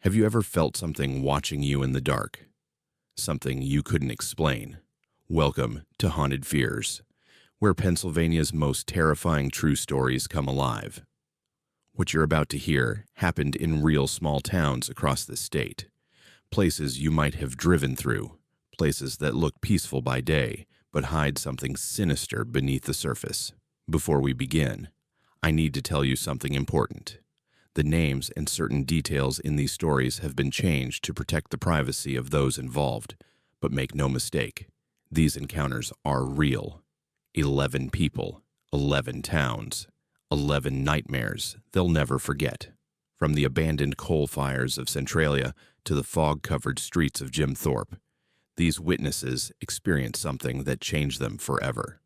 Have you ever felt something watching you in the dark? Something you couldn't explain? Welcome to Haunted Fears, where Pennsylvania's most terrifying true stories come alive. What you're about to hear happened in real small towns across the state. Places you might have driven through, places that look peaceful by day, but hide something sinister beneath the surface. Before we begin, I need to tell you something important. The names and certain details in these stories have been changed to protect the privacy of those involved, but make no mistake, these encounters are real. 11 people, 11 towns, 11 nightmares they'll never forget. From the abandoned coal fires of Centralia to the fog-covered streets of Thorpe, these witnesses experienced something that changed them forever.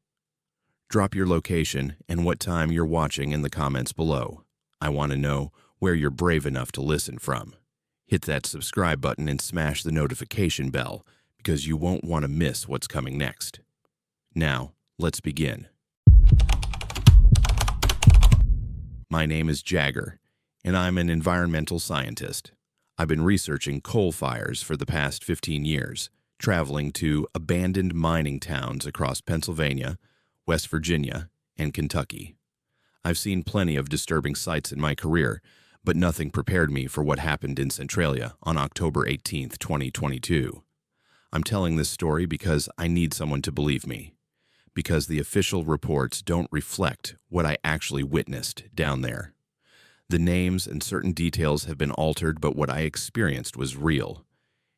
Drop your location and what time you're watching in the comments below. I want to know where you're brave enough to listen from. Hit that subscribe button and smash the notification bell because you won't want to miss what's coming next. Now, let's begin. My name is Jagger, and I'm an environmental scientist. I've been researching coal fires for the past 15 years, traveling to abandoned mining towns across Pennsylvania, West Virginia, and Kentucky. I've seen plenty of disturbing sights in my career, but nothing prepared me for what happened in Centralia on October 18, 2022. I'm telling this story because I need someone to believe me, because the official reports don't reflect what I actually witnessed down there. The names and certain details have been altered, but what I experienced was real,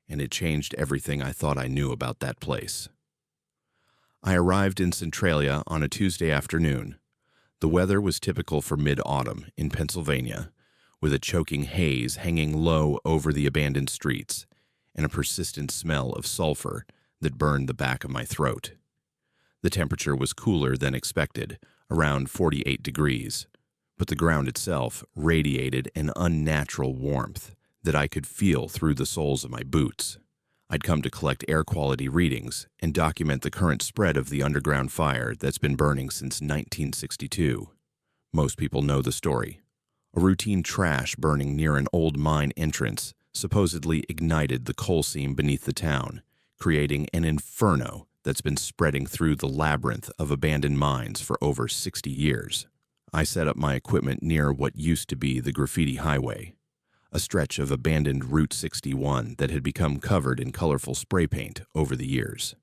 and it changed everything I thought I knew about that place. I arrived in Centralia on a Tuesday afternoon. The weather was typical for mid-autumn in Pennsylvania, with a choking haze hanging low over the abandoned streets and a persistent smell of sulfur that burned the back of my throat. The temperature was cooler than expected, around 48 degrees, but the ground itself radiated an unnatural warmth that I could feel through the soles of my boots. I'd come to collect air quality readings and document the current spread of the underground fire that's been burning since 1962. Most people know the story. A routine trash burning near an old mine entrance supposedly ignited the coal seam beneath the town, creating an inferno that's been spreading through the labyrinth of abandoned mines for over 60 years. I set up my equipment near what used to be the graffiti highway, a stretch of abandoned Route 61 that had become covered in colorful spray paint over the years.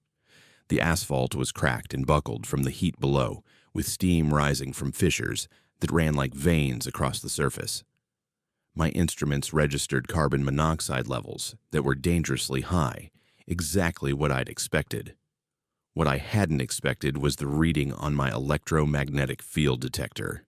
The asphalt was cracked and buckled from the heat below, with steam rising from fissures that ran like veins across the surface. My instruments registered carbon monoxide levels that were dangerously high, exactly what I'd expected. What I hadn't expected was the reading on my electromagnetic field detector.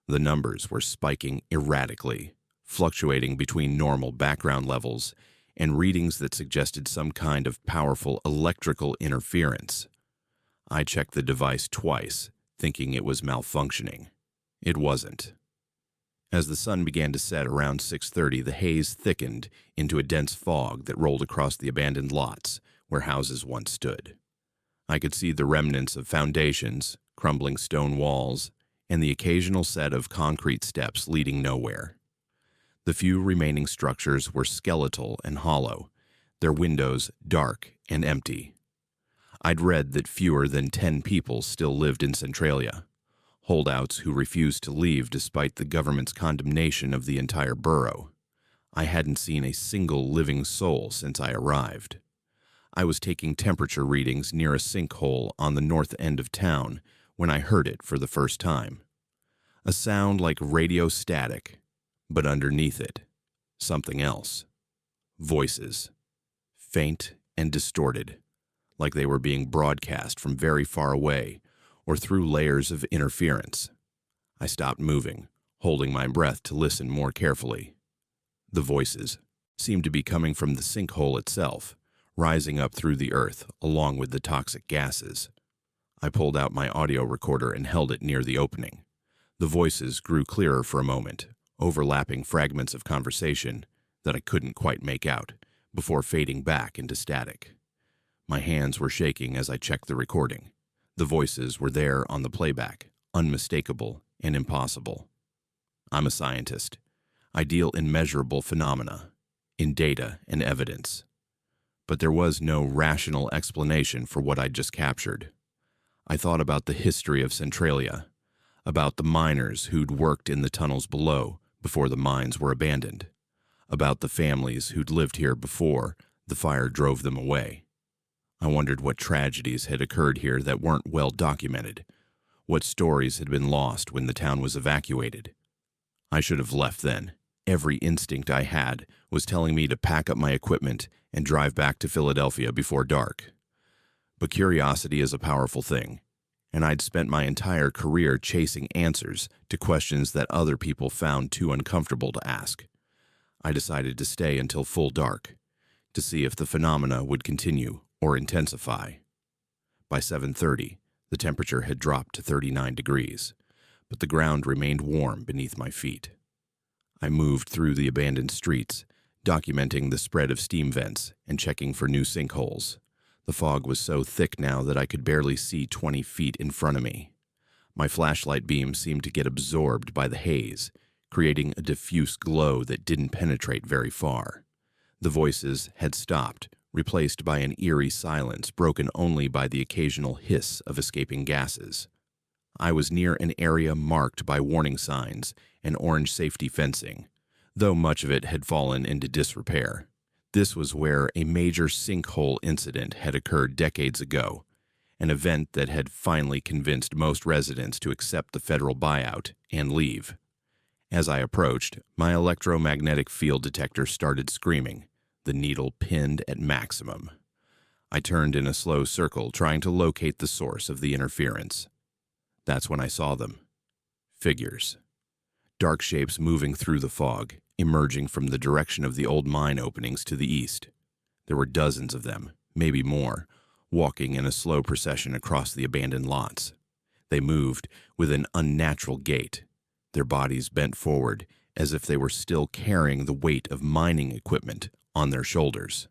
The numbers were spiking erratically, fluctuating between normal background levels and readings that suggested some kind of powerful electrical interference. I checked the device twice, thinking it was malfunctioning. It wasn't. As the sun began to set around 6:30, the haze thickened into a dense fog that rolled across the abandoned lots where houses once stood. I could see the remnants of foundations, crumbling stone walls, and the occasional set of concrete steps leading nowhere. The few remaining structures were skeletal and hollow, their windows dark and empty. I'd read that fewer than 10 people still lived in Centralia, holdouts who refused to leave despite the government's condemnation of the entire borough. I hadn't seen a single living soul since I arrived. I was taking temperature readings near a sinkhole on the north end of town when I heard it for the first time. A sound like radio static, but underneath it, something else. Voices. Faint and distorted, like they were being broadcast from very far away or through layers of interference. I stopped moving, holding my breath to listen more carefully. The voices seemed to be coming from the sinkhole itself, rising up through the earth along with the toxic gases. I pulled out my audio recorder and held it near the opening. The voices grew clearer for a moment, overlapping fragments of conversation that I couldn't quite make out, before fading back into static. My hands were shaking as I checked the recording. The voices were there on the playback, unmistakable and impossible. I'm a scientist. I deal in measurable phenomena, in data and evidence. But there was no rational explanation for what I'd just captured. I thought about the history of Centralia, about the miners who'd worked in the tunnels below before the mines were abandoned, about the families who'd lived here before the fire drove them away. I wondered what tragedies had occurred here that weren't well documented, what stories had been lost when the town was evacuated. I should have left then. Every instinct I had was telling me to pack up my equipment and drive back to Philadelphia before dark. But curiosity is a powerful thing, and I'd spent my entire career chasing answers to questions that other people found too uncomfortable to ask. I decided to stay until full dark, to see if the phenomena would continue or intensify. By 7:30, the temperature had dropped to 39 degrees, but the ground remained warm beneath my feet. I moved through the abandoned streets, documenting the spread of steam vents and checking for new sinkholes. The fog was so thick now that I could barely see 20 feet in front of me. My flashlight beam seemed to get absorbed by the haze, creating a diffuse glow that didn't penetrate very far. The voices had stopped, replaced by an eerie silence broken only by the occasional hiss of escaping gases. I was near an area marked by warning signs and orange safety fencing, though much of it had fallen into disrepair. This was where a major sinkhole incident had occurred decades ago, an event that had finally convinced most residents to accept the federal buyout and leave. As I approached, my electromagnetic field detector started screaming, the needle pinned at maximum. I turned in a slow circle, trying to locate the source of the interference. That's when I saw them. Figures. Dark shapes moving through the fog, emerging from the direction of the old mine openings to the east. There were dozens of them, maybe more, walking in a slow procession across the abandoned lots. They moved with an unnatural gait, their bodies bent forward as if they were still carrying the weight of mining equipment on their shoulders.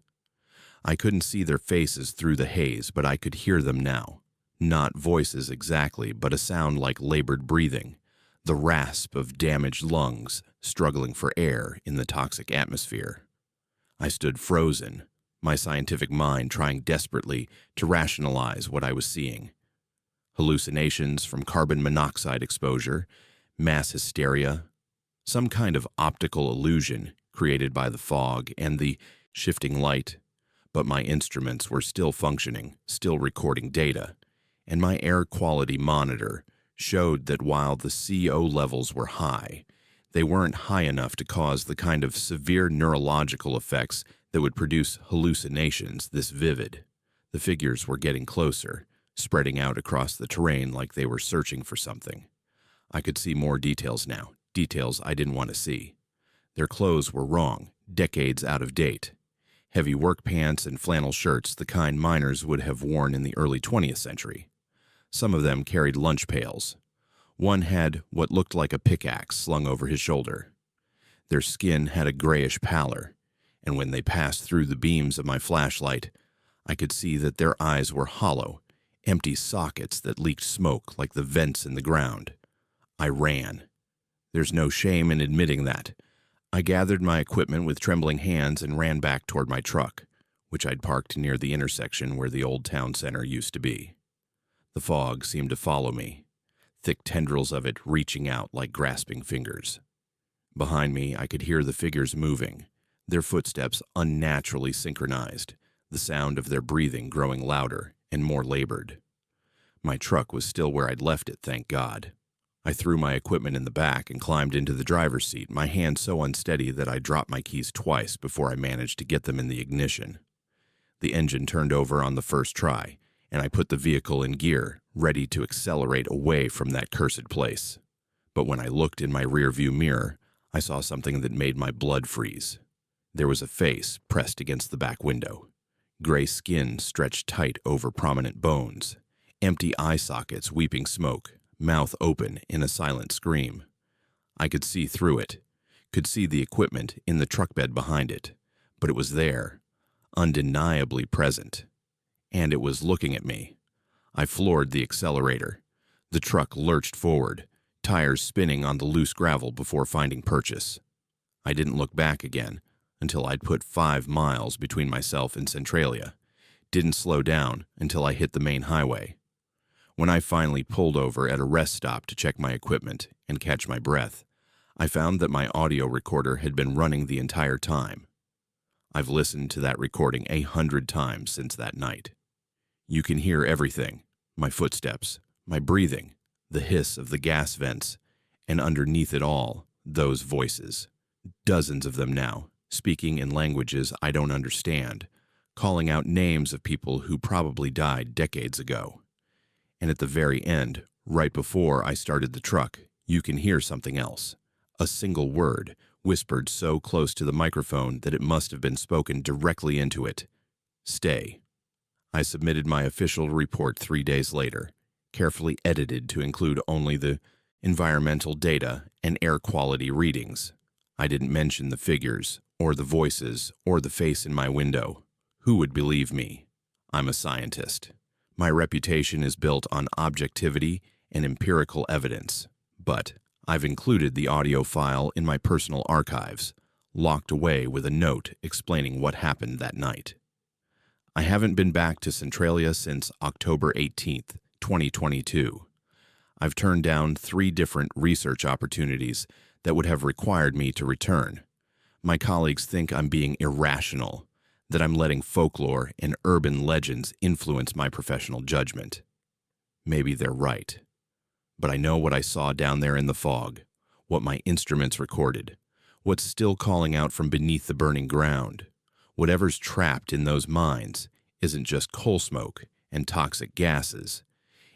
I couldn't see their faces through the haze, but I could hear them now. Not voices exactly, but a sound like labored breathing, the rasp of damaged lungs struggling for air in the toxic atmosphere. I stood frozen, my scientific mind trying desperately to rationalize what I was seeing. Hallucinations from carbon monoxide exposure, mass hysteria, some kind of optical illusion created by the fog and the shifting light. But my instruments were still functioning, still recording data, and my air quality monitor showed that while the CO levels were high, they weren't high enough to cause the kind of severe neurological effects that would produce hallucinations this vivid. The figures were getting closer, spreading out across the terrain like they were searching for something. I could see more details now, details I didn't want to see. Their clothes were wrong, decades out of date. Heavy work pants and flannel shirts, the kind miners would have worn in the early 20th century. Some of them carried lunch pails. One had what looked like a pickaxe slung over his shoulder. Their skin had a grayish pallor, and when they passed through the beams of my flashlight, I could see that their eyes were hollow, empty sockets that leaked smoke like the vents in the ground. I ran. There's no shame in admitting that. I gathered my equipment with trembling hands and ran back toward my truck, which I'd parked near the intersection where the old town center used to be. The fog seemed to follow me, thick tendrils of it reaching out like grasping fingers. Behind me, I could hear the figures moving, their footsteps unnaturally synchronized, the sound of their breathing growing louder and more labored. My truck was still where I'd left it, thank God. I threw my equipment in the back and climbed into the driver's seat, my hand so unsteady that I dropped my keys twice before I managed to get them in the ignition. The engine turned over on the first try, and I put the vehicle in gear, ready to accelerate away from that cursed place. But when I looked in my rearview mirror, I saw something that made my blood freeze. There was a face pressed against the back window. Gray skin stretched tight over prominent bones, empty eye sockets weeping smoke, mouth open in a silent scream. I could see through it, could see the equipment in the truck bed behind it, but it was there, undeniably present. And it was looking at me. I floored the accelerator. The truck lurched forward, tires spinning on the loose gravel before finding purchase. I didn't look back again until I'd put 5 miles between myself and Centralia. Didn't slow down until I hit the main highway. When I finally pulled over at a rest stop to check my equipment and catch my breath, I found that my audio recorder had been running the entire time. I've listened to that recording 100 times since that night. You can hear everything: my footsteps, my breathing, the hiss of the gas vents, and underneath it all, those voices. Dozens of them now, speaking in languages I don't understand, calling out names of people who probably died decades ago. And at the very end, right before I started the truck, you can hear something else. A single word, whispered so close to the microphone that it must have been spoken directly into it. Stay. I submitted my official report 3 days later, carefully edited to include only the environmental data and air quality readings. I didn't mention the figures, or the voices, or the face in my window. Who would believe me? I'm a scientist. My reputation is built on objectivity and empirical evidence, but I've included the audio file in my personal archives, locked away with a note explaining what happened that night. I haven't been back to Centralia since October 18th, 2022. I've turned down 3 different research opportunities that would have required me to return. My colleagues think I'm being irrational, that I'm letting folklore and urban legends influence my professional judgment. Maybe they're right. But I know what I saw down there in the fog, what my instruments recorded, what's still calling out from beneath the burning ground. Whatever's trapped in those mines isn't just coal smoke and toxic gases.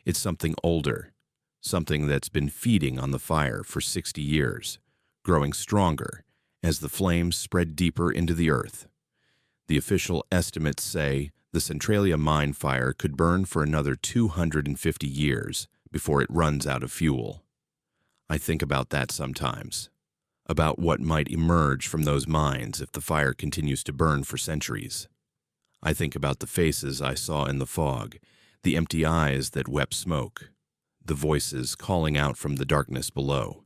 It's something older, something that's been feeding on the fire for 60 years, growing stronger as the flames spread deeper into the earth. The official estimates say the Centralia mine fire could burn for another 250 years before it runs out of fuel. I think about that sometimes, about what might emerge from those mines if the fire continues to burn for centuries. I think about the faces I saw in the fog, the empty eyes that wept smoke, the voices calling out from the darkness below.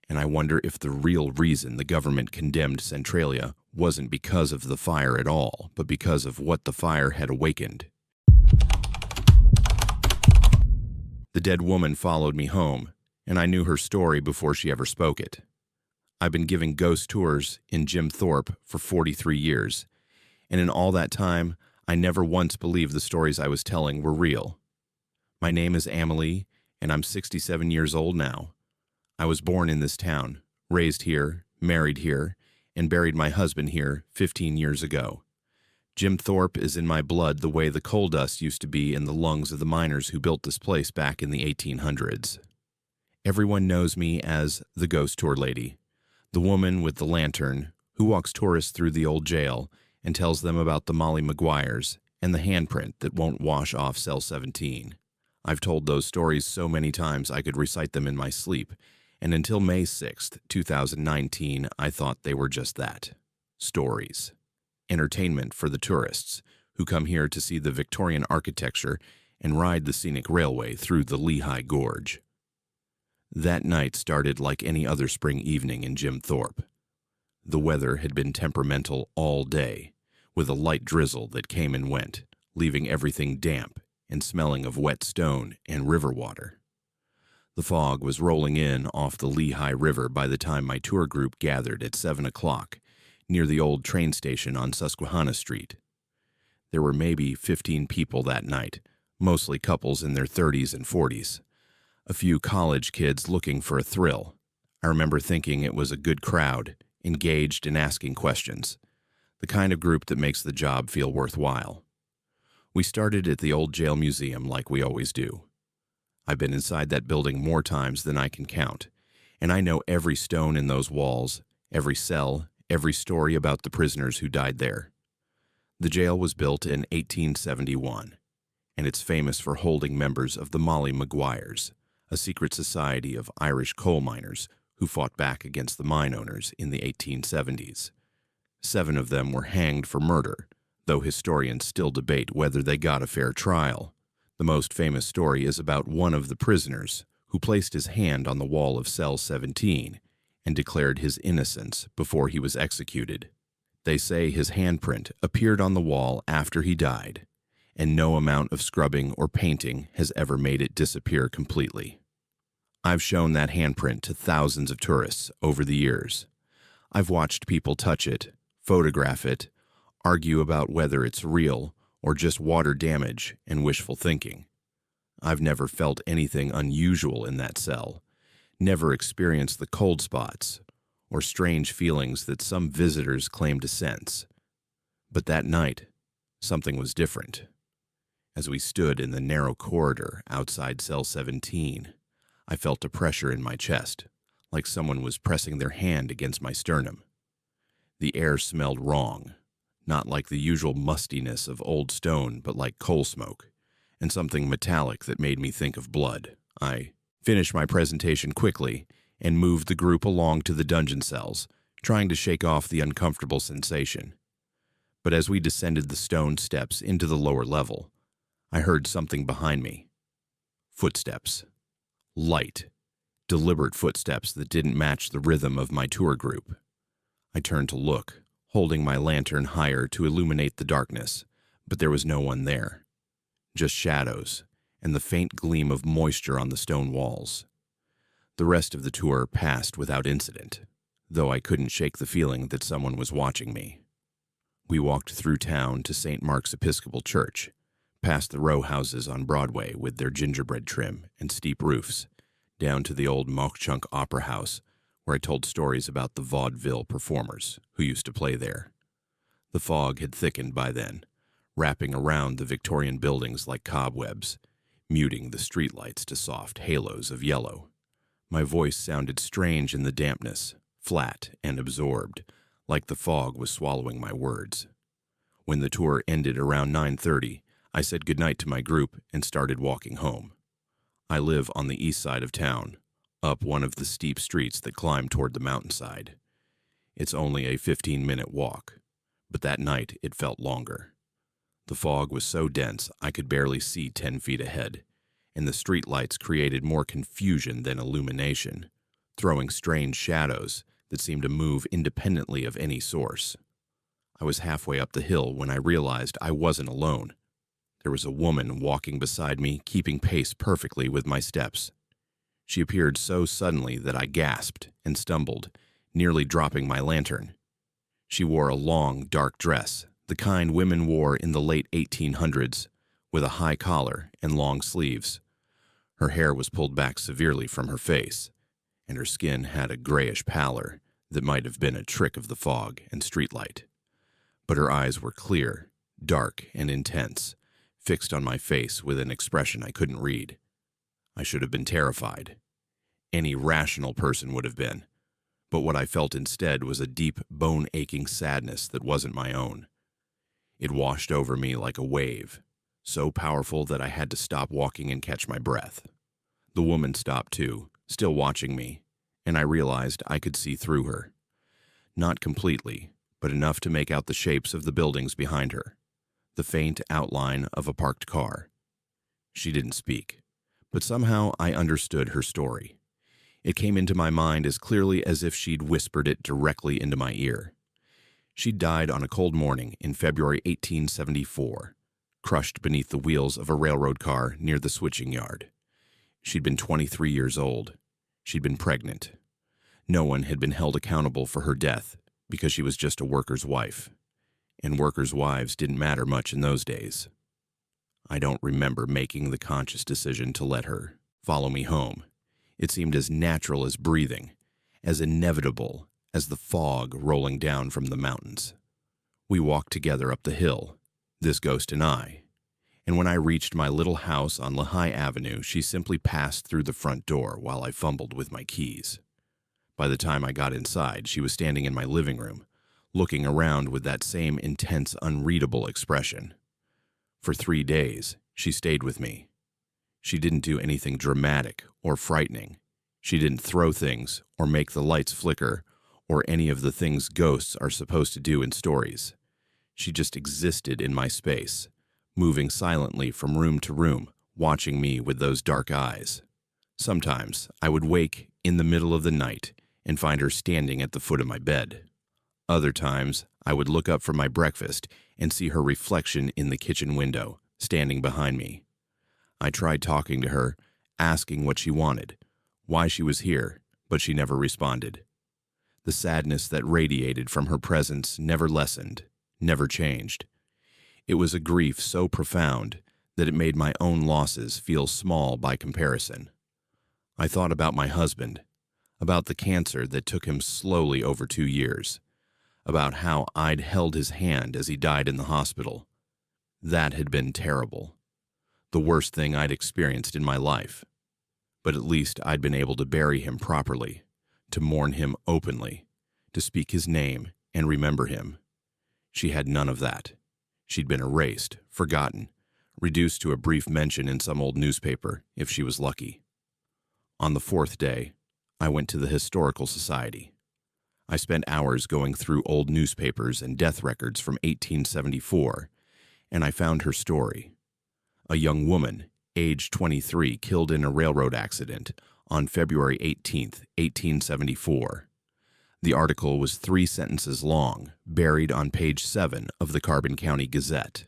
And I wonder if the real reason the government condemned Centralia wasn't because of the fire at all, but because of what the fire had awakened. The dead woman followed me home, and I knew her story before she ever spoke it. I've been giving ghost tours in Jim Thorpe for 43 years, and in all that time, I never once believed the stories I was telling were real. My name is Amelie, and I'm 67 years old now. I was born in this town, raised here, married here, and buried my husband here 15 years ago. Jim Thorpe is in my blood the way the coal dust used to be in the lungs of the miners who built this place back in the 1800s. Everyone knows me as the ghost tour lady, the woman with the lantern who walks tourists through the old jail and tells them about the Molly Maguires and the handprint that won't wash off cell 17. I've told those stories so many times I could recite them in my sleep, and until May 6th, 2019, I thought they were just that, stories. Entertainment for the tourists who come here to see the Victorian architecture and ride the scenic railway through the Lehigh Gorge. That night started like any other spring evening in Jim Thorpe. The weather had been temperamental all day, with a light drizzle that came and went, leaving everything damp and smelling of wet stone and river water. The fog was rolling in off the Lehigh River by the time my tour group gathered at 7 o'clock, near the old train station on Susquehanna Street. There were maybe 15 people that night, mostly couples in their 30s and 40s. A few college kids looking for a thrill. I remember thinking it was a good crowd, engaged and asking questions, the kind of group that makes the job feel worthwhile. We started at the old jail museum like we always do. I've been inside that building more times than I can count, and I know every stone in those walls, every cell, every story about the prisoners who died there. The jail was built in 1871, and it's famous for holding members of the Molly Maguires, a secret society of Irish coal miners who fought back against the mine owners in the 1870s. 7 of them were hanged for murder, though historians still debate whether they got a fair trial. The most famous story is about one of the prisoners who placed his hand on the wall of cell 17 and declared his innocence before he was executed. They say his handprint appeared on the wall after he died, and no amount of scrubbing or painting has ever made it disappear completely. I've shown that handprint to thousands of tourists over the years. I've watched people touch it, photograph it, argue about whether it's real or just water damage and wishful thinking. I've never felt anything unusual in that cell, never experienced the cold spots or strange feelings that some visitors claim to sense. But that night, something was different. As we stood in the narrow corridor outside cell 17, I felt a pressure in my chest, like someone was pressing their hand against my sternum. The air smelled wrong, not like the usual mustiness of old stone, but like coal smoke, and something metallic that made me think of blood. I finished my presentation quickly and moved the group along to the dungeon cells, trying to shake off the uncomfortable sensation. But as we descended the stone steps into the lower level, I heard something behind me. Footsteps. Light, deliberate footsteps that didn't match the rhythm of my tour group. I turned to look, holding my lantern higher to illuminate the darkness, but there was no one there. Just shadows and the faint gleam of moisture on the stone walls. The rest of the tour passed without incident, though I couldn't shake the feeling that someone was watching me. We walked through town to St. Mark's Episcopal Church, past the row houses on Broadway with their gingerbread trim and steep roofs, down to the old Mochchunk Opera House, where I told stories about the vaudeville performers who used to play there. The fog had thickened by then, wrapping around the Victorian buildings like cobwebs, muting the streetlights to soft halos of yellow. My voice sounded strange in the dampness, flat and absorbed, like the fog was swallowing my words. When the tour ended around 9:30, I said goodnight to my group and started walking home. I live on the east side of town, up one of the steep streets that climb toward the mountainside. It's only a 15-minute walk, but that night it felt longer. The fog was so dense I could barely see 10 feet ahead, and the streetlights created more confusion than illumination, throwing strange shadows that seemed to move independently of any source. I was halfway up the hill when I realized I wasn't alone. There was a woman walking beside me, keeping pace perfectly with my steps. She appeared so suddenly that I gasped and stumbled, nearly dropping my lantern. She wore a long, dark dress, the kind women wore in the late 1800s, with a high collar and long sleeves. Her hair was pulled back severely from her face, and her skin had a grayish pallor that might have been a trick of the fog and streetlight. But her eyes were clear, dark, and intense, fixed on my face with an expression I couldn't read. I should have been terrified. Any rational person would have been. But what I felt instead was a deep, bone-aching sadness that wasn't my own. It washed over me like a wave, so powerful that I had to stop walking and catch my breath. The woman stopped too, still watching me, and I realized I could see through her. Not completely, but enough to make out the shapes of the buildings behind her, the faint outline of a parked car. She didn't speak, but somehow I understood her story. It came into my mind as clearly as if she'd whispered it directly into my ear. She died on a cold morning in February 1874, crushed beneath the wheels of a railroad car near the switching yard. She'd been 23 years old. She'd been pregnant. No one had been held accountable for her death because she was just a worker's wife. And workers' wives didn't matter much in those days. I don't remember making the conscious decision to let her follow me home. It seemed as natural as breathing, as inevitable as the fog rolling down from the mountains. We walked together up the hill, this ghost and I, and when I reached my little house on Lehigh Avenue, she simply passed through the front door while I fumbled with my keys. By the time I got inside, she was standing in my living room, looking around with that same intense, unreadable expression. For 3 days, she stayed with me. She didn't do anything dramatic or frightening. She didn't throw things or make the lights flicker or any of the things ghosts are supposed to do in stories. She just existed in my space, moving silently from room to room, watching me with those dark eyes. Sometimes I would wake in the middle of the night and find her standing at the foot of my bed. Other times, I would look up from my breakfast and see her reflection in the kitchen window, standing behind me. I tried talking to her, asking what she wanted, why she was here, but she never responded. The sadness that radiated from her presence never lessened, never changed. It was a grief so profound that it made my own losses feel small by comparison. I thought about my husband, about the cancer that took him slowly over 2 years, about how I'd held his hand as he died in the hospital. That had been terrible, the worst thing I'd experienced in my life. But at least I'd been able to bury him properly, to mourn him openly, to speak his name and remember him. She had none of that. She'd been erased, forgotten, reduced to a brief mention in some old newspaper, if she was lucky. On the 4th day, I went to the Historical Society. I spent hours going through old newspapers and death records from 1874, and I found her story. A young woman, age 23, killed in a railroad accident on February 18, 1874. The article was 3 sentences long, buried on page 7 of the Carbon County Gazette.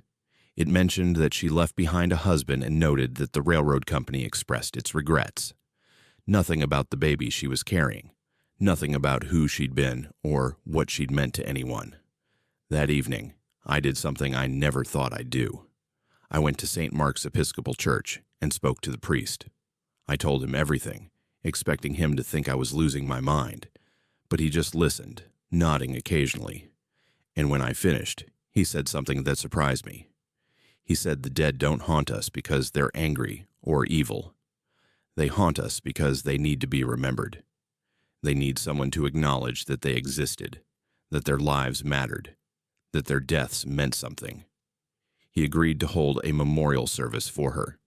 It mentioned that she left behind a husband and noted that the railroad company expressed its regrets. Nothing about the baby she was carrying. Nothing about who she'd been or what she'd meant to anyone. That evening, I did something I never thought I'd do. I went to St. Mark's Episcopal Church and spoke to the priest. I told him everything, expecting him to think I was losing my mind, but he just listened, nodding occasionally. And when I finished, he said something that surprised me. He said the dead don't haunt us because they're angry or evil. They haunt us because they need to be remembered. They need someone to acknowledge that they existed, that their lives mattered, that their deaths meant something. He agreed to hold a memorial service for her.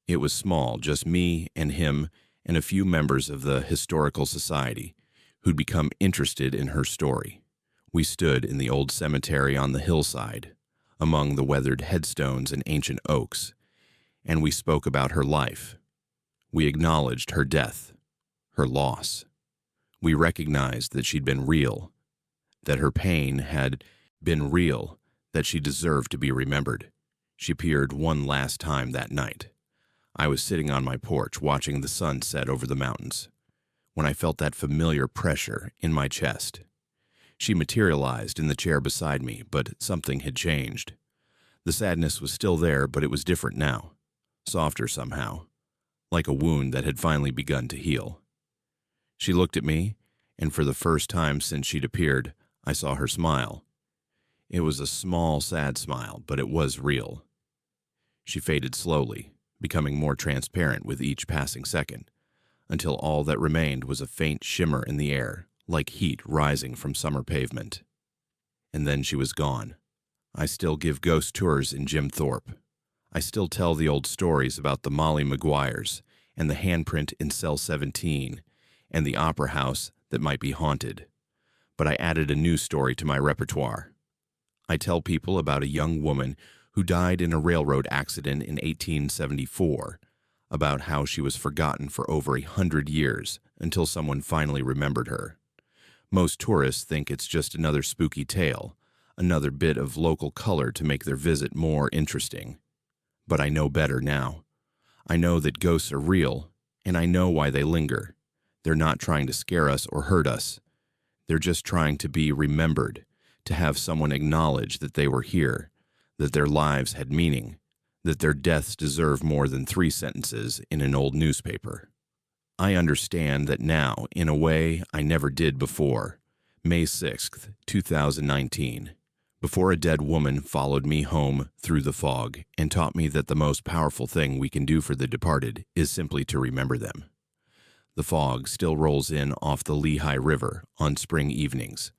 It was small, just me and him and a few members of the Historical Society who'd become interested in her story. We stood in the old cemetery on the hillside, among the weathered headstones and ancient oaks, and we spoke about her life. We acknowledged her death, her loss. We recognized that she'd been real, that her pain had been real, that she deserved to be remembered. She appeared one last time that night. I was sitting on my porch watching the sun set over the mountains, when I felt that familiar pressure in my chest. She materialized in the chair beside me, but something had changed. The sadness was still there, but it was different now, softer somehow, like a wound that had finally begun to heal. She looked at me, and for the first time since she'd appeared, I saw her smile. It was a small, sad smile, but it was real. She faded slowly, becoming more transparent with each passing second, until all that remained was a faint shimmer in the air, like heat rising from summer pavement. And then she was gone. I still give ghost tours in Jim Thorpe. I still tell the old stories about the Molly Maguires and the handprint in cell 17 and the opera house that might be haunted. But I added a new story to my repertoire. I tell people about a young woman who died in a railroad accident in 1874, about how she was forgotten for over 100 years until someone finally remembered her. Most tourists think it's just another spooky tale, another bit of local color to make their visit more interesting. But I know better now. I know that ghosts are real, and I know why they linger. They're not trying to scare us or hurt us. They're just trying to be remembered, to have someone acknowledge that they were here, that their lives had meaning, that their deaths deserve more than 3 sentences in an old newspaper. I understand that now, in a way I never did before. May 6th, 2019. Before a dead woman followed me home through the fog and taught me that the most powerful thing we can do for the departed is simply to remember them. The fog still rolls in off the Lehigh River on spring evenings.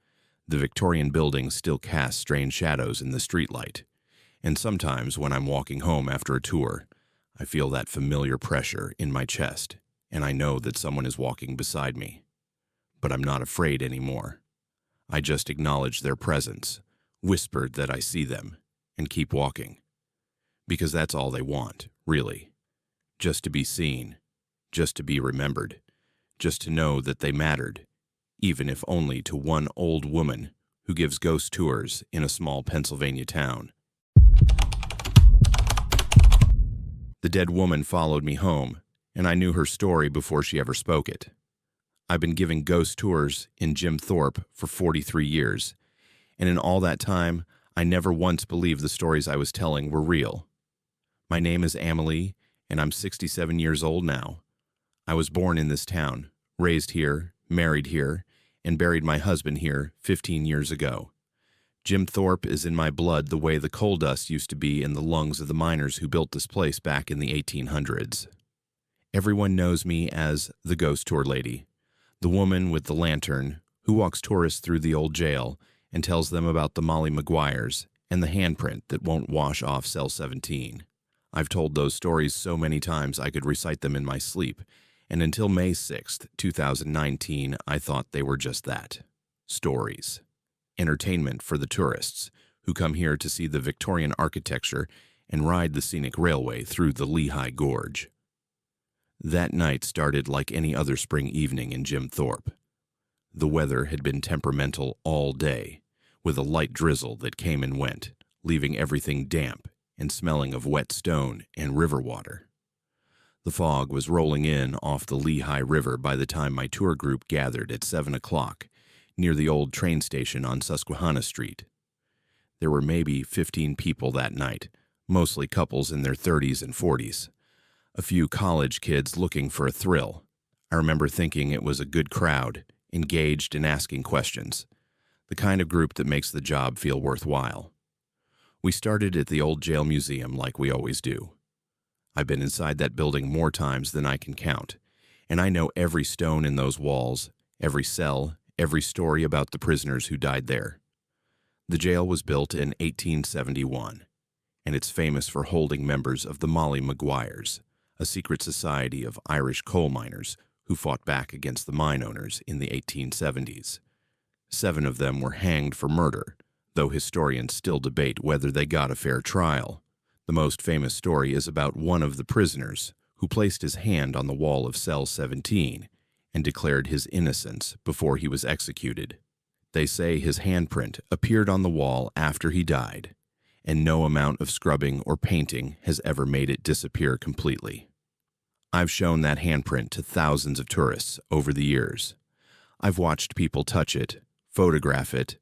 The Victorian buildings still cast strange shadows in the streetlight. And sometimes when I'm walking home after a tour, I feel that familiar pressure in my chest, and I know that someone is walking beside me. But I'm not afraid anymore. I just acknowledge their presence, whispered that I see them, and keep walking. Because that's all they want, really. Just to be seen, just to be remembered, just to know that they mattered, even if only to one old woman who gives ghost tours in a small Pennsylvania town. The dead woman followed me home, and I knew her story before she ever spoke it. I've been giving ghost tours in Jim Thorpe for 43 years, and in all that time, I never once believed the stories I was telling were real. My name is Amelie, and I'm 67 years old now. I was born in this town, raised here, married here, and buried my husband here 15 years ago. Jim Thorpe is in my blood the way the coal dust used to be in the lungs of the miners who built this place back in the 1800s. Everyone knows me as the ghost tour lady, the woman with the lantern who walks tourists through the old jail and tells them about the Molly Maguires and the handprint that won't wash off cell 17. I've told those stories so many times I could recite them in my sleep, and until May 6th, 2019, I thought they were just that, stories. Entertainment for the tourists who come here to see the Victorian architecture and ride the scenic railway through the Lehigh Gorge. That night started like any other spring evening in Jim Thorpe. The weather had been temperamental all day, with a light drizzle that came and went, leaving everything damp and smelling of wet stone and river water. The fog was rolling in off the Lehigh River by the time my tour group gathered at 7 o'clock near the old train station on Susquehanna Street. There were maybe 15 people that night, mostly couples in their 30s and 40s. A few college kids looking for a thrill. I remember thinking it was a good crowd, engaged and asking questions, the kind of group that makes the job feel worthwhile. We started at the old jail museum like we always do. I've been inside that building more times than I can count, and I know every stone in those walls, every cell, every story about the prisoners who died there. The jail was built in 1871, and it's famous for holding members of the Molly Maguires, a secret society of Irish coal miners who fought back against the mine owners in the 1870s. 7 of them were hanged for murder, though historians still debate whether they got a fair trial. The most famous story is about one of the prisoners who placed his hand on the wall of cell 17 and declared his innocence before he was executed. They say his handprint appeared on the wall after he died, and no amount of scrubbing or painting has ever made it disappear completely. I've shown that handprint to thousands of tourists over the years. I've watched people touch it, photograph it,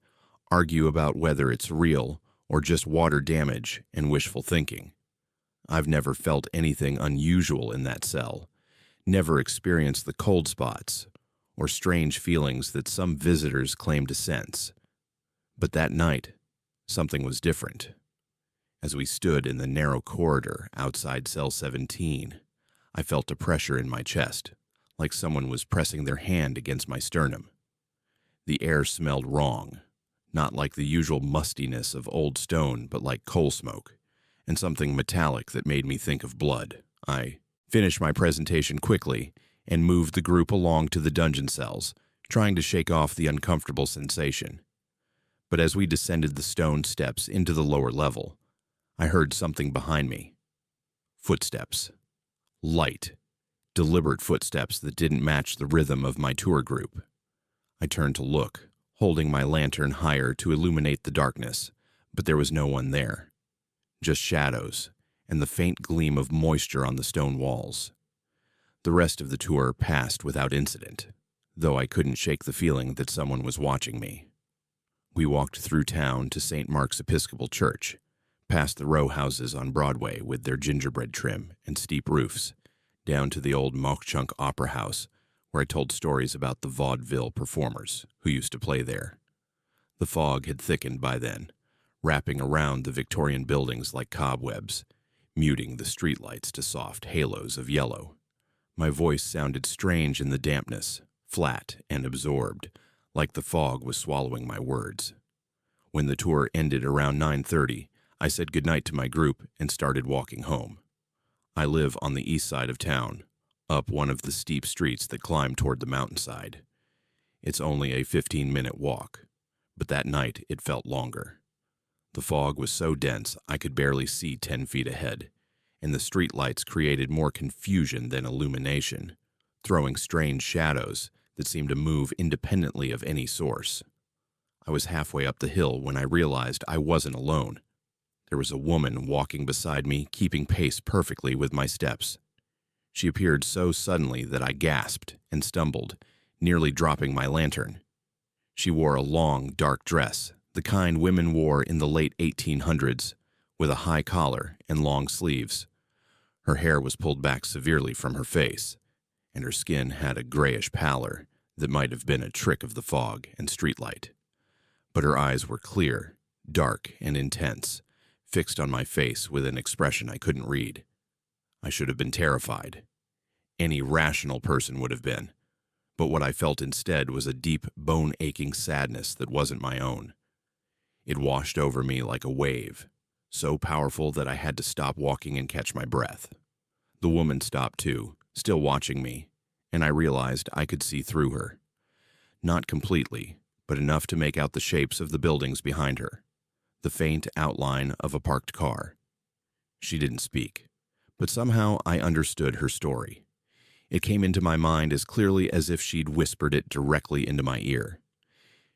argue about whether it's real or just water damage and wishful thinking. I've never felt anything unusual in that cell, never experienced the cold spots or strange feelings that some visitors claim to sense. But that night, something was different. As we stood in the narrow corridor outside cell 17, I felt a pressure in my chest, like someone was pressing their hand against my sternum. The air smelled wrong, not like the usual mustiness of old stone, but like coal smoke, and something metallic that made me think of blood. I finished my presentation quickly and moved the group along to the dungeon cells, trying to shake off the uncomfortable sensation. But as we descended the stone steps into the lower level, I heard something behind me. Footsteps. Light, deliberate footsteps that didn't match the rhythm of my tour group. I turned to look, holding my lantern higher to illuminate the darkness, but there was no one there. Just shadows and the faint gleam of moisture on the stone walls. The rest of the tour passed without incident, though I couldn't shake the feeling that someone was watching me. We walked through town to St. Mark's Episcopal Church, past the row houses on Broadway with their gingerbread trim and steep roofs, down to the old Mochchunk Opera House, where I told stories about the vaudeville performers who used to play there. The fog had thickened by then, wrapping around the Victorian buildings like cobwebs, muting the streetlights to soft halos of yellow. My voice sounded strange in the dampness, flat and absorbed, like the fog was swallowing my words. When the tour ended around 9:30, I said goodnight to my group and started walking home. I live on the east side of town, up one of the steep streets that climb toward the mountainside. It's only a 15-minute walk, but that night it felt longer. The fog was so dense I could barely see 10 feet ahead, and the streetlights created more confusion than illumination, throwing strange shadows that seemed to move independently of any source. I was halfway up the hill when I realized I wasn't alone. There was a woman walking beside me, keeping pace perfectly with my steps. She appeared so suddenly that I gasped and stumbled, nearly dropping my lantern. She wore a long, dark dress, the kind women wore in the late 1800s, with a high collar and long sleeves. Her hair was pulled back severely from her face, and her skin had a grayish pallor that might have been a trick of the fog and streetlight. But her eyes were clear, dark, and intense, fixed on my face with an expression I couldn't read. I should have been terrified. Any rational person would have been. But what I felt instead was a deep, bone-aching sadness that wasn't my own. It washed over me like a wave, so powerful that I had to stop walking and catch my breath. The woman stopped too, still watching me, and I realized I could see through her. Not completely, but enough to make out the shapes of the buildings behind her, the faint outline of a parked car. She didn't speak, but somehow I understood her story. It came into my mind as clearly as if she'd whispered it directly into my ear.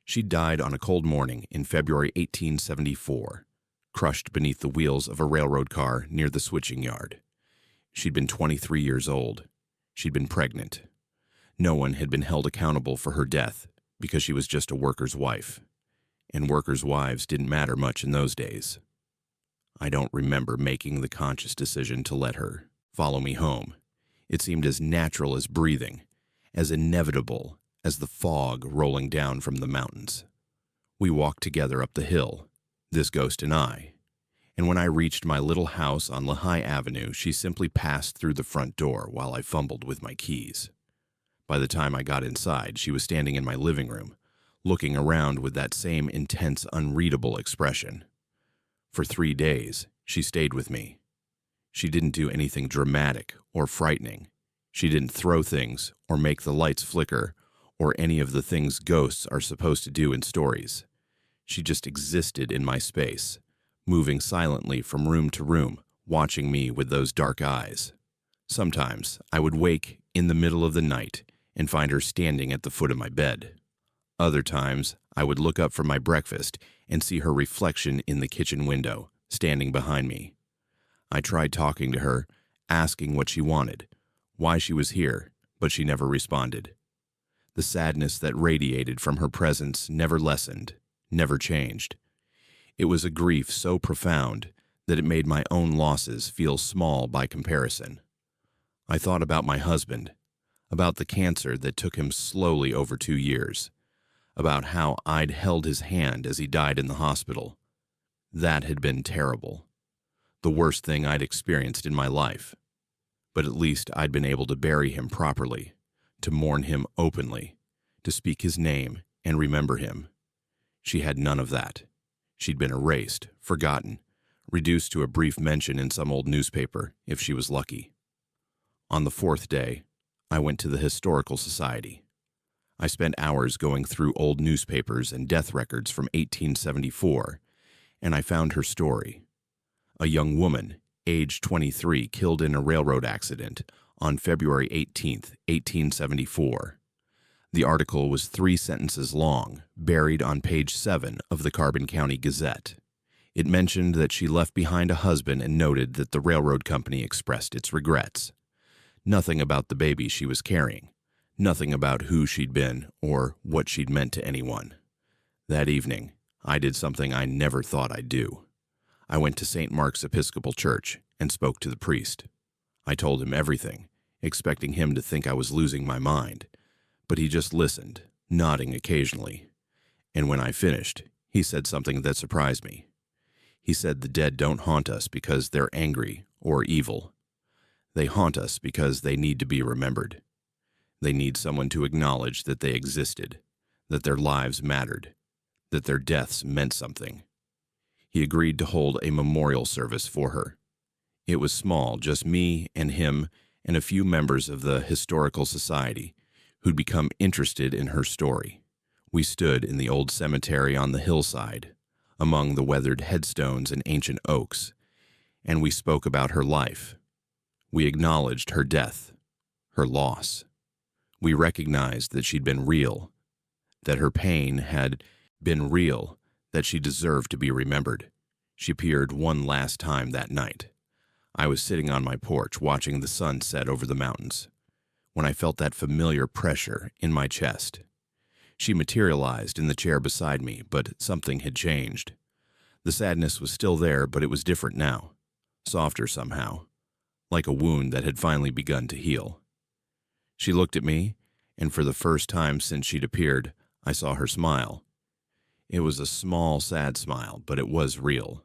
She died on a cold morning in February 1874, crushed beneath the wheels of a railroad car near the switching yard. She'd been 23 years old. She'd been pregnant. No one had been held accountable for her death because she was just a worker's wife. And workers' wives didn't matter much in those days. I don't remember making the conscious decision to let her follow me home. It seemed as natural as breathing, as inevitable as the fog rolling down from the mountains. We walked together up the hill, this ghost and I, and when I reached my little house on Lehigh Avenue, she simply passed through the front door while I fumbled with my keys. By the time I got inside, she was standing in my living room, looking around with that same intense, unreadable expression. For 3 days, she stayed with me. She didn't do anything dramatic or frightening. She didn't throw things or make the lights flicker or any of the things ghosts are supposed to do in stories. She just existed in my space, moving silently from room to room, watching me with those dark eyes. Sometimes I would wake in the middle of the night and find her standing at the foot of my bed. Other times, I would look up from my breakfast and see her reflection in the kitchen window, standing behind me. I tried talking to her, asking what she wanted, why she was here, but she never responded. The sadness that radiated from her presence never lessened, never changed. It was a grief so profound that it made my own losses feel small by comparison. I thought about my husband, about the cancer that took him slowly over 2 years, about how I'd held his hand as he died in the hospital. That had been terrible. The worst thing I'd experienced in my life. But at least I'd been able to bury him properly, to mourn him openly, to speak his name and remember him. She had none of that. She'd been erased, forgotten, reduced to a brief mention in some old newspaper, if she was lucky. On the 4th day, I went to the Historical Society. I spent hours going through old newspapers and death records from 1874, and I found her story. A young woman, age 23, killed in a railroad accident on February 18, 1874. The article was 3 sentences long, buried on page 7 of the Carbon County Gazette. It mentioned that she left behind a husband and noted that the railroad company expressed its regrets. Nothing about the baby she was carrying. Nothing about who she'd been or what she'd meant to anyone. That evening, I did something I never thought I'd do. I went to St. Mark's Episcopal Church and spoke to the priest. I told him everything, expecting him to think I was losing my mind, but he just listened, nodding occasionally. And when I finished, he said something that surprised me. He said the dead don't haunt us because they're angry or evil. They haunt us because they need to be remembered. They need someone to acknowledge that they existed, that their lives mattered, that their deaths meant something. He agreed to hold a memorial service for her. It was small, just me and him and a few members of the Historical Society who'd become interested in her story. We stood in the old cemetery on the hillside, among the weathered headstones and ancient oaks, and we spoke about her life. We acknowledged her death, her loss. We recognized that she'd been real, that her pain had been real, that she deserved to be remembered. She appeared one last time that night. I was sitting on my porch watching the sun set over the mountains when I felt that familiar pressure in my chest. She materialized in the chair beside me, but something had changed. The sadness was still there, but it was different now, softer somehow, like a wound that had finally begun to heal. She looked at me, and for the first time since she'd appeared, I saw her smile. It was a small, sad smile, but it was real.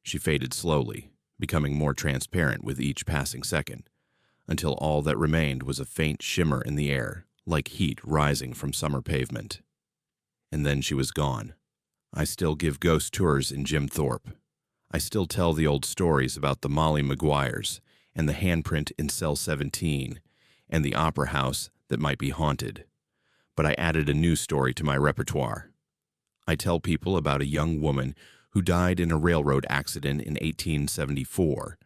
She faded slowly, becoming more transparent with each passing second, until all that remained was a faint shimmer in the air, like heat rising from summer pavement. And then she was gone. I still give ghost tours in Jim Thorpe. I still tell the old stories about the Molly Maguires and the handprint in cell 17 and the opera house that might be haunted. But I added a new story to my repertoire. I tell people about a young woman who died in a railroad accident in 1874,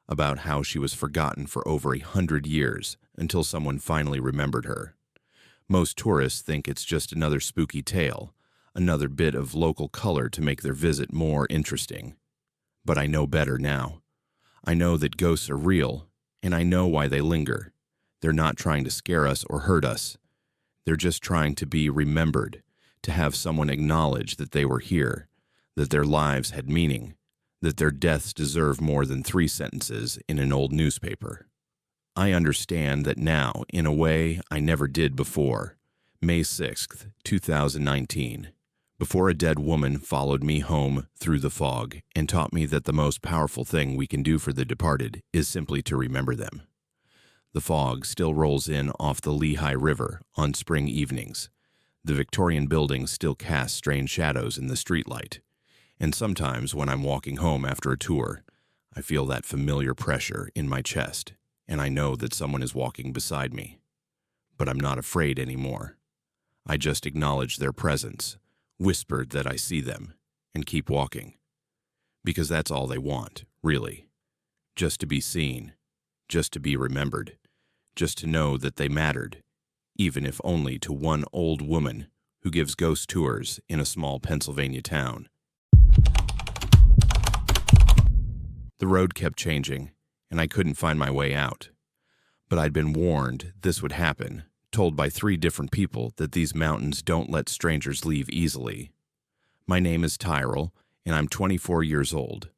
about how she was forgotten for over 100 years until someone finally remembered her. Most tourists think it's just another spooky tale, another bit of local color to make their visit more interesting. But I know better now. I know that ghosts are real, and I know why they linger. They're not trying to scare us or hurt us. They're just trying to be remembered, to have someone acknowledge that they were here, that their lives had meaning, that their deaths deserve more than 3 sentences in an old newspaper. I understand that now, in a way I never did before. May 6th, 2019. Before a dead woman followed me home through the fog and taught me that the most powerful thing we can do for the departed is simply to remember them. The fog still rolls in off the Lehigh River on spring evenings. The Victorian buildings still cast strange shadows in the streetlight. And sometimes when I'm walking home after a tour, I feel that familiar pressure in my chest, and I know that someone is walking beside me. But I'm not afraid anymore. I just acknowledge their presence, whispered that I see them, and keep walking. Because that's all they want, really. Just to be seen, just to be remembered, just to know that they mattered, even if only to one old woman who gives ghost tours in a small Pennsylvania town. The road kept changing, and I couldn't find my way out. But I'd been warned this would happen, told by 3 different people that these mountains don't let strangers leave easily. My name is Tyrell, and I'm 24 years old.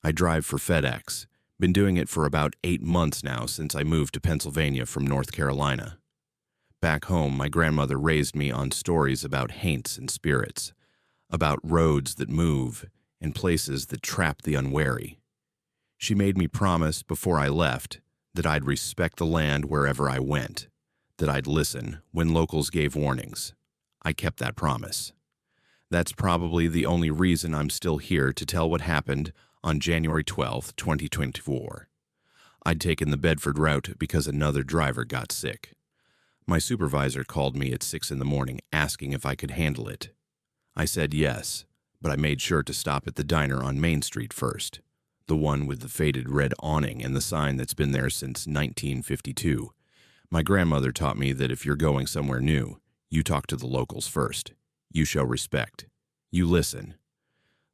I drive for FedEx, been doing it for about 8 months now since I moved to Pennsylvania from North Carolina. Back home, my grandmother raised me on stories about haints and spirits, about roads that move and places that trap the unwary. She made me promise before I left that I'd respect the land wherever I went, that I'd listen when locals gave warnings. I kept that promise. That's probably the only reason I'm still here to tell what happened on January 12, 2024. I'd taken the Bedford route because another driver got sick. My supervisor called me at 6 in the morning asking if I could handle it. I said yes, but I made sure to stop at the diner on Main Street first, the one with the faded red awning and the sign that's been there since 1952. My grandmother taught me that if you're going somewhere new, you talk to the locals first. You show respect. You listen.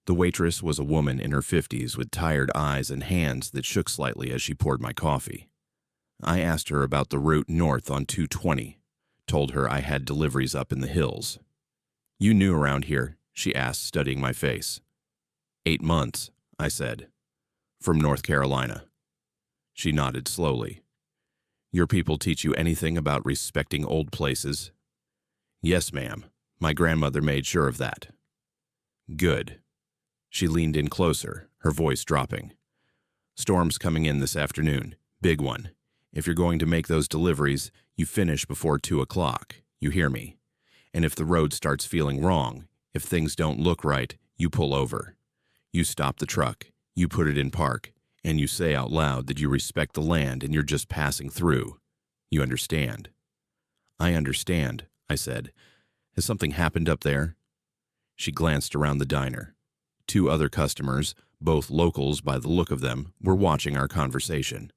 The waitress was a woman in her 50s with tired eyes and hands that shook slightly as she poured my coffee. I asked her about the route north on 220, told her I had deliveries up in the hills. "You new around here?" she asked, studying my face. 8 months, I said. "From North Carolina." She nodded slowly. "Your people teach you anything about respecting old places?" "Yes, ma'am. My grandmother made sure of that." "Good." She leaned in closer, her voice dropping. "Storm's coming in this afternoon. Big one. If you're going to make those deliveries, you finish before 2 o'clock. You hear me? And if the road starts feeling wrong, if things don't look right, you pull over. You stop the truck, you put it in park, and you say out loud that you respect the land and you're just passing through. You understand?" "I understand," I said. "Has something happened up there?" She glanced around the diner. 2 other customers, both locals by the look of them, were watching our conversation.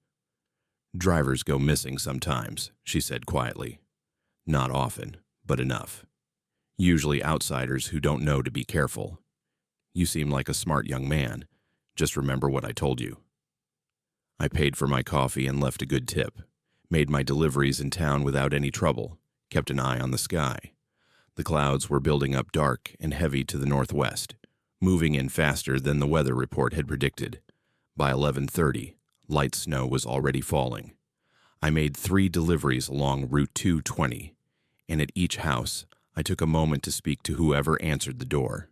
"Drivers go missing sometimes," she said quietly. "Not often, but enough." Usually outsiders who don't know to be careful. You seem like a smart young man. Just remember what I told you. I paid for my coffee and left a good tip. Made my deliveries in town without any trouble. Kept an eye on the sky. The clouds were building up dark and heavy to the northwest, moving in faster than the weather report had predicted. By 11:30, light snow was already falling. I made 3 deliveries along Route 220, and at each house, I took a moment to speak to whoever answered the door.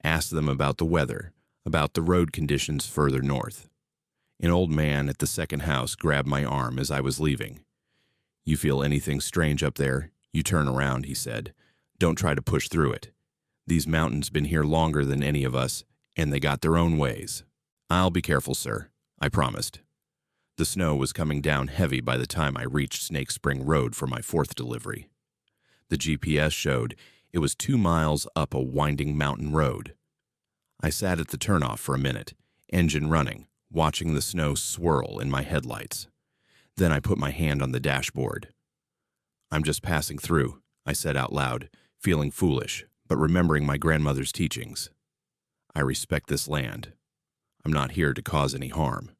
Asked them about the weather, about the road conditions further north. An old man at the second house grabbed my arm as I was leaving. "You feel anything strange up there? You turn around," he said. "Don't try to push through it. These mountains been here longer than any of us, and they got their own ways." "I'll be careful, sir," I promised. The snow was coming down heavy by the time I reached Snake Spring Road for my 4th delivery. The GPS showed it was 2 miles up a winding mountain road. I sat at the turnoff for a minute, engine running, watching the snow swirl in my headlights. Then I put my hand on the dashboard. "I'm just passing through," I said out loud, feeling foolish, but remembering my grandmother's teachings. "I respect this land. I'm not here to cause any harm."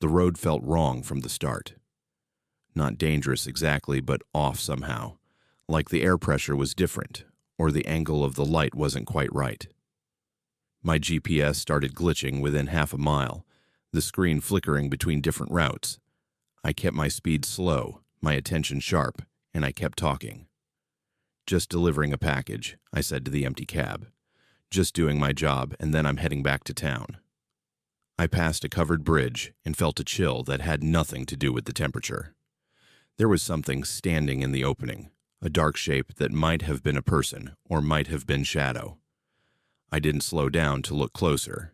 The road felt wrong from the start. Not dangerous exactly, but off somehow, like the air pressure was different, or the angle of the light wasn't quite right. My GPS started glitching within half a mile, the screen flickering between different routes. I kept my speed slow, my attention sharp, and I kept talking. "Just delivering a package," I said to the empty cab. "Just doing my job, and then I'm heading back to town." I passed a covered bridge and felt a chill that had nothing to do with the temperature. There was something standing in the opening, a dark shape that might have been a person or might have been shadow. I didn't slow down to look closer.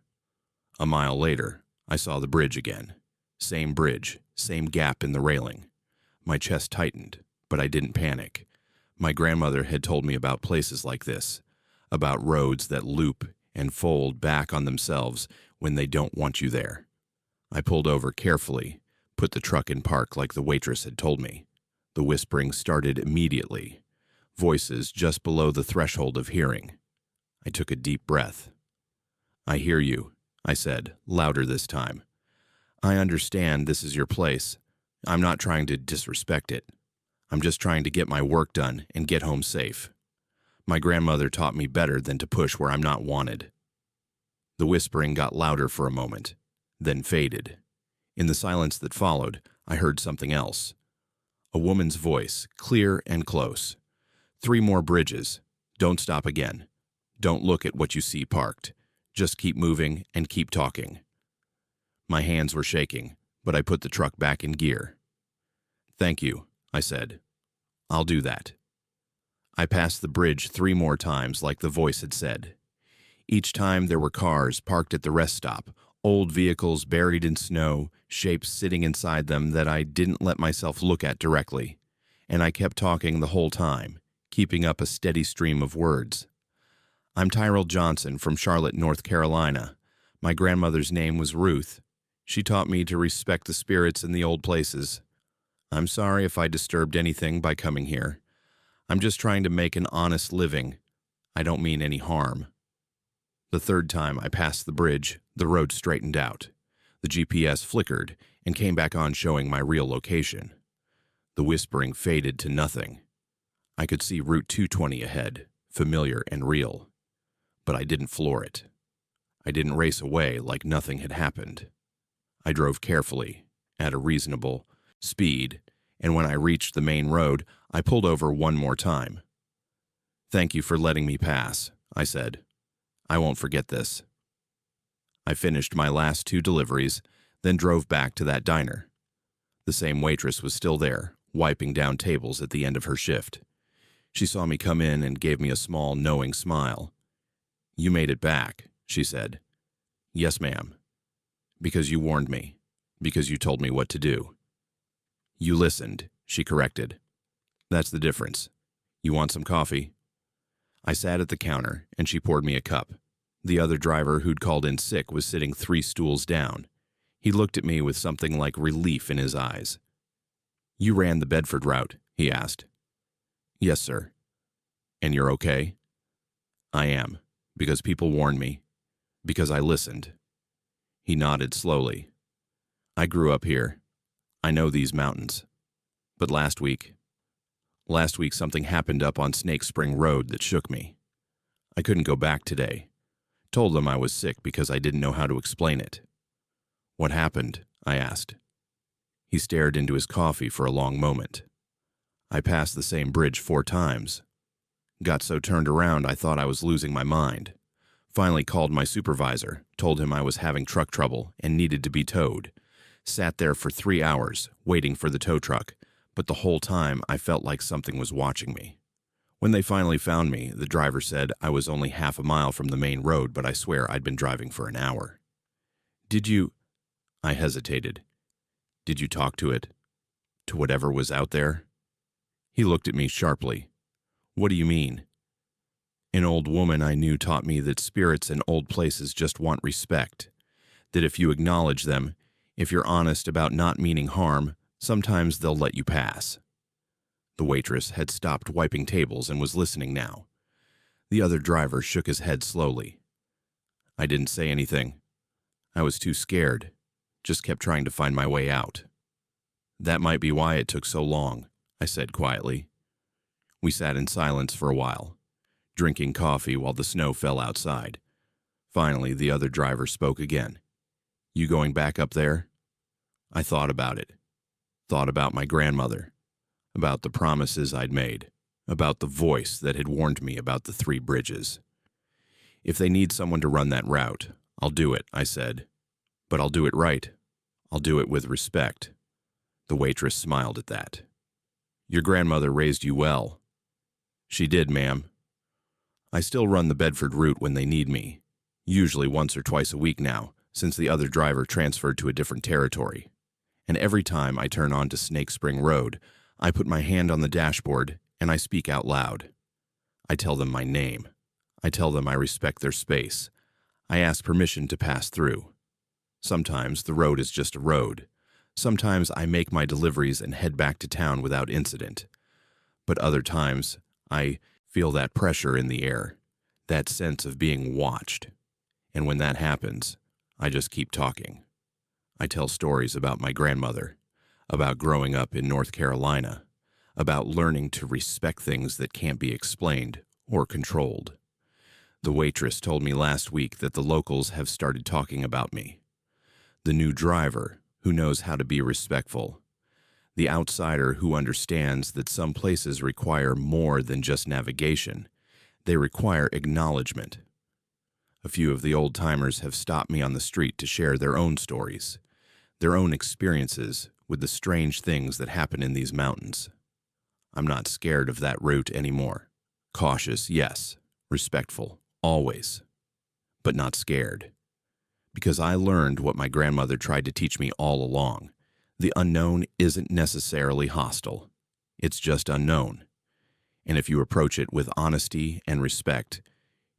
A mile later, I saw the bridge again. Same bridge, same gap in the railing. My chest tightened, but I didn't panic. My grandmother had told me about places like this, about roads that loop and fold back on themselves when they don't want you there. I pulled over carefully, put the truck in park like the waitress had told me. The whispering started immediately, voices just below the threshold of hearing. I took a deep breath. "I hear you," I said, louder this time. "I understand this is your place. I'm not trying to disrespect it. I'm just trying to get my work done and get home safe. My grandmother taught me better than to push where I'm not wanted." The whispering got louder for a moment, then faded. In the silence that followed, I heard something else. A woman's voice, clear and close. "3 more bridges. Don't stop again. Don't look at what you see parked. Just keep moving and keep talking." My hands were shaking, but I put the truck back in gear. "Thank you," I said. "I'll do that." I passed the bridge 3 more times like the voice had said. Each time there were cars parked at the rest stop, old vehicles buried in snow, shapes sitting inside them that I didn't let myself look at directly, and I kept talking the whole time, keeping up a steady stream of words. "I'm Tyrell Johnson from Charlotte, North Carolina. My grandmother's name was Ruth. She taught me to respect the spirits in the old places. I'm sorry if I disturbed anything by coming here. I'm just trying to make an honest living. I don't mean any harm." The 3rd time I passed the bridge, the road straightened out. The GPS flickered and came back on showing my real location. The whispering faded to nothing. I could see Route 220 ahead, familiar and real. But I didn't floor it. I didn't race away like nothing had happened. I drove carefully, at a reasonable speed, and when I reached the main road, I pulled over 1 more time. "Thank you for letting me pass," I said. "I won't forget this." I finished my last 2 deliveries, then drove back to that diner. The same waitress was still there, wiping down tables at the end of her shift. She saw me come in and gave me a small, knowing smile. "You made it back," she said. "Yes, ma'am. Because you warned me. Because you told me what to do." "You listened," she corrected. "That's the difference. You want some coffee?" I sat at the counter, and she poured me a cup. The other driver who'd called in sick was sitting 3 stools down. He looked at me with something like relief in his eyes. "You ran the Bedford route?" he asked. "Yes, sir." And you're okay? I am, because people warned me, because I listened. He nodded slowly. I grew up here. I know these mountains. But last week something happened up on Snake Spring Road that shook me. I couldn't go back today. Told them I was sick because I didn't know how to explain it. What happened? I asked. He stared into his coffee for a long moment. I passed the same bridge 4 times. Got so turned around I thought I was losing my mind. Finally called my supervisor, told him I was having truck trouble and needed to be towed. Sat there for 3 hours, waiting for the tow truck, but the whole time I felt like something was watching me. When they finally found me, the driver said I was only half a mile from the main road, but I swear I'd been driving for an hour. Did you... I hesitated. Did you talk to it? To whatever was out there? He looked at me sharply. What do you mean? An old woman I knew taught me that spirits in old places just want respect. That if you acknowledge them, if you're honest about not meaning harm, sometimes they'll let you pass. The waitress had stopped wiping tables and was listening now. The other driver shook his head slowly. I didn't say anything. I was too scared. Just kept trying to find my way out. That might be why it took so long, I said quietly. We sat in silence for a while, drinking coffee while the snow fell outside. Finally, the other driver spoke again. You going back up there? I thought about it. Thought about my grandmother. About the promises I'd made. About the voice that had warned me about the 3 bridges. If they need someone to run that route, I'll do it, I said. But I'll do it right. I'll do it with respect. The waitress smiled at that. Your grandmother raised you well. She did, ma'am. I still run the Bedford route when they need me, usually once or twice a week now, since the other driver transferred to a different territory. And every time I turn onto Snake Spring Road, I put my hand on the dashboard and I speak out loud. I tell them my name. I tell them I respect their space. I ask permission to pass through. Sometimes the road is just a road. Sometimes I make my deliveries and head back to town without incident. But other times, I feel that pressure in the air, that sense of being watched. And when that happens, I just keep talking. I tell stories about my grandmother, about growing up in North Carolina, about learning to respect things that can't be explained or controlled. The waitress told me last week that the locals have started talking about me. The new driver who knows how to be respectful. The outsider who understands that some places require more than just navigation. They require acknowledgement. A few of the old-timers have stopped me on the street to share their own stories, their own experiences with the strange things that happen in these mountains. I'm not scared of that route anymore. Cautious, yes. Respectful, always. But not scared. Because I learned what my grandmother tried to teach me all along. The unknown isn't necessarily hostile. It's just unknown. And if you approach it with honesty and respect,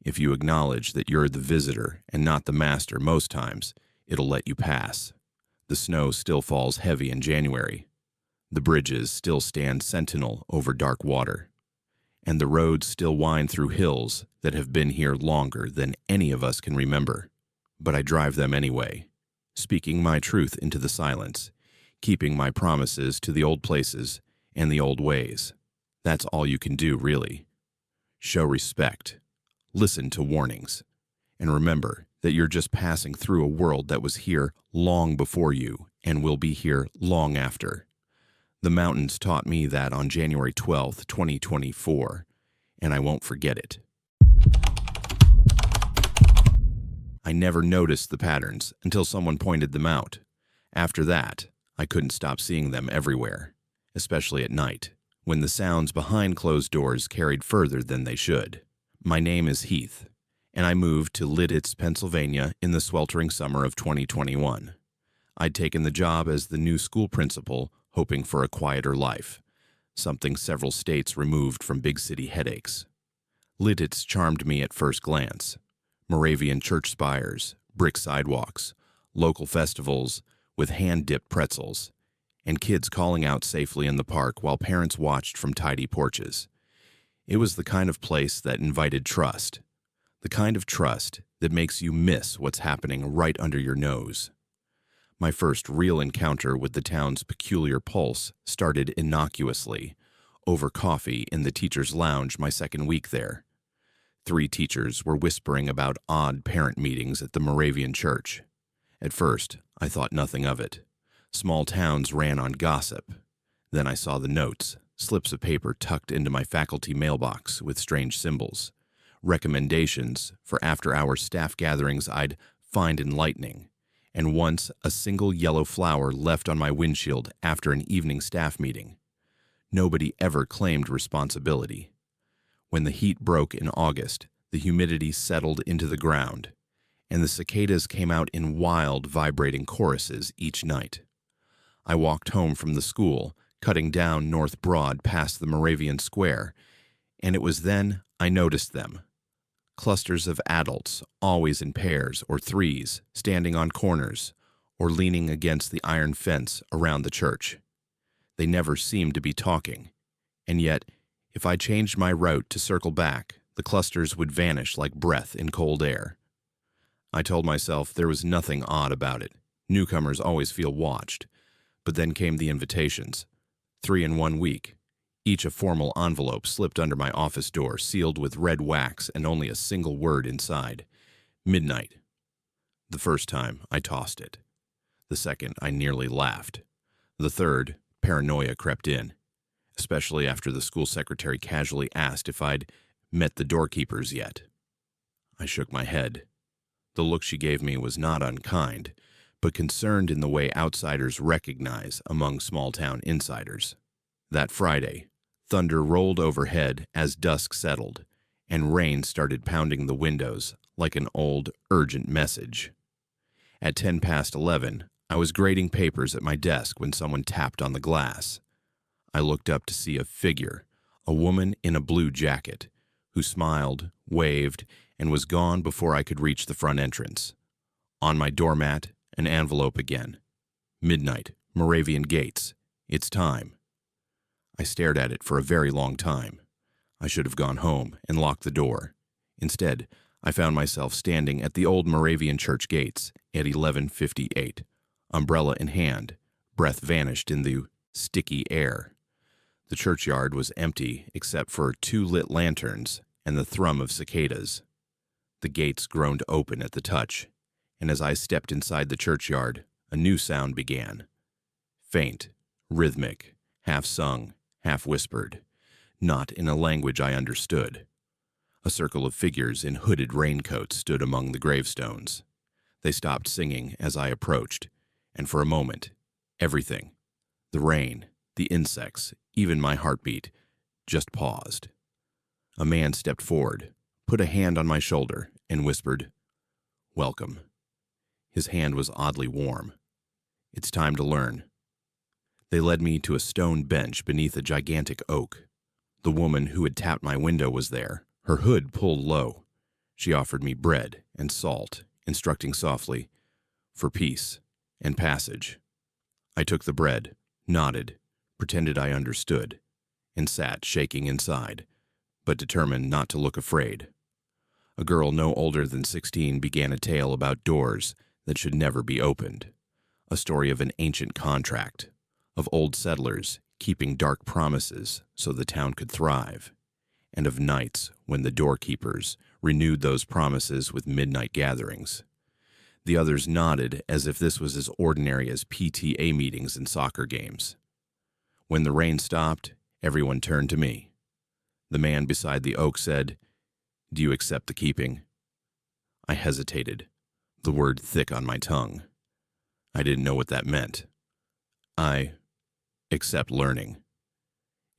if you acknowledge that you're the visitor and not the master most times, it'll let you pass. The snow still falls heavy in January. The bridges still stand sentinel over dark water. And the roads still wind through hills that have been here longer than any of us can remember. But I drive them anyway, speaking my truth into the silence, keeping my promises to the old places and the old ways. That's all you can do, really. Show respect. Listen to warnings. And remember that you're just passing through a world that was here long before you and will be here long after. The mountains taught me that on January 12th, 2024, and I won't forget it. I never noticed the patterns until someone pointed them out. After that, I couldn't stop seeing them everywhere, especially at night, when the sounds behind closed doors carried further than they should. My name is Heath, and I moved to Lititz, Pennsylvania in the sweltering summer of 2021. I'd taken the job as the new school principal, hoping for a quieter life, something several states removed from big city headaches. Lititz charmed me at first glance. Moravian church spires, brick sidewalks, local festivals with hand-dipped pretzels, and kids calling out safely in the park while parents watched from tidy porches. It was the kind of place that invited trust, the kind of trust that makes you miss what's happening right under your nose. My first real encounter with the town's peculiar pulse started innocuously, over coffee in the teacher's lounge my second week there. 3 teachers were whispering about odd parent meetings at the Moravian church. At first, I thought nothing of it. Small towns ran on gossip. Then I saw the notes, slips of paper tucked into my faculty mailbox with strange symbols, recommendations for after-hour staff gatherings I'd find enlightening, and once a single yellow flower left on my windshield after an evening staff meeting. Nobody ever claimed responsibility. When the heat broke in August, the humidity settled into the ground, and the cicadas came out in wild, vibrating choruses each night. I walked home from the school, cutting down North Broad past the Moravian Square, and it was then I noticed them. Clusters of adults, always in pairs or threes, standing on corners or leaning against the iron fence around the church. They never seemed to be talking, and yet, if I changed my route to circle back, the clusters would vanish like breath in cold air. I told myself there was nothing odd about it. Newcomers always feel watched. But then came the invitations. 3 in 1 week. Each a formal envelope slipped under my office door, sealed with red wax and only a single word inside. Midnight. The first time, I tossed it. The second, I nearly laughed. The third, paranoia crept in, especially after the school secretary casually asked if I'd met the doorkeepers yet. I shook my head. The look she gave me was not unkind, but concerned in the way outsiders recognize among small-town insiders. That Friday, thunder rolled overhead as dusk settled, and rain started pounding the windows like an old, urgent message. At 11:10, I was grading papers at my desk when someone tapped on the glass. I looked up to see a figure, a woman in a blue jacket, who smiled, waved, and was gone before I could reach the front entrance. On my doormat, an envelope again. Midnight, Moravian Gates. It's time. I stared at it for a very long time. I should have gone home and locked the door. Instead, I found myself standing at the old Moravian church gates at 11:58, umbrella in hand. Breath vanished in the sticky air. The churchyard was empty except for 2 lit lanterns and the thrum of cicadas. The gates groaned open at the touch, and as I stepped inside the churchyard, a new sound began. Faint, rhythmic, half-sung, half-whispered, not in a language I understood. A circle of figures in hooded raincoats stood among the gravestones. They stopped singing as I approached, and for a moment, everything, the rain, the insects, even my heartbeat, just paused. A man stepped forward, put a hand on my shoulder, and whispered, "Welcome." His hand was oddly warm. "It's time to learn." They led me to a stone bench beneath a gigantic oak. The woman who had tapped my window was there, her hood pulled low. She offered me bread and salt, instructing softly, "For peace and passage." I took the bread, nodded, pretended I understood, and sat shaking inside, but determined not to look afraid. A girl no older than 16 began a tale about doors that should never be opened, a story of an ancient contract, of old settlers keeping dark promises so the town could thrive, and of nights when the doorkeepers renewed those promises with midnight gatherings. The others nodded as if this was as ordinary as PTA meetings and soccer games. When the rain stopped, everyone turned to me. The man beside the oak said, "Do you accept the keeping?" I hesitated, the word thick on my tongue. I didn't know what that meant. I accept learning.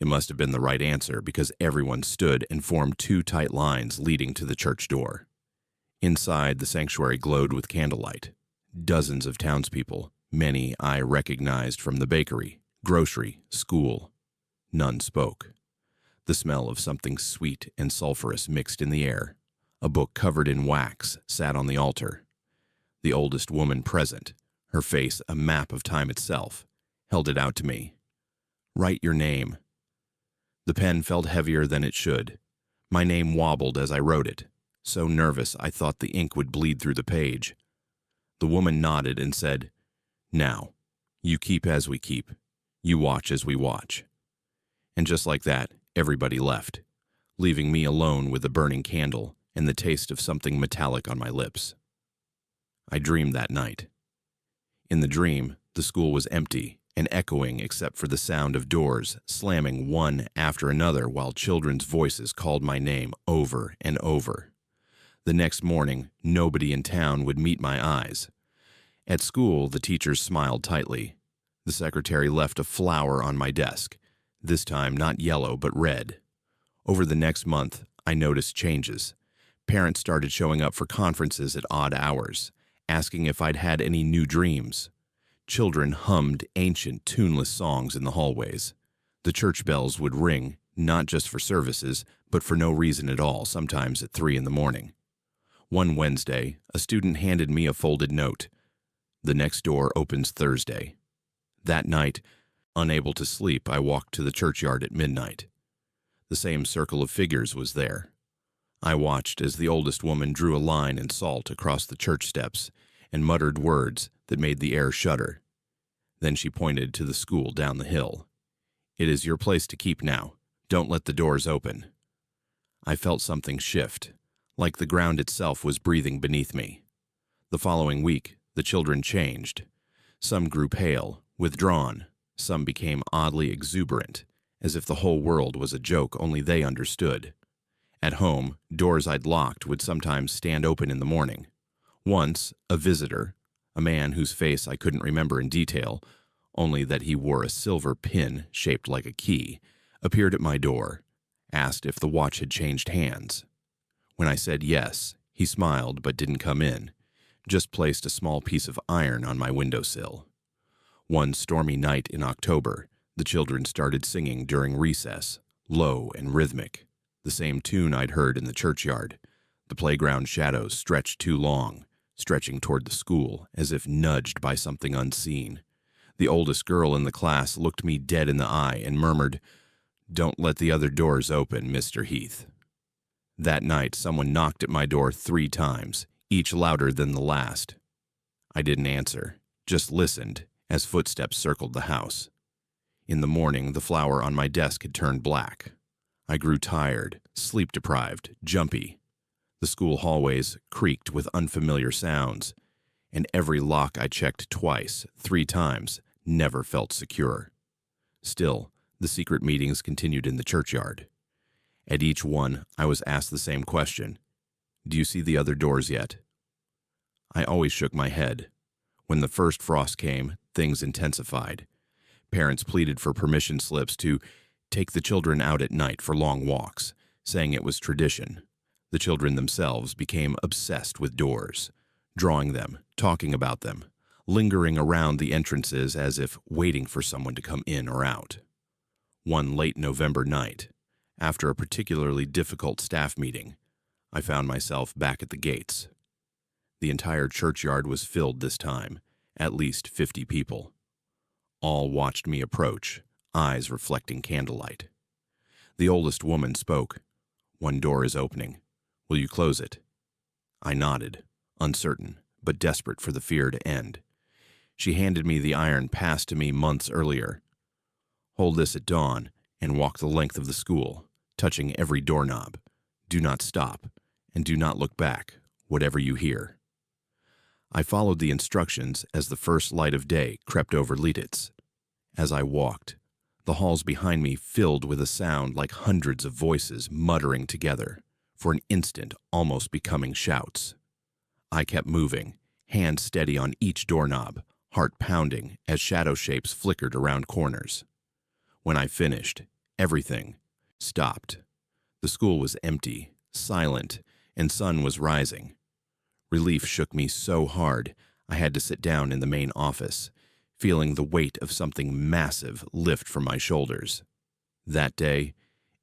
It must have been the right answer because everyone stood and formed 2 tight lines leading to the church door. Inside, the sanctuary glowed with candlelight. Dozens of townspeople, many I recognized from the bakery, grocery, school. None spoke. The smell of something sweet and sulphurous mixed in the air. A book covered in wax sat on the altar. The oldest woman present, her face a map of time itself, held it out to me. "Write your name." The pen felt heavier than it should. My name wobbled as I wrote it, so nervous I thought the ink would bleed through the page. The woman nodded and said, "Now, you keep as we keep. You watch as we watch." And just like that, everybody left, leaving me alone with the burning candle and the taste of something metallic on my lips. I dreamed that night. In the dream, the school was empty and echoing except for the sound of doors slamming one after another while children's voices called my name over and over. The next morning, nobody in town would meet my eyes. At school, the teachers smiled tightly. The secretary left a flower on my desk, this time not yellow but red. Over the next month, I noticed changes. Parents started showing up for conferences at odd hours, asking if I'd had any new dreams. Children hummed ancient, tuneless songs in the hallways. The church bells would ring, not just for services, but for no reason at all, sometimes at 3 in the morning. One Wednesday, a student handed me a folded note. "The next door opens Thursday." That night, unable to sleep, I walked to the churchyard at midnight. The same circle of figures was there. I watched as the oldest woman drew a line in salt across the church steps and muttered words that made the air shudder. Then she pointed to the school down the hill. "It is your place to keep now. Don't let the doors open." I felt something shift, like the ground itself was breathing beneath me. The following week, the children changed. Some grew pale, withdrawn. Some became oddly exuberant, as if the whole world was a joke only they understood. At home, doors I'd locked would sometimes stand open in the morning. Once, a visitor, a man whose face I couldn't remember in detail, only that he wore a silver pin shaped like a key, appeared at my door, asked if the watch had changed hands. When I said yes, he smiled but didn't come in, just placed a small piece of iron on my windowsill. One stormy night in October, the children started singing during recess, low and rhythmic, the same tune I'd heard in the churchyard. The playground shadows stretched too long, stretching toward the school as if nudged by something unseen. The oldest girl in the class looked me dead in the eye and murmured, "Don't let the other doors open, Mr. Heath." That night, someone knocked at my door 3 times, each louder than the last. I didn't answer, just listened as footsteps circled the house. In the morning, the flower on my desk had turned black. I grew tired, sleep-deprived, jumpy. The school hallways creaked with unfamiliar sounds, and every lock I checked twice, 3 times, never felt secure. Still, the secret meetings continued in the churchyard. At each one, I was asked the same question: "Do you see the other doors yet?" I always shook my head. When the first frost came, things intensified. Parents pleaded for permission slips to take the children out at night for long walks, saying it was tradition. The children themselves became obsessed with doors, drawing them, talking about them, lingering around the entrances as if waiting for someone to come in or out. One late November night, after a particularly difficult staff meeting, I found myself back at the gates. The entire churchyard was filled this time, at least 50 people. All watched me approach, eyes reflecting candlelight. The oldest woman spoke. "One door is opening. Will you close it?" I nodded, uncertain, but desperate for the fear to end. She handed me the iron passed to me months earlier. "Hold this at dawn and walk the length of the school, touching every doorknob. Do not stop, and do not look back, whatever you hear." I followed the instructions as the first light of day crept over Lititz. As I walked, the halls behind me filled with a sound like hundreds of voices muttering together, for an instant almost becoming shouts. I kept moving, hand steady on each doorknob, heart pounding as shadow shapes flickered around corners. When I finished, everything stopped. The school was empty, silent, and sun was rising. Relief shook me so hard I had to sit down in the main office, feeling the weight of something massive lift from my shoulders. That day,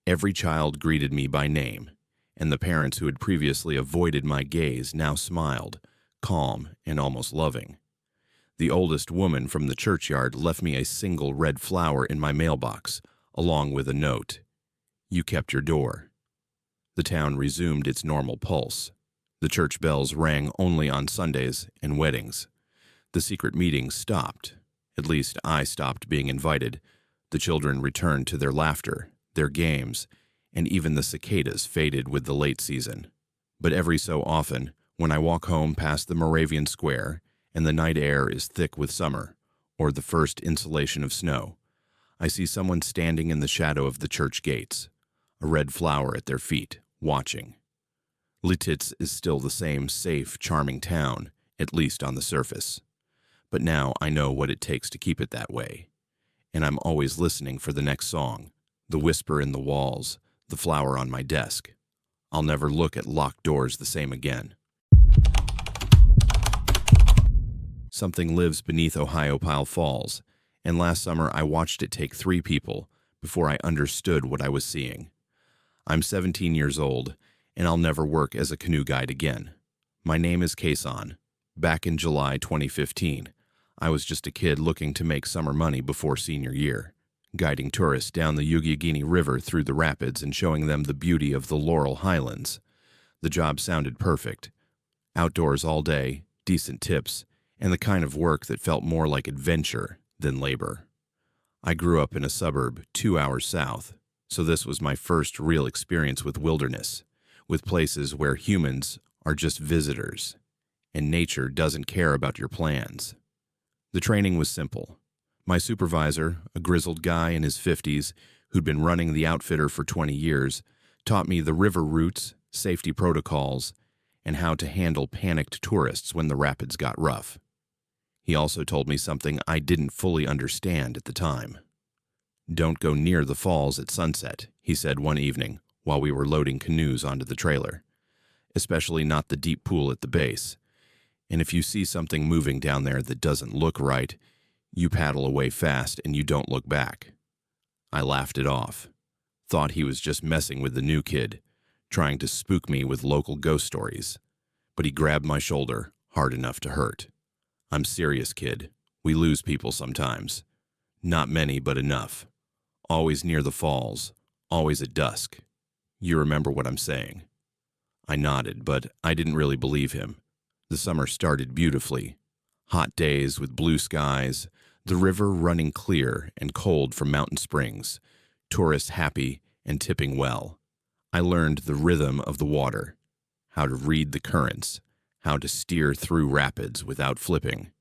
every child greeted me by name, and the parents who had previously avoided my gaze now smiled, calm and almost loving. The oldest woman from the churchyard left me a single red flower in my mailbox, along with a note. You kept your door. The town resumed its normal pulse. The church bells rang only on Sundays and weddings. The secret meetings stopped. At least I stopped being invited. The children returned to their laughter, their games, and even the cicadas faded with the late season. But every so often, when I walk home past the Moravian Square and the night air is thick with summer, or the first insulation of snow, I see someone standing in the shadow of the church gates, a red flower at their feet, watching. Lititz is still the same safe, charming town, at least on the surface. But now I know what it takes to keep it that way. And I'm always listening for the next song, the whisper in the walls, the flower on my desk. I'll never look at locked doors the same again. Something lives beneath Ohiopyle Falls, and last summer I watched it take 3 people before I understood what I was seeing. I'm 17 years old, and I'll never work as a canoe guide again. My name is Kason. Back in July 2015, I was just a kid looking to make summer money before senior year, guiding tourists down the Youghiogheny River through the rapids and showing them the beauty of the Laurel Highlands. The job sounded perfect. Outdoors all day, decent tips, and the kind of work that felt more like adventure than labor. I grew up in a suburb 2 hours south, so this was my first real experience with wilderness, with places where humans are just visitors, and nature doesn't care about your plans. The training was simple. My supervisor, a grizzled guy in his 50s who'd been running the outfitter for 20 years, taught me the river routes, safety protocols, and how to handle panicked tourists when the rapids got rough. He also told me something I didn't fully understand at the time. "Don't go near the falls at sunset," he said one evening while we were loading canoes onto the trailer, "especially not the deep pool at the base. And if you see something moving down there that doesn't look right, you paddle away fast and you don't look back." I laughed it off, thought he was just messing with the new kid, trying to spook me with local ghost stories. But he grabbed my shoulder hard enough to hurt. "I'm serious, kid. We lose people sometimes. Not many, but enough. Always near the falls, always at dusk. You remember what I'm saying?" I nodded, but I didn't really believe him. The summer started beautifully. Hot days with blue skies, the river running clear and cold from mountain springs, tourists happy and tipping well. I learned the rhythm of the water, how to read the currents, how to steer through rapids without flipping.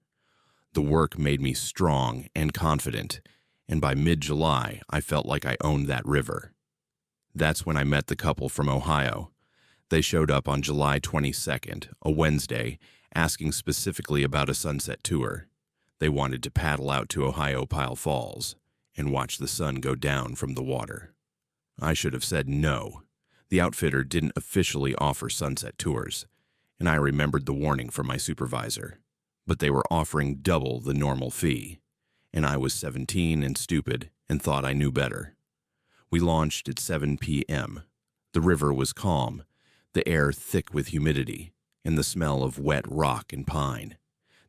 The work made me strong and confident, and by mid-July, I felt like I owned that river. That's when I met the couple from Ohio. They showed up on July 22nd, a Wednesday, asking specifically about a sunset tour. They wanted to paddle out to Ohiopyle Falls and watch the sun go down from the water. I should have said no. The outfitter didn't officially offer sunset tours, and I remembered the warning from my supervisor. But they were offering double the normal fee, and I was 17 and stupid and thought I knew better. We launched at 7 p.m. The river was calm, the air thick with humidity, and the smell of wet rock and pine.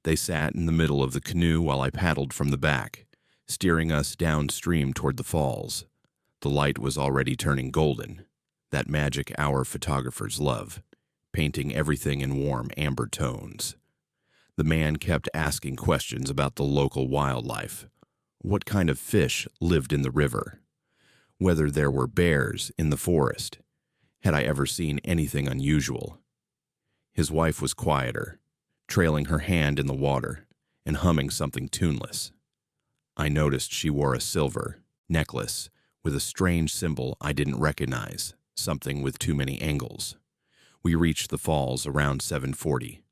They sat in the middle of the canoe while I paddled from the back, steering us downstream toward the falls. The light was already turning golden, that magic hour photographers love, painting everything in warm amber tones. The man kept asking questions about the local wildlife, what kind of fish lived in the river, whether there were bears in the forest. Had I ever seen anything unusual? His wife was quieter, trailing her hand in the water and humming something tuneless. I noticed she wore a silver necklace with a strange symbol I didn't recognize, something with too many angles. We reached the falls around 7:40.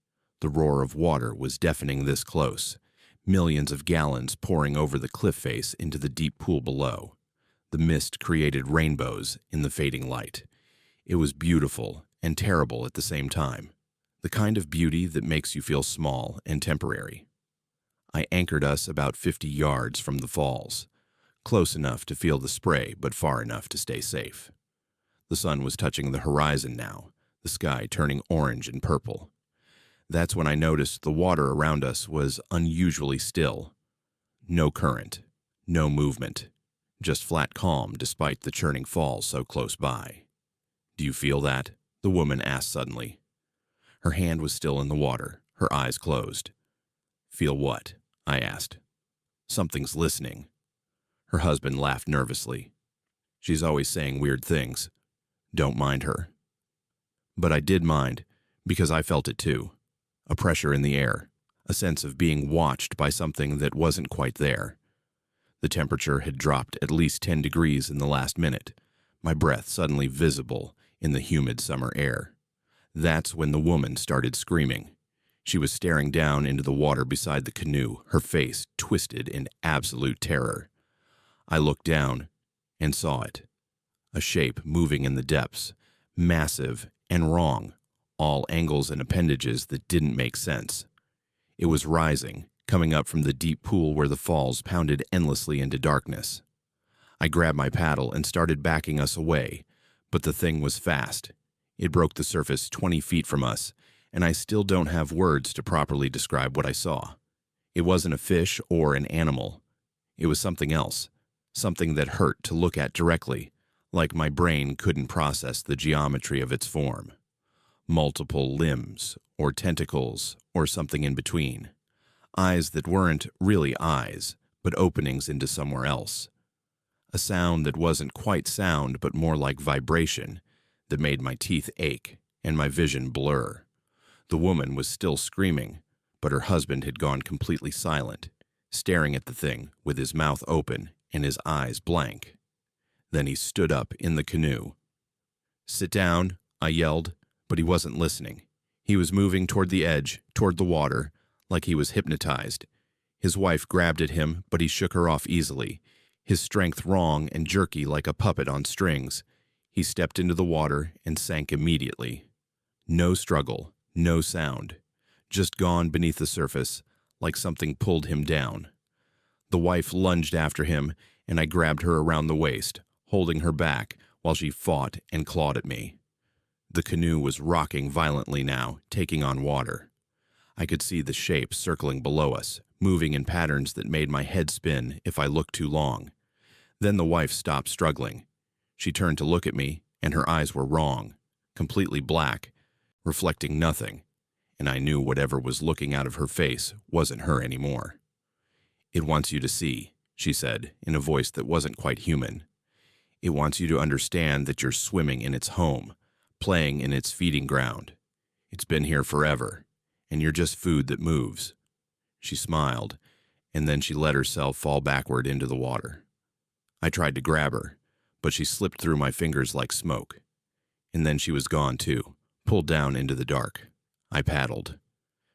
The roar of water was deafening this close, millions of gallons pouring over the cliff face into the deep pool below. The mist created rainbows in the fading light. It was beautiful and terrible at the same time, the kind of beauty that makes you feel small and temporary. I anchored us about 50 yards from the falls, close enough to feel the spray but far enough to stay safe. The sun was touching the horizon now, the sky turning orange and purple. That's when I noticed the water around us was unusually still. No current, no movement, just flat calm despite the churning falls so close by. "Do you feel that?" the woman asked suddenly. Her hand was still in the water, her eyes closed. "Feel what?" I asked. "Something's listening." Her husband laughed nervously. "She's always saying weird things. Don't mind her." But I did mind, because I felt it too. A pressure in the air, a sense of being watched by something that wasn't quite there. The temperature had dropped at least 10 degrees in the last minute, my breath suddenly visible in the humid summer air. That's when the woman started screaming. She was staring down into the water beside the canoe, her face twisted in absolute terror. I looked down and saw it. A shape moving in the depths, massive and wrong, all angles and appendages that didn't make sense. It was rising, coming up from the deep pool where the falls pounded endlessly into darkness. I grabbed my paddle and started backing us away, but the thing was fast. It broke the surface 20 feet from us, and I still don't have words to properly describe what I saw. It wasn't a fish or an animal. It was something else, something that hurt to look at directly, like my brain couldn't process the geometry of its form. Multiple limbs, or tentacles, or something in between. Eyes that weren't really eyes, but openings into somewhere else. A sound that wasn't quite sound, but more like vibration, that made my teeth ache and my vision blur. The woman was still screaming, but her husband had gone completely silent, staring at the thing with his mouth open and his eyes blank. Then he stood up in the canoe. "Sit down," I yelled, but he wasn't listening. He was moving toward the edge, toward the water, like he was hypnotized. His wife grabbed at him, but he shook her off easily, his strength wrong and jerky like a puppet on strings. He stepped into the water and sank immediately. No struggle, no sound, just gone beneath the surface, like something pulled him down. The wife lunged after him, and I grabbed her around the waist, holding her back while she fought and clawed at me. The canoe was rocking violently now, taking on water. I could see the shape circling below us, moving in patterns that made my head spin if I looked too long. Then the wife stopped struggling. She turned to look at me, and her eyes were wrong, completely black, reflecting nothing, and I knew whatever was looking out of her face wasn't her anymore. "It wants you to see," she said, in a voice that wasn't quite human. "It wants you to understand that you're swimming in its home, playing in its feeding ground. It's been here forever, and you're just food that moves." She smiled, and then she let herself fall backward into the water. I tried to grab her, but she slipped through my fingers like smoke. And then she was gone too, pulled down into the dark. I paddled.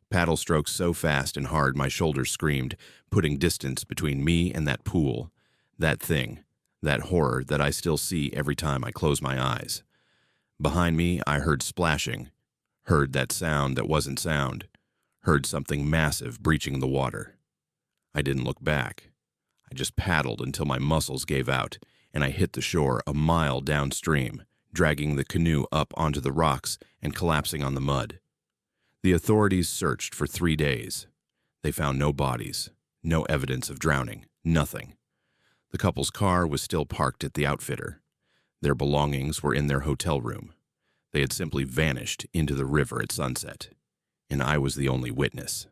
Paddle strokes so fast and hard my shoulders screamed, putting distance between me and that pool, that thing, that horror that I still see every time I close my eyes. Behind me, I heard splashing, heard that sound that wasn't sound, heard something massive breaching the water. I didn't look back. I just paddled until my muscles gave out, and I hit the shore a mile downstream, dragging the canoe up onto the rocks and collapsing on the mud. The authorities searched for 3 days. They found no bodies, no evidence of drowning, nothing. The couple's car was still parked at the outfitter. Their belongings were in their hotel room. They had simply vanished into the river at sunset, and I was the only witness.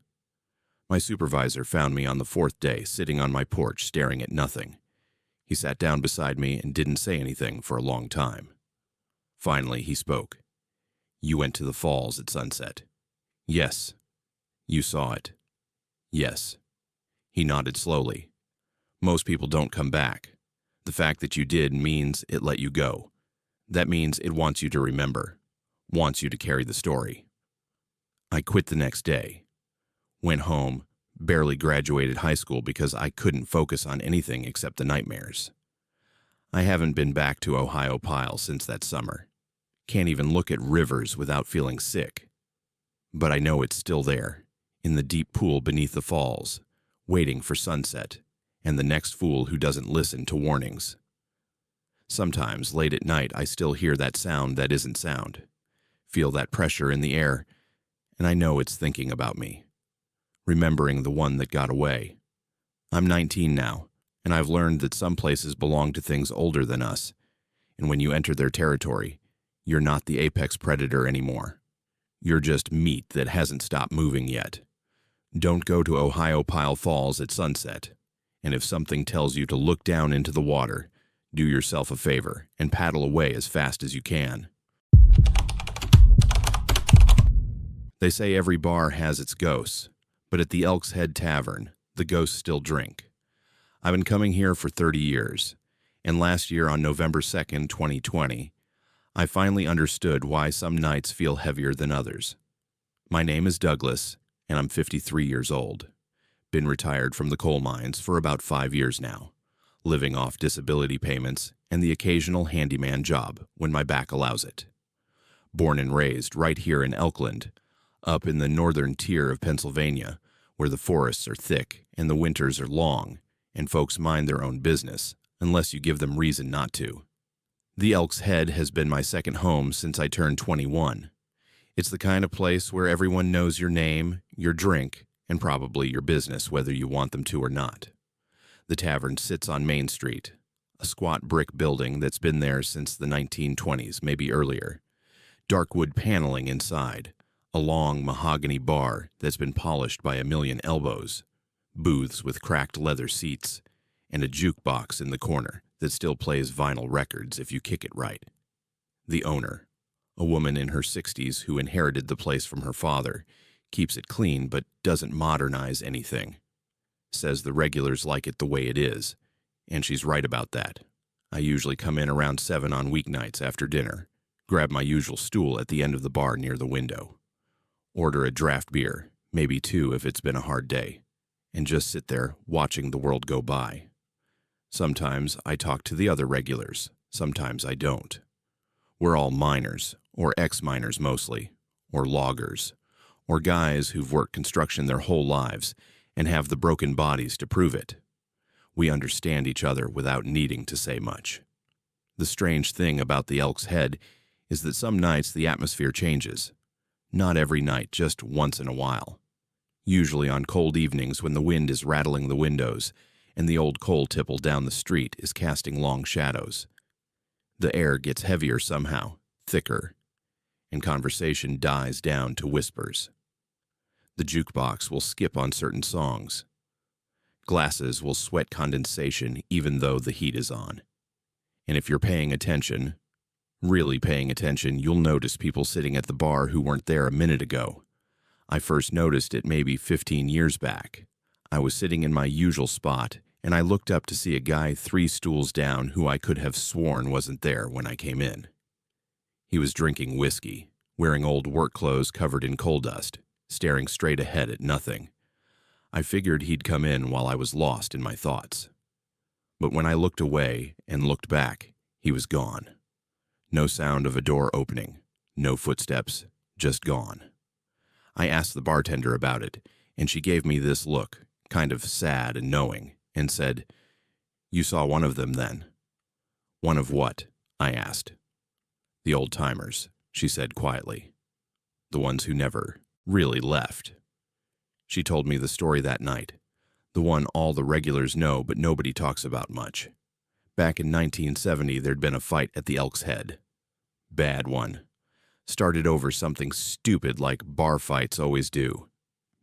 My supervisor found me on the 4th day sitting on my porch staring at nothing. He sat down beside me and didn't say anything for a long time. Finally, he spoke. "You went to the falls at sunset." "Yes." "You saw it." "Yes." He nodded slowly. "Most people don't come back. The fact that you did means it let you go. That means it wants you to remember, wants you to carry the story." I quit the next day. Went home, barely graduated high school because I couldn't focus on anything except the nightmares. I haven't been back to Ohiopyle since that summer. Can't even look at rivers without feeling sick. But I know it's still there, in the deep pool beneath the falls, waiting for sunset, and the next fool who doesn't listen to warnings. Sometimes, late at night, I still hear that sound that isn't sound, feel that pressure in the air, and I know it's thinking about me, remembering the one that got away. I'm 19 now, And I've learned that some places belong to things older than us, and when you enter their territory, you're not the apex predator anymore. You're just meat that hasn't stopped moving yet. Don't go to Ohiopyle Falls at sunset, and if something tells you to look down into the water, do yourself a favor and paddle away as fast as you can. They say every bar has its ghosts, but at the Elk's Head Tavern, the ghosts still drink. I've been coming here for 30 years, and last year on November 2nd, 2020, I finally understood why some nights feel heavier than others. My name is Douglas, and I'm 53 years old. Been retired from the coal mines for about 5 years now, living off disability payments and the occasional handyman job when my back allows it. Born and raised right here in Elkland, up in the northern tier of Pennsylvania, where the forests are thick and the winters are long, and folks mind their own business, unless you give them reason not to. The Elk's Head has been my second home since I turned 21. It's the kind of place where everyone knows your name, your drink, and probably your business, whether you want them to or not. The tavern sits on Main Street, a squat brick building that's been there since the 1920s, maybe earlier. Dark wood paneling inside, a long mahogany bar that's been polished by a million elbows, booths with cracked leather seats, and a jukebox in the corner that still plays vinyl records if you kick it right. The owner, a woman in her 60s who inherited the place from her father, keeps it clean but doesn't modernize anything. Says the regulars like it the way it is, and she's right about that. I usually come in around 7 on weeknights after dinner, grab my usual stool at the end of the bar near the window, order a draft beer, maybe 2 if it's been a hard day, and just sit there watching the world go by. Sometimes I talk to the other regulars, sometimes I don't. We're all miners, or ex-miners mostly, or loggers, or guys who've worked construction their whole lives and have the broken bodies to prove it. We understand each other without needing to say much. The strange thing about the Elk's Head is that some nights the atmosphere changes. Not every night, just once in a while. Usually on cold evenings when the wind is rattling the windows and the old coal tipple down the street is casting long shadows. The air gets heavier somehow, thicker, and conversation dies down to whispers. The jukebox will skip on certain songs. Glasses will sweat condensation even though the heat is on. And if you're paying attention, really paying attention, you'll notice people sitting at the bar who weren't there a minute ago. I first noticed it maybe 15 years back. I was sitting in my usual spot, and I looked up to see a guy 3 stools down who I could have sworn wasn't there when I came in. He was drinking whiskey, wearing old work clothes covered in coal dust, staring straight ahead at nothing. I figured he'd come in while I was lost in my thoughts. But when I looked away and looked back, he was gone. No sound of a door opening, no footsteps, just gone. I asked the bartender about it, and she gave me this look, kind of sad and knowing, and said, "You saw one of them then." "One of what?" I asked. "The old-timers," she said quietly. "The ones who never really left." She told me the story that night, the one all the regulars know but nobody talks about much. Back in 1970, there'd been a fight at the Elk's Head. Bad one. Started over something stupid like bar fights always do.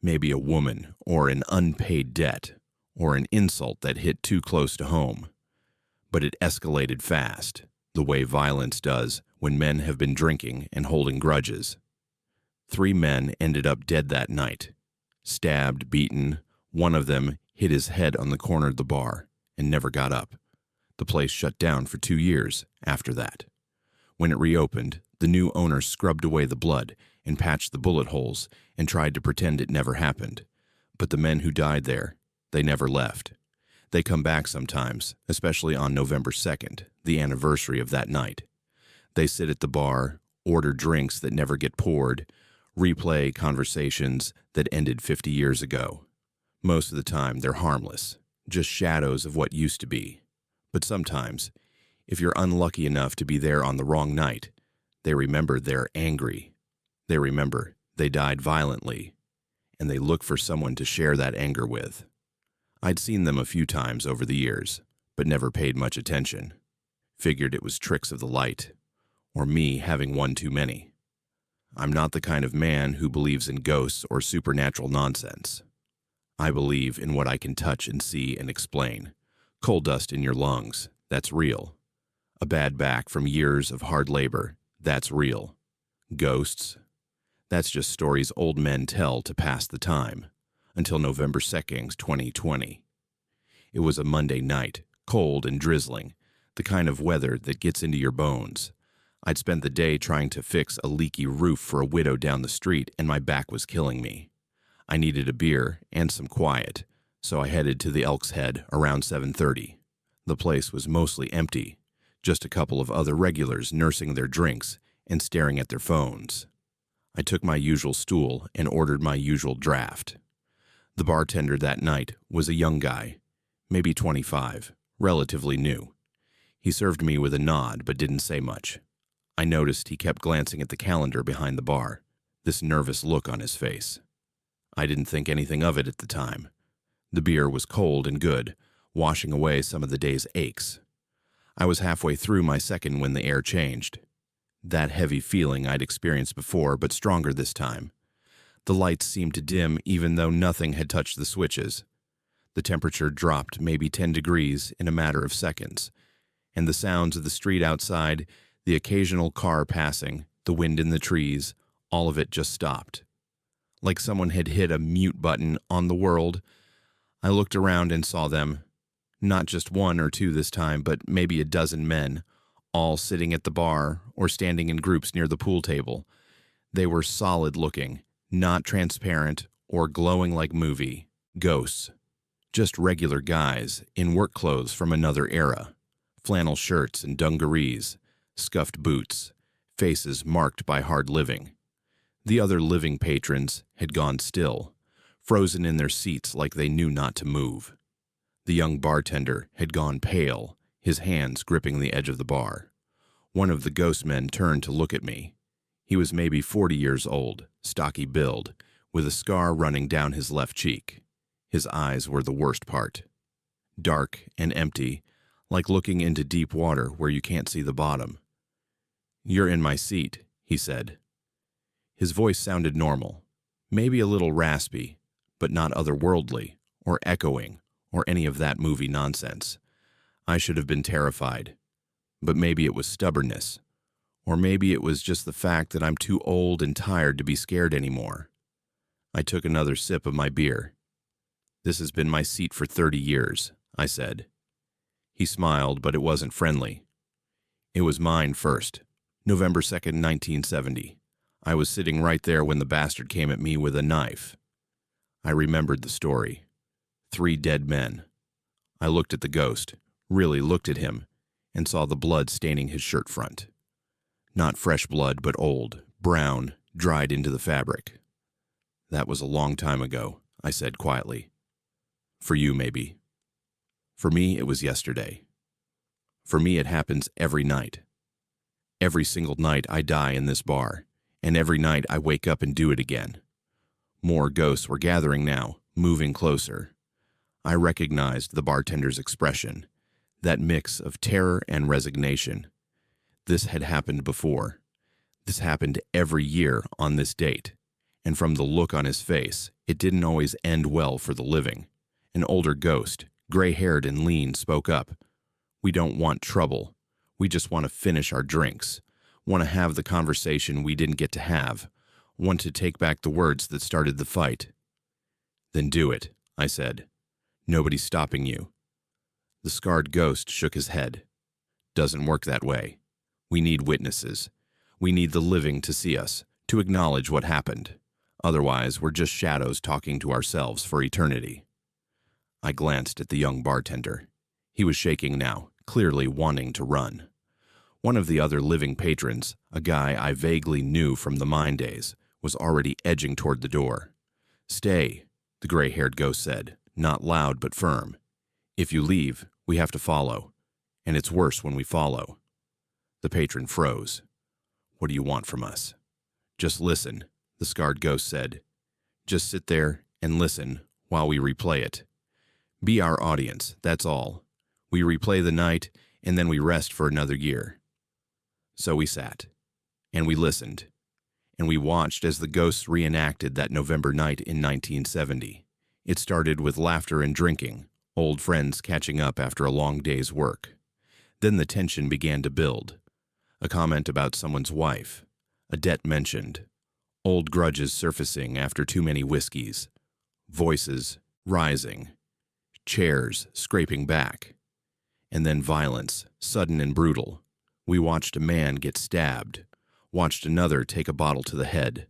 Maybe a woman, or an unpaid debt, or an insult that hit too close to home. But it escalated fast, the way violence does when men have been drinking and holding grudges. 3 men ended up dead that night. Stabbed, beaten. One of them hit his head on the corner of the bar and never got up. The place shut down for 2 years after that. When it reopened, the new owner scrubbed away the blood and patched the bullet holes and tried to pretend it never happened. But the men who died there, they never left. They come back sometimes, especially on November 2nd, the anniversary of that night. They sit at the bar, order drinks that never get poured, replay conversations that ended 50 years ago. Most of the time, they're harmless, just shadows of what used to be. But sometimes, if you're unlucky enough to be there on the wrong night, they remember they're angry. They remember they died violently, and they look for someone to share that anger with. I'd seen them a few times over the years, but never paid much attention. Figured it was tricks of the light, or me having one too many. I'm not the kind of man who believes in ghosts or supernatural nonsense. I believe in what I can touch and see and explain. Coal dust in your lungs, that's real. A bad back from years of hard labor, that's real. Ghosts? That's just stories old men tell to pass the time, until November 2nd, 2020. It was a Monday night, cold and drizzling, the kind of weather that gets into your bones. I'd spent the day trying to fix a leaky roof for a widow down the street, and my back was killing me. I needed a beer and some quiet, so I headed to the Elk's Head around 7:30. The place was mostly empty, just a couple of other regulars nursing their drinks and staring at their phones. I took my usual stool and ordered my usual draft. The bartender that night was a young guy, maybe 25, relatively new. He served me with a nod but didn't say much. I noticed he kept glancing at the calendar behind the bar, this nervous look on his face. I didn't think anything of it at the time. The beer was cold and good, washing away some of the day's aches. I was halfway through my second when the air changed. That heavy feeling I'd experienced before, but stronger this time. The lights seemed to dim even though nothing had touched the switches. The temperature dropped maybe 10 degrees in a matter of seconds, and the sounds of the street outside, the occasional car passing, the wind in the trees, all of it just stopped. Like someone had hit a mute button on the world. I looked around and saw them, not just one or two this time, but maybe a dozen men, all sitting at the bar or standing in groups near the pool table. They were solid-looking, not transparent or glowing like movie ghosts. Just regular guys in work clothes from another era, flannel shirts and dungarees, scuffed boots, faces marked by hard living. The other living patrons had gone still, frozen in their seats like they knew not to move. The young bartender had gone pale, his hands gripping the edge of the bar. One of the ghost men turned to look at me. He was maybe 40 years old, stocky build, with a scar running down his left cheek. His eyes were the worst part. Dark and empty, like looking into deep water where you can't see the bottom. "You're in my seat," he said. His voice sounded normal, maybe a little raspy, but not otherworldly or echoing or any of that movie nonsense. I should have been terrified, but maybe it was stubbornness, or maybe it was just the fact that I'm too old and tired to be scared anymore. I took another sip of my beer. "This has been my seat for 30 years, I said. He smiled, but it wasn't friendly. "It was mine first, November 2nd, 1970. I was sitting right there when the bastard came at me with a knife." I remembered the story. 3 dead men. I looked at the ghost, really looked at him, and saw the blood staining his shirt front. Not fresh blood, but old, brown, dried into the fabric. "That was a long time ago," I said quietly. "For you, maybe. For me, it was yesterday. For me, it happens every night. Every single night I die in this bar, and every night I wake up and do it again." More ghosts were gathering now, moving closer. I recognized the bartender's expression, that mix of terror and resignation. This had happened before. This happened every year on this date, and from the look on his face, it didn't always end well for the living. An older ghost, gray-haired and lean, spoke up. "We don't want trouble. We just want to finish our drinks. Want to have the conversation we didn't get to have. Want to take back the words that started the fight." "Then do it," I said. "Nobody's stopping you." The scarred ghost shook his head. "Doesn't work that way. We need witnesses. We need the living to see us, to acknowledge what happened. Otherwise, we're just shadows talking to ourselves for eternity." I glanced at the young bartender. He was shaking now, clearly wanting to run. One of the other living patrons, a guy I vaguely knew from the mine days, was already edging toward the door. "Stay," the gray-haired ghost said, not loud but firm. "If you leave, we have to follow, and it's worse when we follow." The patron froze. "What do you want from us?" "Just listen," the scarred ghost said. "Just sit there and listen while we replay it. Be our audience, that's all. We replay the night, and then we rest for another year. So we sat, and we listened, and we watched as the ghosts reenacted that November night in 1970. It started with laughter and drinking, old friends catching up after a long day's work. Then the tension began to build. A comment about someone's wife, a debt mentioned, old grudges surfacing after too many whiskeys, voices rising, chairs scraping back, and then violence, sudden and brutal. We watched a man get stabbed, watched another take a bottle to the head,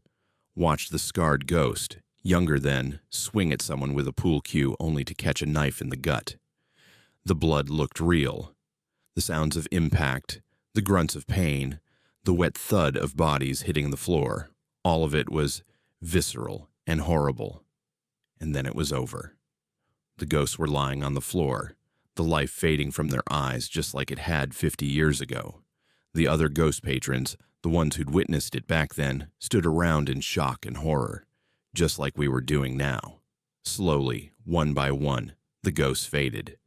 watched the scarred ghost, younger then, swing at someone with a pool cue only to catch a knife in the gut. The blood looked real. The sounds of impact, the grunts of pain, the wet thud of bodies hitting the floor, all of it was visceral and horrible. And then it was over. The ghosts were lying on the floor, the life fading from their eyes just like it had 50 years ago. The other ghost patrons, the ones who'd witnessed it back then, stood around in shock and horror, just like we were doing now. Slowly, one by one, the ghosts faded.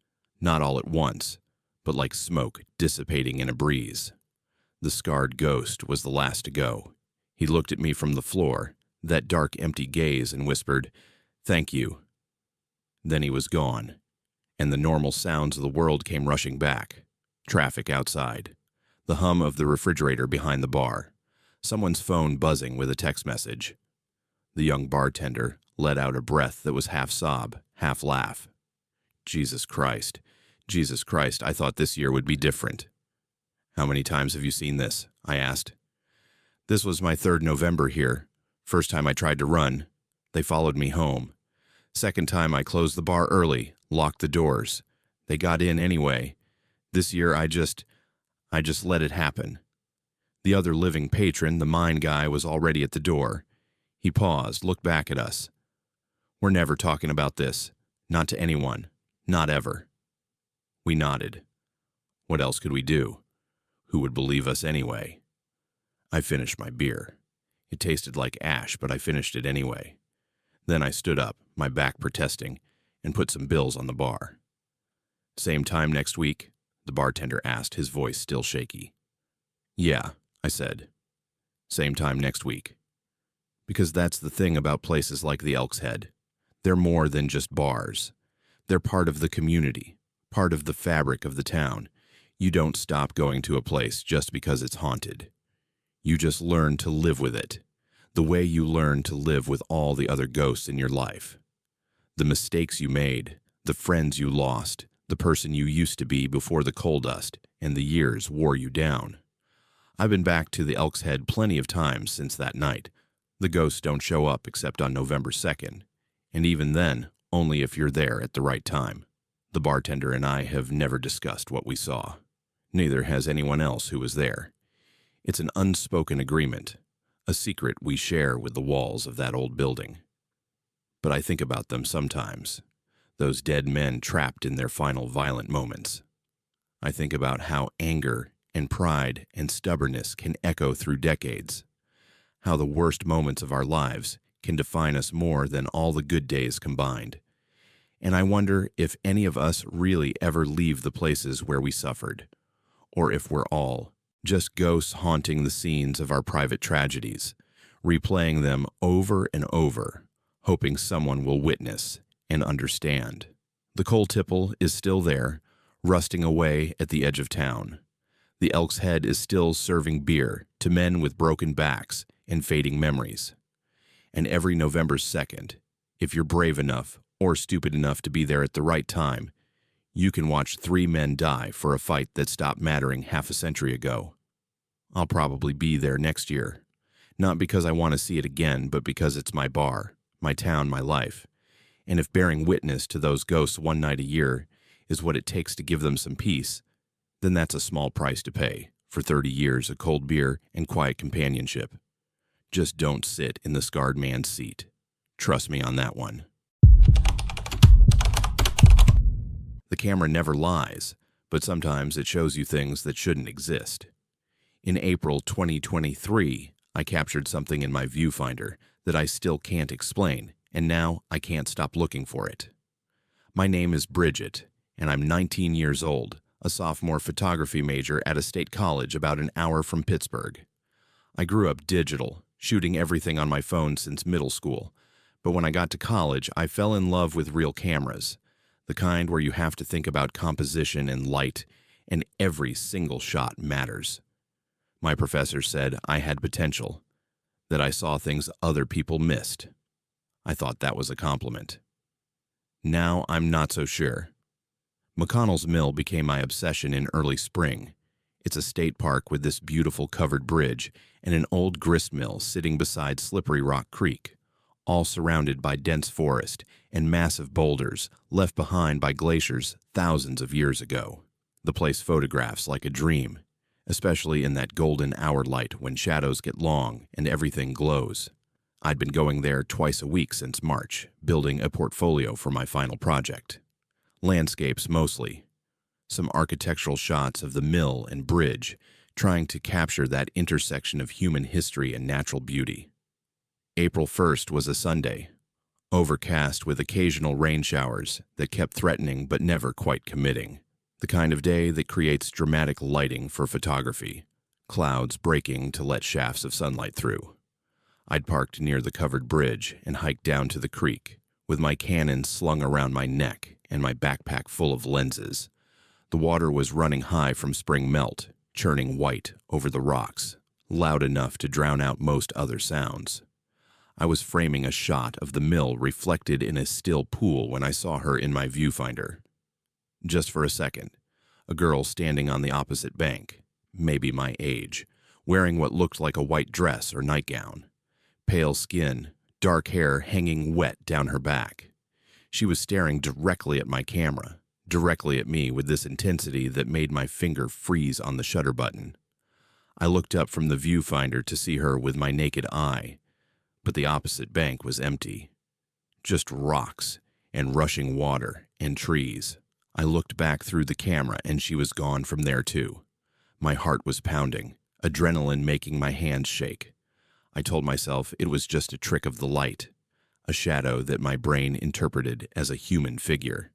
Not all at once, but like smoke dissipating in a breeze. The scarred ghost was the last to go. He looked at me from the floor, that dark, empty gaze, and whispered, "Thank you." Then he was gone, and the normal sounds of the world came rushing back. Traffic outside, the hum of the refrigerator behind the bar, someone's phone buzzing with a text message. The young bartender let out a breath that was half sob, half laugh. Jesus Christ, I thought this year would be different. How many times have you seen this? I asked. This was my third November here. First time I tried to run. They followed me home. Second time I closed the bar early, locked the doors. They got in anyway. This year I just let it happen. The other living patron, the mine guy, was already at the door. He paused, looked back at us. We're never talking about this. Not to anyone. Not ever. We nodded. What else could we do? Who would believe us anyway? I finished my beer. It tasted like ash, but I finished it anyway. Then I stood up, my back protesting, and put some bills on the bar. Same time next week? The bartender asked, his voice still shaky. Yeah, I said. Same time next week. Because that's the thing about places like the Elk's Head. They're more than just bars. They're part of the community, part of the fabric of the town. You don't stop going to a place just because it's haunted. You just learn to live with it, the way you learn to live with all the other ghosts in your life. The mistakes you made, the friends you lost, the person you used to be before the coal dust and the years wore you down. I've been back to the Elk's Head plenty of times since that night. The ghosts don't show up except on November 2nd, and even then, only if you're there at the right time. The bartender and I have never discussed what we saw. Neither has anyone else who was there. It's an unspoken agreement, a secret we share with the walls of that old building. But I think about them sometimes, those dead men trapped in their final violent moments. I think about how anger and pride and stubbornness can echo through decades, how the worst moments of our lives can define us more than all the good days combined. And I wonder if any of us really ever leave the places where we suffered, or if we're all just ghosts haunting the scenes of our private tragedies, replaying them over and over, hoping someone will witness and understand. The coal tipple is still there, rusting away at the edge of town. The Elk's Head is still serving beer to men with broken backs and fading memories. And every November 2nd, if you're brave enough or stupid enough to be there at the right time, you can watch 3 men die for a fight that stopped mattering half a century ago. I'll probably be there next year, not because I want to see it again, but because it's my bar, my town, my life. And if bearing witness to those ghosts one night a year is what it takes to give them some peace, then that's a small price to pay for 30 years of cold beer and quiet companionship. Just don't sit in the scarred man's seat. Trust me on that one. The camera never lies, but sometimes it shows you things that shouldn't exist. In April 2023, I captured something in my viewfinder that I still can't explain, and now I can't stop looking for it. My name is Bridget, and I'm 19 years old, a sophomore photography major at a state college about an hour from Pittsburgh. I grew up digital, shooting everything on my phone since middle school, but when I got to college, I fell in love with real cameras, the kind where you have to think about composition and light, and every single shot matters. My professor said I had potential, that I saw things other people missed. I thought that was a compliment. Now I'm not so sure. McConnells Mill became my obsession in early spring. It's a state park with this beautiful covered bridge and an old grist mill sitting beside Slippery Rock Creek, all surrounded by dense forest and massive boulders left behind by glaciers thousands of years ago. The place photographs like a dream, especially in that golden hour light when shadows get long and everything glows. I'd been going there twice a week since March, building a portfolio for my final project. Landscapes mostly. Some architectural shots of the mill and bridge, trying to capture that intersection of human history and natural beauty. April 1st was a Sunday, overcast with occasional rain showers that kept threatening but never quite committing. The kind of day that creates dramatic lighting for photography, clouds breaking to let shafts of sunlight through. I'd parked near the covered bridge and hiked down to the creek, with my Canon slung around my neck and my backpack full of lenses. The water was running high from spring melt, churning white over the rocks, loud enough to drown out most other sounds. I was framing a shot of the mill reflected in a still pool when I saw her in my viewfinder. Just for a second, a girl standing on the opposite bank, maybe my age, wearing what looked like a white dress or nightgown. Pale skin, dark hair hanging wet down her back. She was staring directly at my camera, directly at me with this intensity that made my finger freeze on the shutter button. I looked up from the viewfinder to see her with my naked eye, but the opposite bank was empty. Just rocks and rushing water and trees. I looked back through the camera and she was gone from there too. My heart was pounding, adrenaline making my hands shake. I told myself it was just a trick of the light, a shadow that my brain interpreted as a human figure,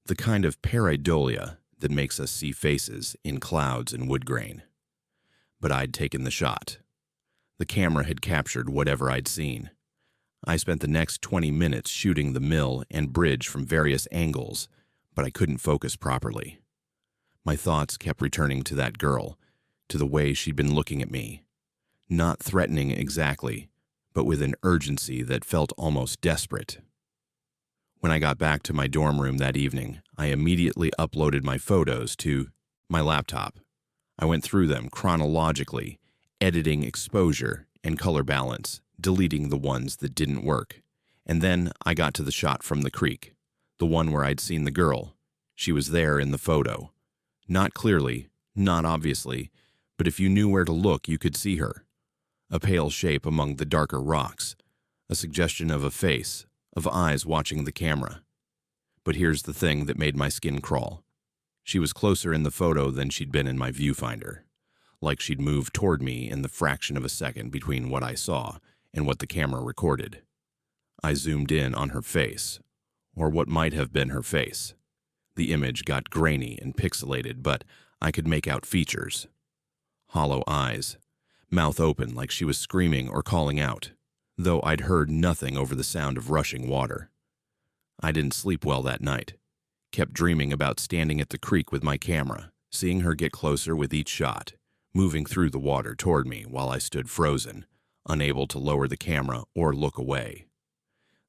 the kind of pareidolia that makes us see faces in clouds and wood grain. But I'd taken the shot. The camera had captured whatever I'd seen. I spent the next 20 minutes shooting the mill and bridge from various angles, but I couldn't focus properly. My thoughts kept returning to that girl, to the way she'd been looking at me. Not threatening exactly, but with an urgency that felt almost desperate. When I got back to my dorm room that evening, I immediately uploaded my photos to my laptop. I went through them chronologically, editing exposure and color balance, deleting the ones that didn't work. And then I got to the shot from the creek, the one where I'd seen the girl. She was there in the photo. Not clearly, not obviously, but if you knew where to look, you could see her. A pale shape among the darker rocks, a suggestion of a face, of eyes watching the camera. But here's the thing that made my skin crawl. She was closer in the photo than she'd been in my viewfinder, like she'd moved toward me in the fraction of a second between what I saw and what the camera recorded. I zoomed in on her face, or what might have been her face. The image got grainy and pixelated, but I could make out features. Hollow eyes, mouth open like she was screaming or calling out, though I'd heard nothing over the sound of rushing water. I didn't sleep well that night. Kept dreaming about standing at the creek with my camera, seeing her get closer with each shot, moving through the water toward me while I stood frozen, unable to lower the camera or look away.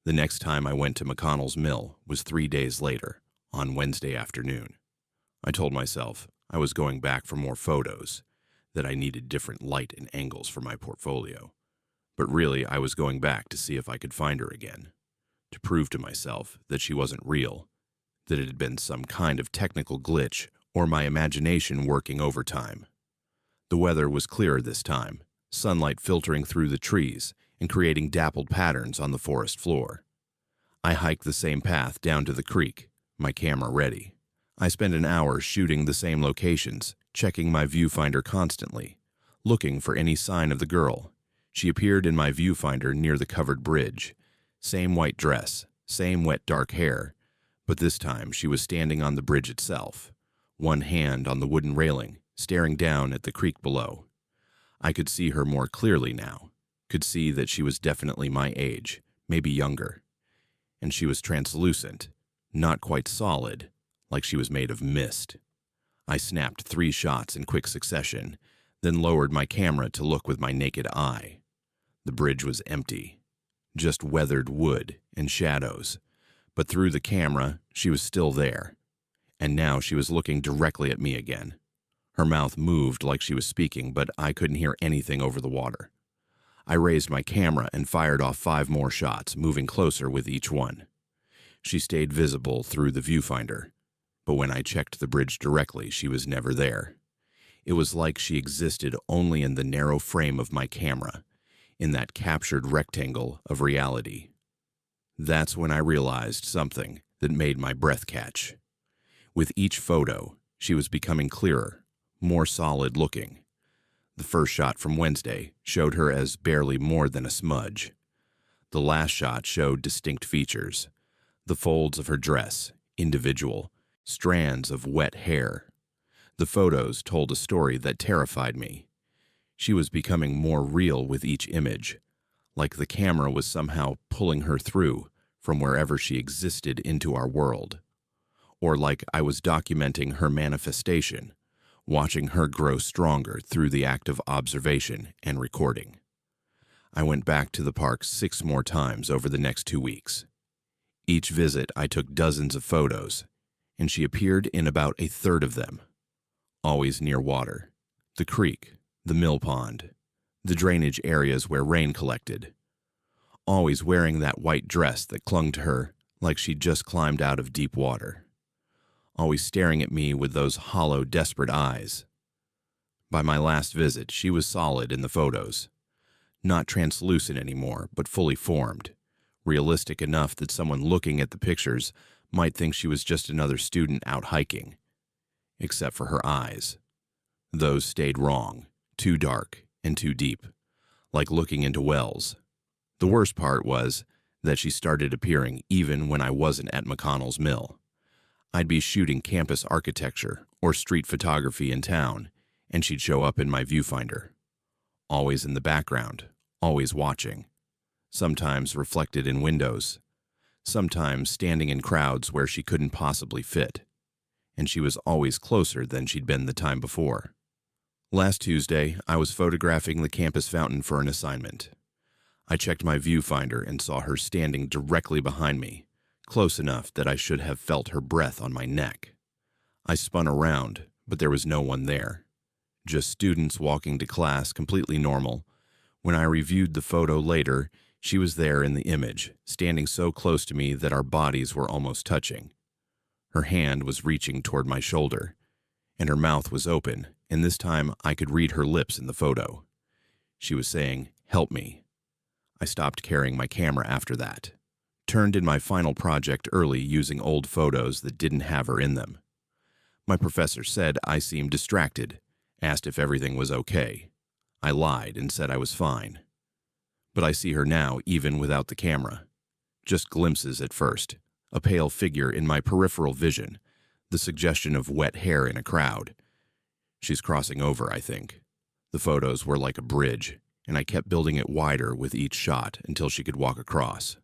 The next time I went to McConnells Mill was 3 days later, on Wednesday afternoon. I told myself I was going back for more photos, that I needed different light and angles for my portfolio. But really, I was going back to see if I could find her again, to prove to myself that she wasn't real, that it had been some kind of technical glitch or my imagination working overtime. The weather was clearer this time, sunlight filtering through the trees and creating dappled patterns on the forest floor. I hiked the same path down to the creek, my camera ready. I spent an hour shooting the same locations, checking my viewfinder constantly, looking for any sign of the girl. She appeared in my viewfinder near the covered bridge. Same white dress, same wet dark hair, But this time she was standing on the bridge itself, one hand on the wooden railing, staring down at the creek below. I could see her more clearly now, could see that she was definitely my age, maybe younger. And she was translucent, not quite solid, like she was made of mist. I snapped 3 shots in quick succession, then lowered my camera to look with my naked eye. The bridge was empty, just weathered wood and shadows, but through the camera, she was still there. And now she was looking directly at me again. Her mouth moved like she was speaking, but I couldn't hear anything over the water. I raised my camera and fired off 5 more shots, moving closer with each one. She stayed visible through the viewfinder, but when I checked the bridge directly, she was never there. It was like she existed only in the narrow frame of my camera, in that captured rectangle of reality. That's when I realized something that made my breath catch. With each photo, she was becoming clearer, more solid looking. The first shot from Wednesday showed her as barely more than a smudge. The last shot showed distinct features. The folds of her dress, individual, strands of wet hair. The photos told a story that terrified me. She was becoming more real with each image, like the camera was somehow pulling her through from wherever she existed into our world. Or like I was documenting her manifestation, watching her grow stronger through the act of observation and recording. I went back to the park 6 more times over the next 2 weeks. Each visit I took dozens of photos, and she appeared in about 1/3 of them. Always near water, the creek, the mill pond, the drainage areas where rain collected. Always wearing that white dress that clung to her like she'd just climbed out of deep water. Always staring at me with those hollow, desperate eyes. By my last visit, she was solid in the photos. Not translucent anymore, but fully formed. Realistic enough that someone looking at the pictures might think she was just another student out hiking. Except for her eyes. Those stayed wrong, too dark and too deep, like looking into wells. The worst part was that she started appearing even when I wasn't at McConnells Mill. I'd be shooting campus architecture or street photography in town, and she'd show up in my viewfinder. Always in the background, always watching. Sometimes reflected in windows. Sometimes standing in crowds where she couldn't possibly fit. And she was always closer than she'd been the time before. Last Tuesday, I was photographing the campus fountain for an assignment. I checked my viewfinder and saw her standing directly behind me, close enough that I should have felt her breath on my neck. I spun around, but there was no one there. Just students walking to class, completely normal. When I reviewed the photo later, she was there in the image, standing so close to me that our bodies were almost touching. Her hand was reaching toward my shoulder, and her mouth was open, and this time I could read her lips in the photo. She was saying, "Help me." I stopped carrying my camera after that. Turned in my final project early using old photos that didn't have her in them. My professor said I seemed distracted, asked if everything was okay. I lied and said I was fine. But I see her now even without the camera. Just glimpses at first, a pale figure in my peripheral vision, the suggestion of wet hair in a crowd. She's crossing over, I think. The photos were like a bridge, and I kept building it wider with each shot until she could walk across.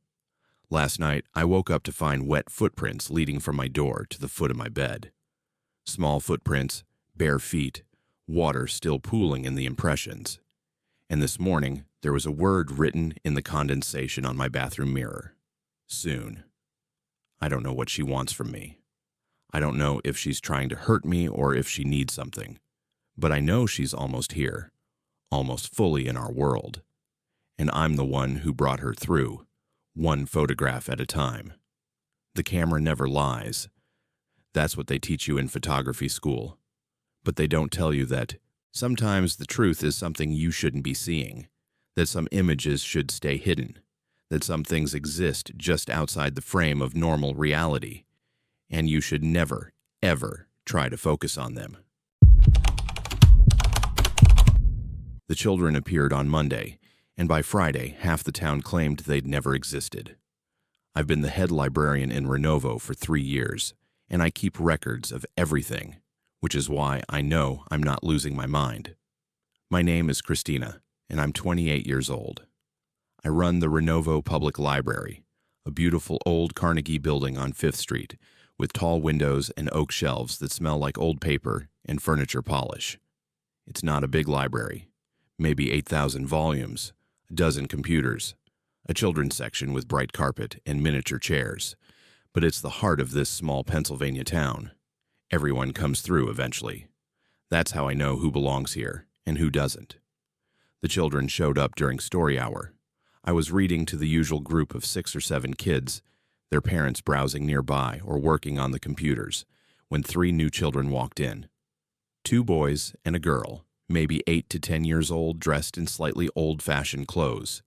Last night, I woke up to find wet footprints leading from my door to the foot of my bed. Small footprints, bare feet, water still pooling in the impressions. And this morning, there was a word written in the condensation on my bathroom mirror. Soon. I don't know what she wants from me. I don't know if she's trying to hurt me or if she needs something. But I know she's almost here, almost fully in our world. And I'm the one who brought her through, one photograph at a time. The camera never lies. That's what they teach you in photography school. But they don't tell you that sometimes the truth is something you shouldn't be seeing, that some images should stay hidden, that some things exist just outside the frame of normal reality, and you should never, ever try to focus on them. The children appeared on Monday, and by Friday, half the town claimed they'd never existed. I've been the head librarian in Renovo for 3 years, and I keep records of everything, which is why I know I'm not losing my mind. My name is Christina, and I'm 28 years old. I run the Renovo Public Library, a beautiful old Carnegie building on 5th Street, with tall windows and oak shelves that smell like old paper and furniture polish. It's not a big library, maybe 8,000 volumes, a dozen computers, a children's section with bright carpet and miniature chairs, but it's the heart of this small Pennsylvania town. Everyone comes through eventually. That's how I know who belongs here and who doesn't. The children showed up during story hour. I was reading to the usual group of 6 or 7 kids, their parents browsing nearby or working on the computers, when 3 new children walked in. 2 boys and a girl, maybe 8 to 10 years old, dressed in slightly old-fashioned clothes.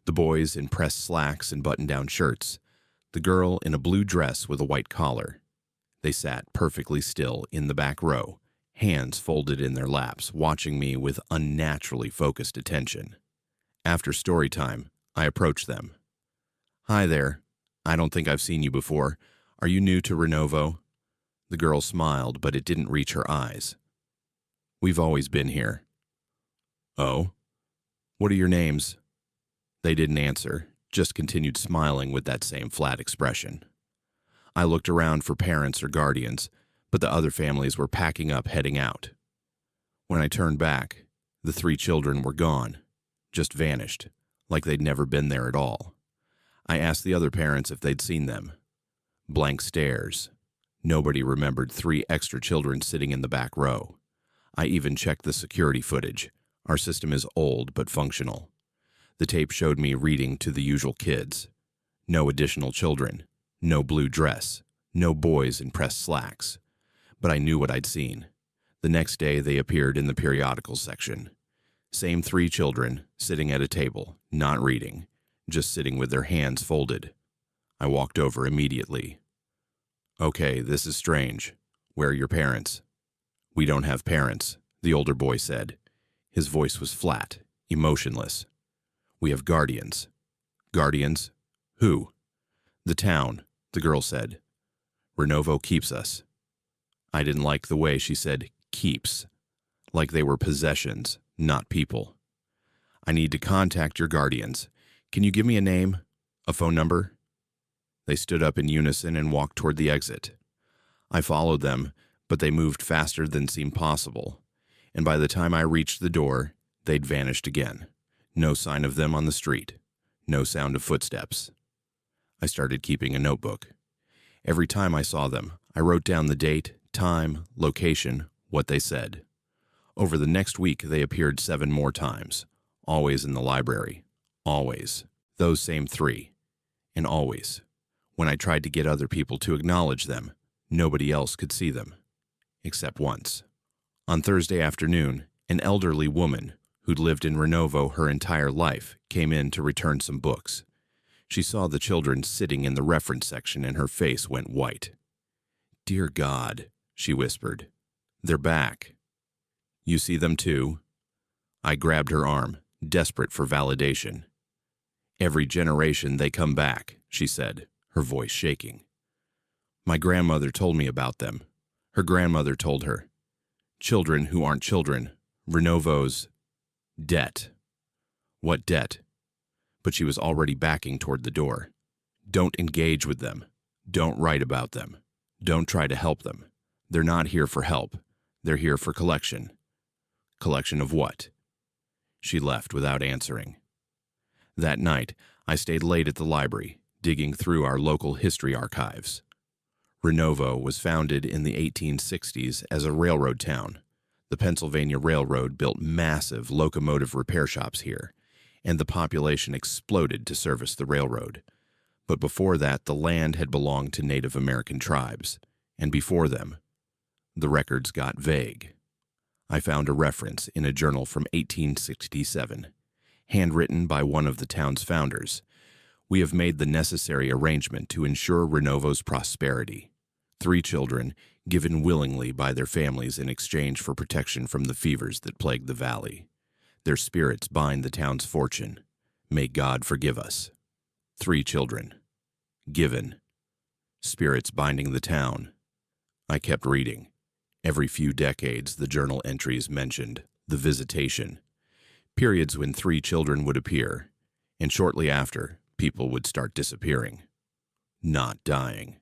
The boys in pressed slacks and button-down shirts. The girl in a blue dress with a white collar. They sat perfectly still in the back row, hands folded in their laps, watching me with unnaturally focused attention. After story time, I approached them. "Hi there. I don't think I've seen you before. Are you new to Renovo?" The girl smiled, but it didn't reach her eyes. "We've always been here." "Oh? What are your names?" They didn't answer, just continued smiling with that same flat expression. I looked around for parents or guardians, but the other families were packing up, heading out. When I turned back, the 3 children were gone, just vanished, like they'd never been there at all. I asked the other parents if they'd seen them. Blank stares. Nobody remembered 3 extra children sitting in the back row. I even checked the security footage. Our system is old but functional. The tape showed me reading to the usual kids. No additional children, no blue dress, no boys in pressed slacks. But I knew what I'd seen. The next day they appeared in the periodicals section. Same 3 children, sitting at a table, not reading, just sitting with their hands folded. I walked over immediately. "Okay, this is strange. Where are your parents?" "We don't have parents," the older boy said. His voice was flat, emotionless. "We have guardians." "Guardians? Who?" "The town," the girl said. "Renovo keeps us." I didn't like the way she said keeps, like they were possessions, not people. "I need to contact your guardians. Can you give me a name? A phone number?" They stood up in unison and walked toward the exit. I followed them, but they moved faster than seemed possible, and by the time I reached the door, they'd vanished again. No sign of them on the street. No sound of footsteps. I started keeping a notebook. Every time I saw them, I wrote down the date, time, location, what they said. Over the next week, they appeared 7 more times, always in the library. Always. Those same 3. And always. When I tried to get other people to acknowledge them, nobody else could see them. Except once. On Thursday afternoon, an elderly woman who'd lived in Renovo her entire life came in to return some books. She saw the children sitting in the reference section and her face went white. "Dear God," she whispered. "They're back." "You see them too?" I grabbed her arm, desperate for validation. "Every generation they come back," she said, her voice shaking. "My grandmother told me about them. Her grandmother told her. Children who aren't children, Renovo's debt." "What debt?" But she was already backing toward the door. "Don't engage with them. Don't write about them. Don't try to help them. They're not here for help. They're here for collection." "Collection of what?" She left without answering. That night, I stayed late at the library, digging through our local history archives. Renovo was founded in the 1860s as a railroad town. The Pennsylvania Railroad built massive locomotive repair shops here, and the population exploded to service the railroad. But before that, the land had belonged to Native American tribes, and before them, the records got vague. I found a reference in a journal from 1867, handwritten by one of the town's founders. "We have made the necessary arrangement to ensure Renovo's prosperity. 3 children, given willingly by their families in exchange for protection from the fevers that plague the valley. Their spirits bind the town's fortune. May God forgive us. 3 children. Given. Spirits binding the town. I kept reading. Every few decades, the journal entries mentioned the visitation, periods when 3 children would appear, and shortly after, people would start disappearing. Not dying.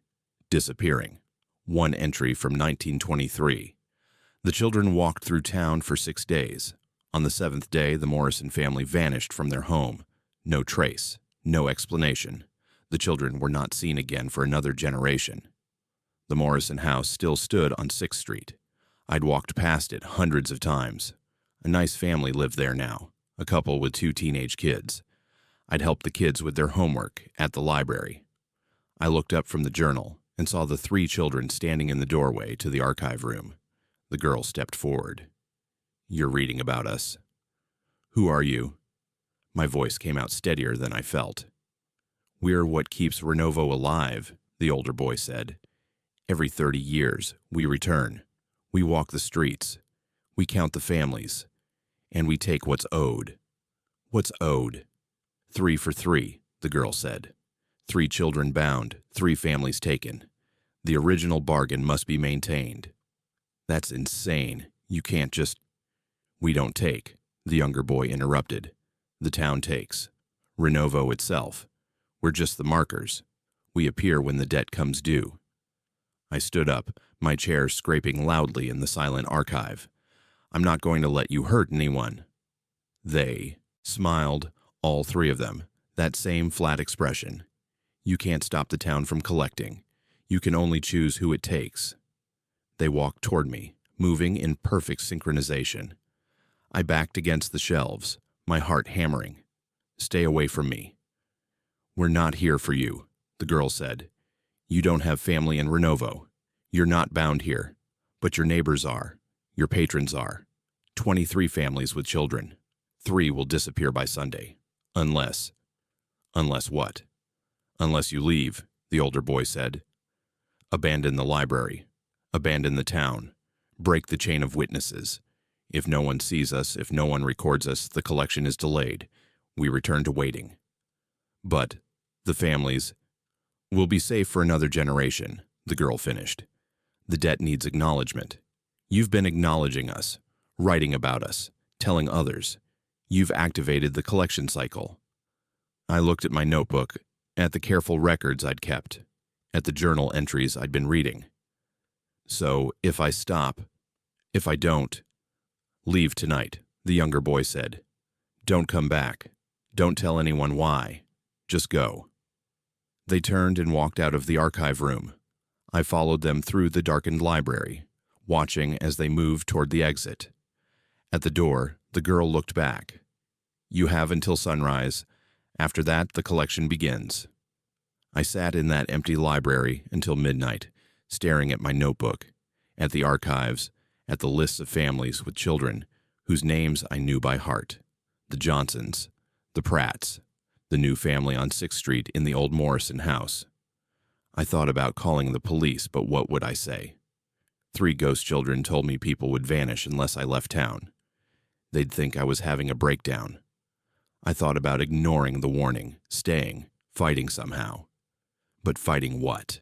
Disappearing. One entry from 1923. The children walked through town for 6 days. On the 7th day, the Morrison family vanished from their home. No trace, no explanation. The children were not seen again for another generation. The Morrison house still stood on 6th Street. I'd walked past it hundreds of times. A nice family lived there now, a couple with 2 teenage kids. I'd helped the kids with their homework at the library. I looked up from the journal and saw the 3 children standing in the doorway to the archive room. The girl stepped forward. "You're reading about us." "Who are you?" My voice came out steadier than I felt. "We're what keeps Renovo alive," the older boy said. "Every 30 years, we return. We walk the streets. We count the families. And we take what's owed." "What's owed?" 3 for 3, the girl said. 3 children bound, 3 families taken. The original bargain must be maintained. "That's insane. You can't just—" "We don't take," the younger boy interrupted. "The town takes. Renovo itself. We're just the markers. We appear when the debt comes due." I stood up, my chair scraping loudly in the silent archive. "I'm not going to let you hurt anyone." They smiled, all 3 of them, that same flat expression. "You can't stop the town from collecting. You can only choose who it takes." They walked toward me, moving in perfect synchronization. I backed against the shelves, my heart hammering. "Stay away from me." "We're not here for you," the girl said. "You don't have family in Renovo. You're not bound here, but your neighbors are. Your patrons are. 23 families with children. 3 will disappear by Sunday. Unless—" "Unless what?" "Unless you leave," the older boy said. "Abandon the library. Abandon the town. Break the chain of witnesses. If no one sees us, if no one records us, the collection is delayed. We return to waiting. But the families will be safe for another generation," the girl finished. "The debt needs acknowledgement. You've been acknowledging us, writing about us, telling others. You've activated the collection cycle." I looked at my notebook, at the careful records I'd kept, at the journal entries I'd been reading. "So, if I stop, if I don't—" "Leave tonight," the younger boy said. "Don't come back. Don't tell anyone why. Just go." They turned and walked out of the archive room. I followed them through the darkened library, watching as they moved toward the exit. At the door, the girl looked back. "You have until sunrise. After that, the collection begins." I sat in that empty library until midnight, staring at my notebook, at the archives, at the lists of families with children whose names I knew by heart. The Johnsons, the Pratts, the new family on 6th Street in the old Morrison house. I thought about calling the police, but what would I say? 3 ghost children told me people would vanish unless I left town. They'd think I was having a breakdown. I thought about ignoring the warning, staying, fighting somehow. But fighting what?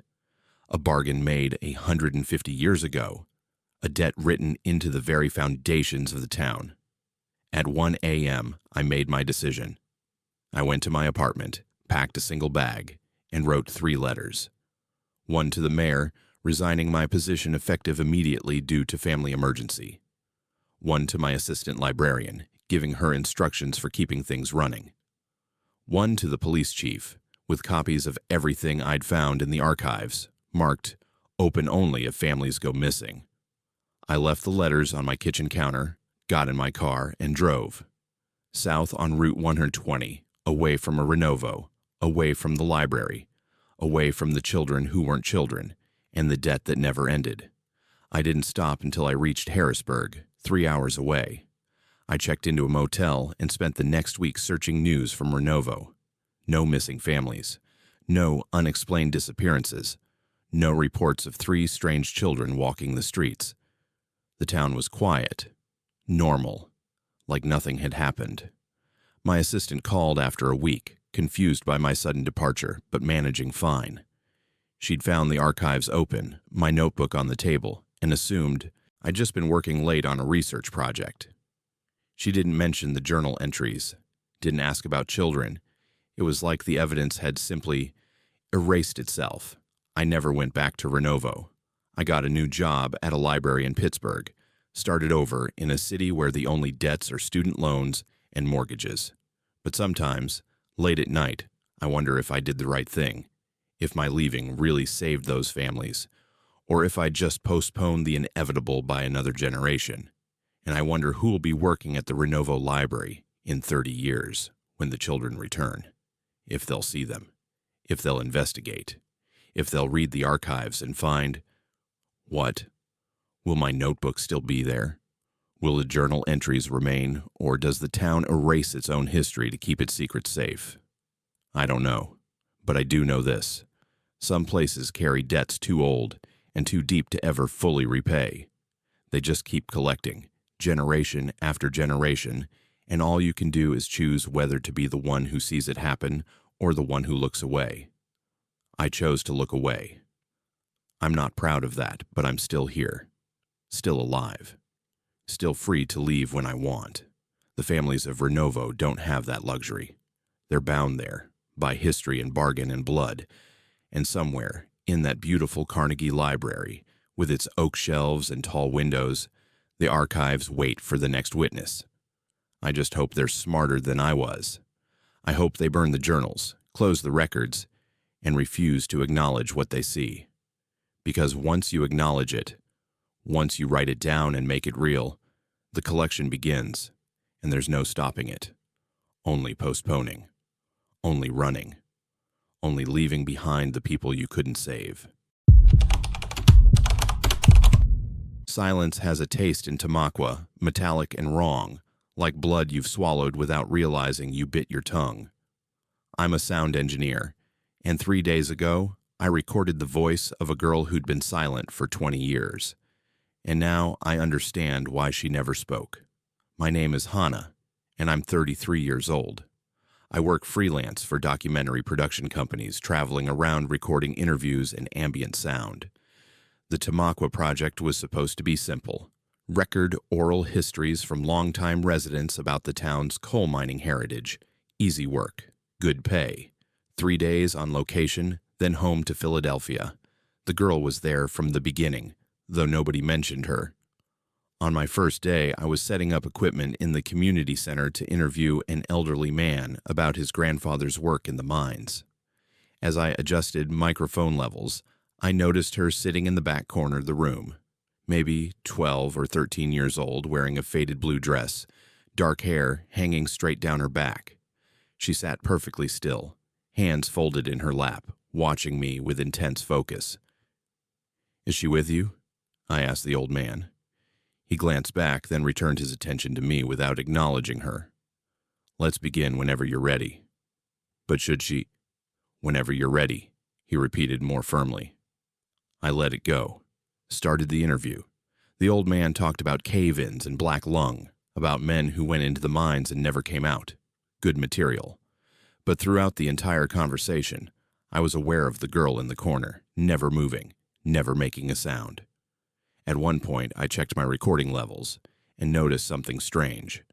A bargain made 150 years ago. A debt written into the very foundations of the town. At 1 a.m., I made my decision. I went to my apartment, packed a single bag, and wrote 3 letters. 1 to the mayor, resigning my position effective immediately due to family emergency. 1 to my assistant librarian, giving her instructions for keeping things running. 1 to the police chief, with copies of everything I'd found in the archives, marked, "Open only if families go missing." I left the letters on my kitchen counter, got in my car, and drove. South on Route 120, away from a Renovo, away from the library, away from the children who weren't children, and the debt that never ended. I didn't stop until I reached Harrisburg, 3 hours away. I checked into a motel and spent the next week searching news from Renovo. No missing families. No unexplained disappearances. No reports of 3 strange children walking the streets. The town was quiet. Normal. Like nothing had happened. My assistant called after a week, confused by my sudden departure, but managing fine. She'd found the archives open, my notebook on the table, and assumed I'd just been working late on a research project. She didn't mention the journal entries, didn't ask about children. It was like the evidence had simply erased itself. I never went back to Renovo. I got a new job at a library in Pittsburgh, started over in a city where the only debts are student loans and mortgages. But sometimes, late at night, I wonder if I did the right thing, if my leaving really saved those families, or if I just postponed the inevitable by another generation. And I wonder who will be working at the Renovo Library in 30 years when the children return, if they'll see them, if they'll investigate, if they'll read the archives and find, what? Will my notebook still be there? Will the journal entries remain, or does the town erase its own history to keep its secrets safe? I don't know, but I do know this. Some places carry debts too old and too deep to ever fully repay. They just keep collecting, generation after generation, and all you can do is choose whether to be the one who sees it happen or the one who looks away. I chose to look away. I'm not proud of that, but I'm still here, still alive, still free to leave when I want. The families of Renovo don't have that luxury. They're bound there by history and bargain and blood, and somewhere in that beautiful Carnegie Library, with its oak shelves and tall windows, the archives wait for the next witness. I just hope they're smarter than I was. I hope they burn the journals, close the records, and refuse to acknowledge what they see. Because once you acknowledge it, once you write it down and make it real, the collection begins, and there's no stopping it. Only postponing. Only running. Only leaving behind the people you couldn't save. Silence has a taste in Tamaqua, metallic and wrong, like blood you've swallowed without realizing you bit your tongue. I'm a sound engineer, and 3 days ago, I recorded the voice of a girl who'd been silent for 20 years. And now I understand why she never spoke. My name is Hannah, and I'm 33 years old. I work freelance for documentary production companies, traveling around recording interviews and ambient sound. The Tamaqua project was supposed to be simple. Record oral histories from longtime residents about the town's coal mining heritage. Easy work. Good pay. 3 days on location, then home to Philadelphia. The girl was there from the beginning, though nobody mentioned her. On my first day, I was setting up equipment in the community center to interview an elderly man about his grandfather's work in the mines. As I adjusted microphone levels, I noticed her sitting in the back corner of the room, maybe 12 or 13 years old, wearing a faded blue dress, dark hair hanging straight down her back. She sat perfectly still, hands folded in her lap, watching me with intense focus. "Is she with you?" I asked the old man. He glanced back, then returned his attention to me without acknowledging her. "Let's begin whenever you're ready." "But should she—" "Whenever you're ready," he repeated more firmly. I let it go. Started the interview. The old man talked about cave-ins and black lung, about men who went into the mines and never came out. Good material. But throughout the entire conversation, I was aware of the girl in the corner, never moving, never making a sound. At one point, I checked my recording levels and noticed something strange.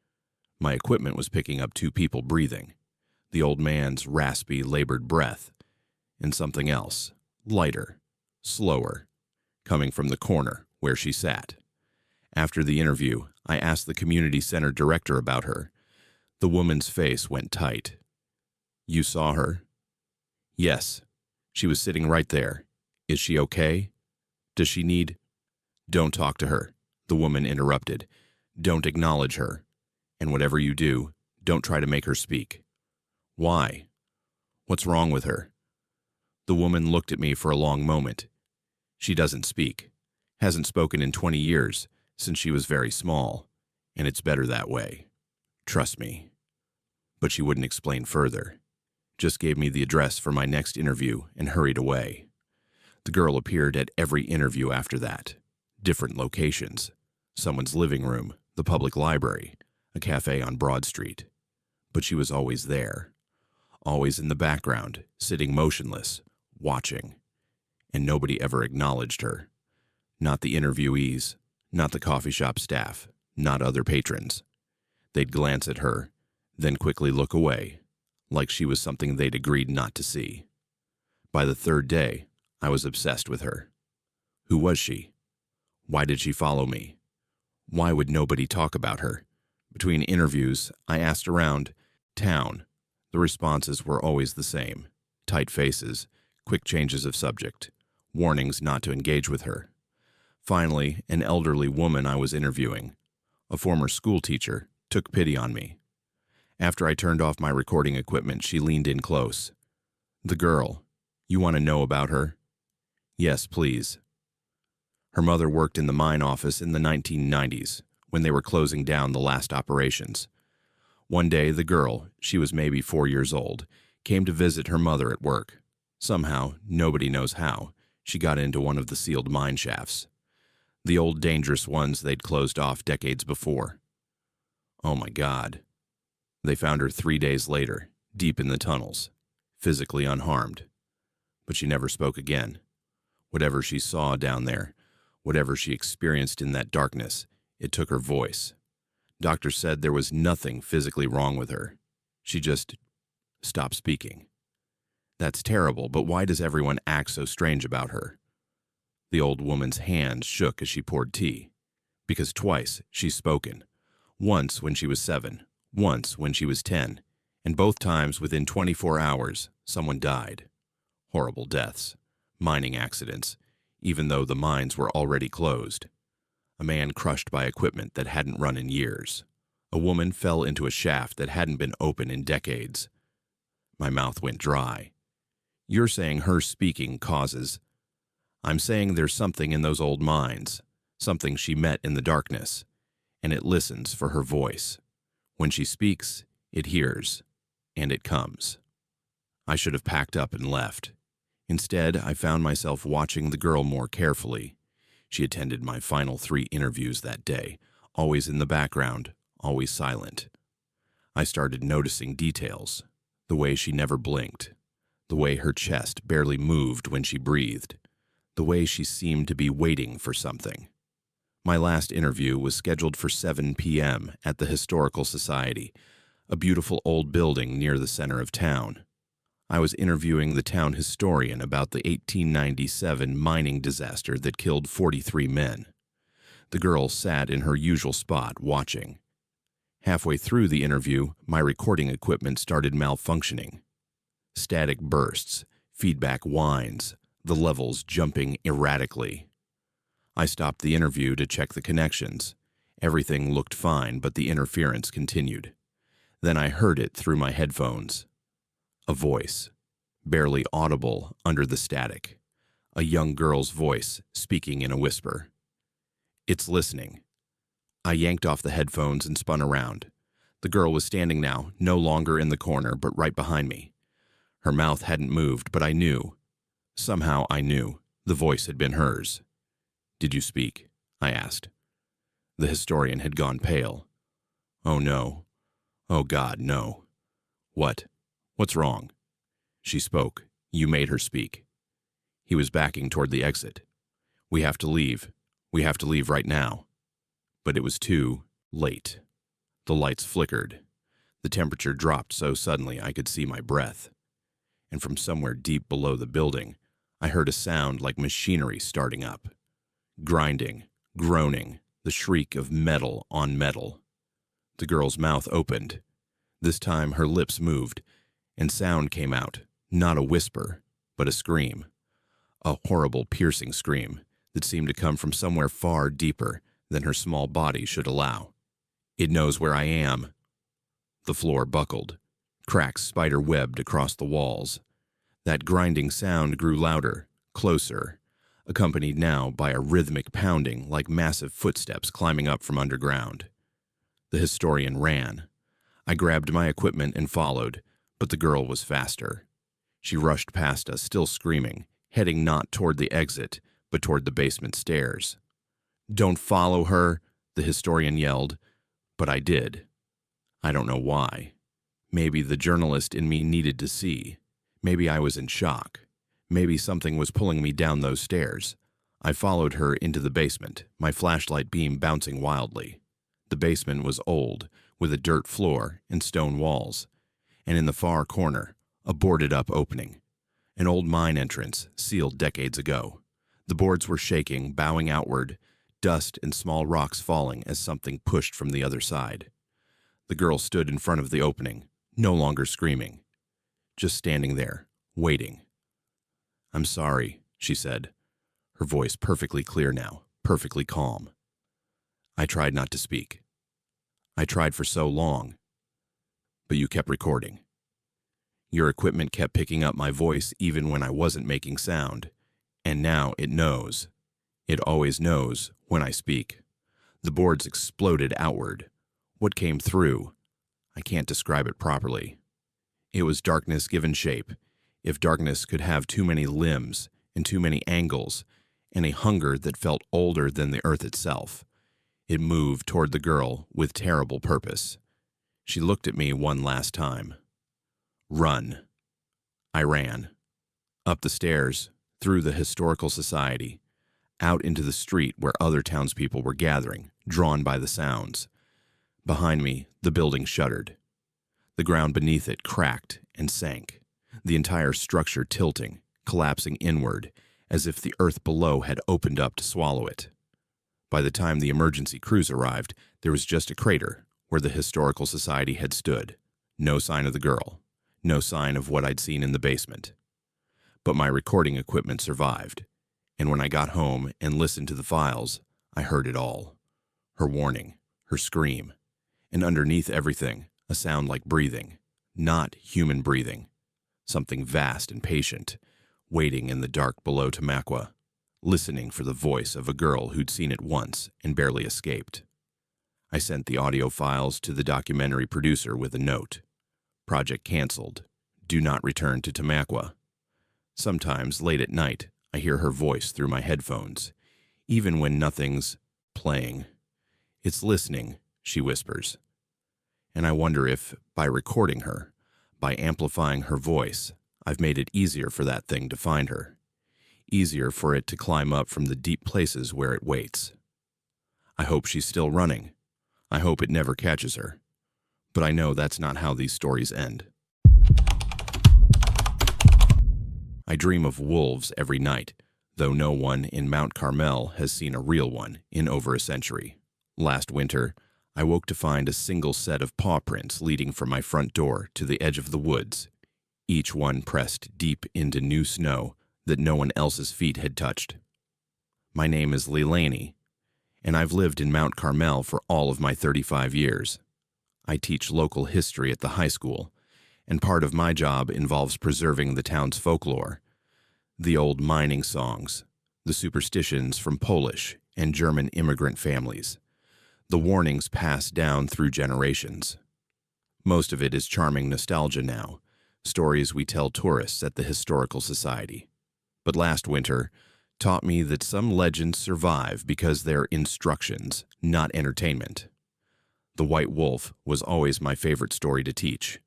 My equipment was picking up 2 people breathing, the old man's raspy, labored breath, and something else, lighter, slower, coming from the corner where she sat. After the interview, I asked the community center director about her. The woman's face went tight. "You saw her?" "Yes. She was sitting right there. Is she okay? Does she need—" "Don't talk to her," the woman interrupted. "Don't acknowledge her. And whatever you do, don't try to make her speak." "Why? What's wrong with her?" The woman looked at me for a long moment. "She doesn't speak. Hasn't spoken in 20 years, since she was very small. And it's better that way. Trust me." But she wouldn't explain further. Just gave me the address for my next interview and hurried away. The girl appeared at every interview after that. Different locations. Someone's living room, the public library, a cafe on Broad Street. But she was always there. always in the background, sitting motionless, watching. And nobody ever acknowledged her. Not the interviewees, not the coffee shop staff, not other patrons. They'd glance at her, then quickly look away, like she was something they'd agreed not to see. By the third day, I was obsessed with her. Who was she? Why did she follow me? Why would nobody talk about her? Between interviews, I asked around town. The responses were always the same. Tight faces, quick changes of subject, warnings not to engage with her. Finally, an elderly woman I was interviewing, a former school teacher, took pity on me. After I turned off my recording equipment, she leaned in close. "The girl. You want to know about her?" "Yes, please." Her mother worked in the mine office in the 1990s, when they were closing down the last operations. One day, the girl, she was maybe 4 years old, came to visit her mother at work. Somehow, nobody knows how, she got into one of the sealed mine shafts. The old dangerous ones they'd closed off decades before. Oh my God. They found her 3 days later, deep in the tunnels, physically unharmed. But she never spoke again. Whatever she saw down there, whatever she experienced in that darkness, it took her voice. Doctors said there was nothing physically wrong with her. She just stopped speaking. That's terrible, but why does everyone act so strange about her? The old woman's hand shook as she poured tea. Because twice she's spoken. Once when she was 7, once when she was 10, and both times within 24 hours, someone died. Horrible deaths, mining accidents, even though the mines were already closed. A man crushed by equipment that hadn't run in years. A woman fell into a shaft that hadn't been open in decades. My mouth went dry. You're saying her speaking causes... I'm saying there's something in those old mines, something she met in the darkness, and it listens for her voice. When she speaks, it hears, and it comes. I should have packed up and left. Instead, I found myself watching the girl more carefully. She attended my final 3 interviews that day, always in the background, always silent. I started noticing details, the way she never blinked, the way her chest barely moved when she breathed, the way she seemed to be waiting for something. My last interview was scheduled for 7 p.m. at the Historical Society, a beautiful old building near the center of town. I was interviewing the town historian about the 1897 mining disaster that killed 43 men. The girl sat in her usual spot, watching. Halfway through the interview, my recording equipment started malfunctioning. Static bursts, feedback whines, the levels jumping erratically. I stopped the interview to check the connections. Everything looked fine, but the interference continued. Then I heard it through my headphones. A voice, barely audible under the static. A young girl's voice, speaking in a whisper. It's listening. I yanked off the headphones and spun around. The girl was standing now, no longer in the corner, but right behind me. Her mouth hadn't moved, but I knew. Somehow I knew. The voice had been hers. "Did you speak?" I asked. The historian had gone pale. "Oh no. Oh God, no." "What? What's wrong?" She spoke. You made her speak. He was backing toward the exit. "We have to leave. We have to leave right now." But it was too late. The lights flickered. The temperature dropped so suddenly I could see my breath. And from somewhere deep below the building, I heard a sound like machinery starting up. Grinding, groaning, the shriek of metal on metal. The girl's mouth opened. This time her lips moved, and sound came out, not a whisper, but a scream. A horrible, piercing scream that seemed to come from somewhere far deeper than her small body should allow. "It knows where I am." The floor buckled. Cracks spider-webbed across the walls. That grinding sound grew louder, closer, accompanied now by a rhythmic pounding like massive footsteps climbing up from underground. The historian ran. I grabbed my equipment and followed, but the girl was faster. She rushed past us, still screaming, heading not toward the exit, but toward the basement stairs. "Don't follow her," the historian yelled, but I did. I don't know why. Maybe the journalist in me needed to see. Maybe I was in shock. Maybe something was pulling me down those stairs. I followed her into the basement, my flashlight beam bouncing wildly. The basement was old, with a dirt floor and stone walls, and in the far corner, a boarded-up opening. An old mine entrance, sealed decades ago. The boards were shaking, bowing outward, dust and small rocks falling as something pushed from the other side. The girl stood in front of the opening, no longer screaming, just standing there, waiting. "I'm sorry," she said, her voice perfectly clear now, perfectly calm. I tried not to speak. I tried for so long, but you kept recording. Your equipment kept picking up my voice even when I wasn't making sound, and now it knows. It always knows when I speak. The boards exploded outward. What came through? I can't describe it properly. It was darkness given shape, if darkness could have too many limbs and too many angles, and a hunger that felt older than the earth itself. It moved toward the girl with terrible purpose. She looked at me one last time. Run. I ran. Up the stairs, through the Historical Society, out into the street where other townspeople were gathering, drawn by the sounds. Behind me, the building shuddered. The ground beneath it cracked and sank, the entire structure tilting, collapsing inward, as if the earth below had opened up to swallow it. By the time the emergency crews arrived, there was just a crater where the Historical Society had stood. No sign of the girl. No sign of what I'd seen in the basement. But my recording equipment survived, and when I got home and listened to the files, I heard it all. Her warning, her scream, and underneath everything, a sound like breathing. Not human breathing. Something vast and patient, waiting in the dark below Tamaqua, listening for the voice of a girl who'd seen it once and barely escaped. I sent the audio files to the documentary producer with a note. Project canceled. Do not return to Tamaqua. Sometimes, late at night, I hear her voice through my headphones, even when nothing's playing. It's listening, she whispers. And I wonder if, by recording her, by amplifying her voice, I've made it easier for that thing to find her. Easier for it to climb up from the deep places where it waits. I hope she's still running. I hope it never catches her. But I know that's not how these stories end. I dream of wolves every night, though no one in Mount Carmel has seen a real one in over a century. Last winter, I woke to find a single set of paw prints leading from my front door to the edge of the woods, each one pressed deep into new snow that no one else's feet had touched. My name is Leilani, and I've lived in Mount Carmel for all of my 35 years. I teach local history at the high school, and part of my job involves preserving the town's folklore, the old mining songs, the superstitions from Polish and German immigrant families, the warnings passed down through generations. Most of it is charming nostalgia now, stories we tell tourists at the Historical Society. But last winter taught me that some legends survive because they're instructions, not entertainment. The White Wolf was always my favorite story to teach.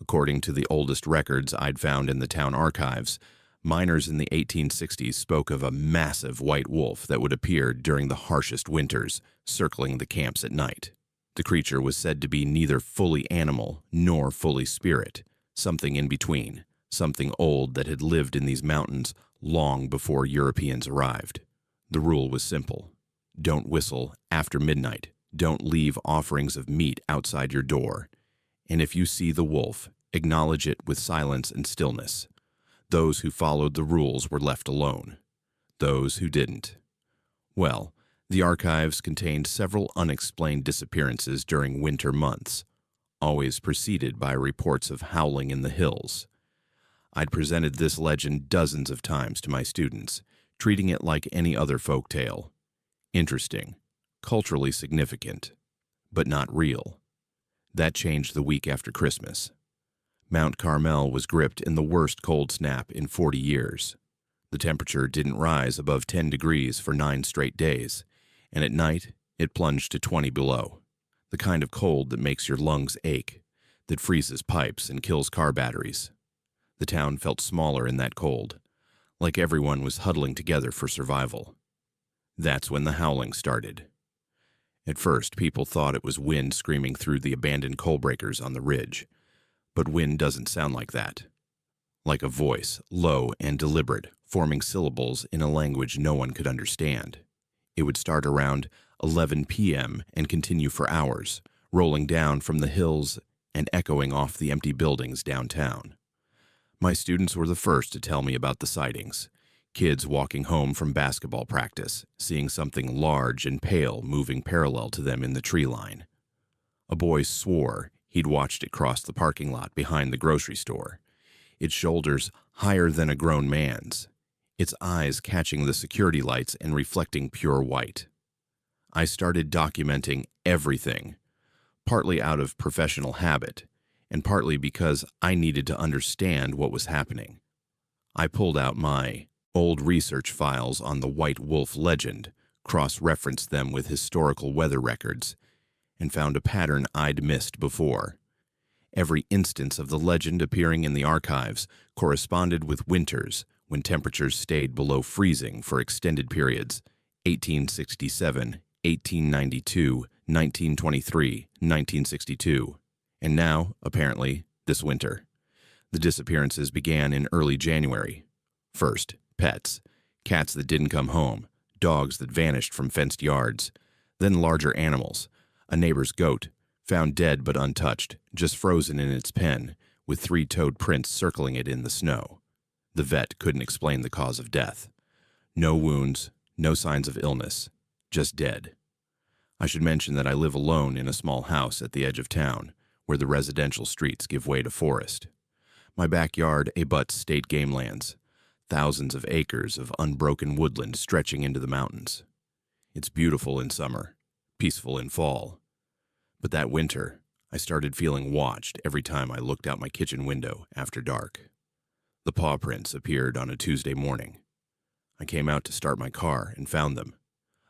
According to the oldest records I'd found in the town archives, miners in the 1860s spoke of a massive white wolf that would appear during the harshest winters, circling the camps at night. The creature was said to be neither fully animal nor fully spirit, something in between, something old that had lived in these mountains long before Europeans arrived. The rule was simple. Don't whistle after midnight. Don't leave offerings of meat outside your door. And if you see the wolf, acknowledge it with silence and stillness. Those who followed the rules were left alone. Those who didn't. Well, the archives contained several unexplained disappearances during winter months, always preceded by reports of howling in the hills. I'd presented this legend dozens of times to my students, treating it like any other folk tale. Interesting, culturally significant, but not real. That changed the week after Christmas. Mount Carmel was gripped in the worst cold snap in 40 years. The temperature didn't rise above 10 degrees for 9 straight days, and at night it plunged to 20 below. The kind of cold that makes your lungs ache, that freezes pipes and kills car batteries. The town felt smaller in that cold, like everyone was huddling together for survival. That's when the howling started. At first, people thought it was wind screaming through the abandoned coal breakers on the ridge, but wind doesn't sound like that. Like a voice, low and deliberate, forming syllables in a language no one could understand. It would start around 11 p.m. and continue for hours, rolling down from the hills and echoing off the empty buildings downtown. My students were the first to tell me about the sightings. Kids walking home from basketball practice, seeing something large and pale moving parallel to them in the tree line. A boy swore he'd watched it cross the parking lot behind the grocery store, its shoulders higher than a grown man's, its eyes catching the security lights and reflecting pure white. I started documenting everything, partly out of professional habit, and partly because I needed to understand what was happening. I pulled out my old research files on the White Wolf legend, cross-referenced them with historical weather records, and found a pattern I'd missed before. Every instance of the legend appearing in the archives corresponded with winters when temperatures stayed below freezing for extended periods: 1867, 1892, 1923, 1962, and now, apparently, this winter. The disappearances began in early January. First, pets, cats that didn't come home, dogs that vanished from fenced yards, then larger animals, a neighbor's goat, found dead but untouched, just frozen in its pen, with 3-toed prints circling it in the snow. The vet couldn't explain the cause of death. No wounds, no signs of illness, just dead. I should mention that I live alone in a small house at the edge of town, where the residential streets give way to forest. My backyard abuts state game lands, thousands of acres of unbroken woodland stretching into the mountains. It's beautiful in summer, peaceful in fall. But that winter, I started feeling watched every time I looked out my kitchen window after dark. The paw prints appeared on a Tuesday morning. I came out to start my car and found them.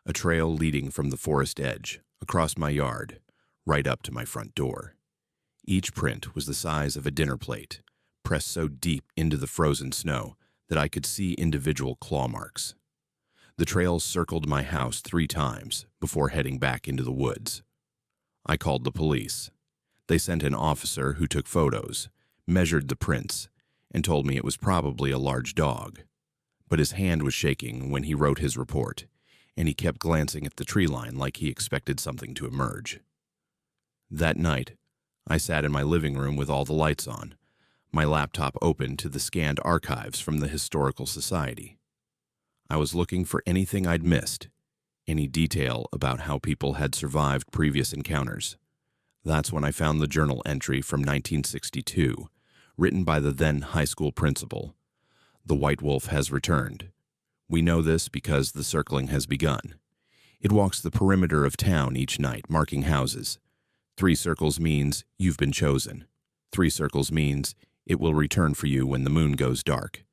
A trail leading from the forest edge, across my yard, right up to my front door. Each print was the size of a dinner plate, pressed so deep into the frozen snow that I could see individual claw marks. The trail circled my house 3 times before heading back into the woods. I called the police. They sent an officer who took photos, measured the prints, and told me it was probably a large dog. But his hand was shaking when he wrote his report, and he kept glancing at the tree line like he expected something to emerge. That night, I sat in my living room with all the lights on, my laptop open to the scanned archives from the Historical Society. I was looking for anything I'd missed, any detail about how people had survived previous encounters. That's when I found the journal entry from 1962, written by the then high school principal. The White Wolf has returned. We know this because the circling has begun. It walks the perimeter of town each night, marking houses. 3 circles means you've been chosen. 3 circles means it will return for you when the moon goes dark.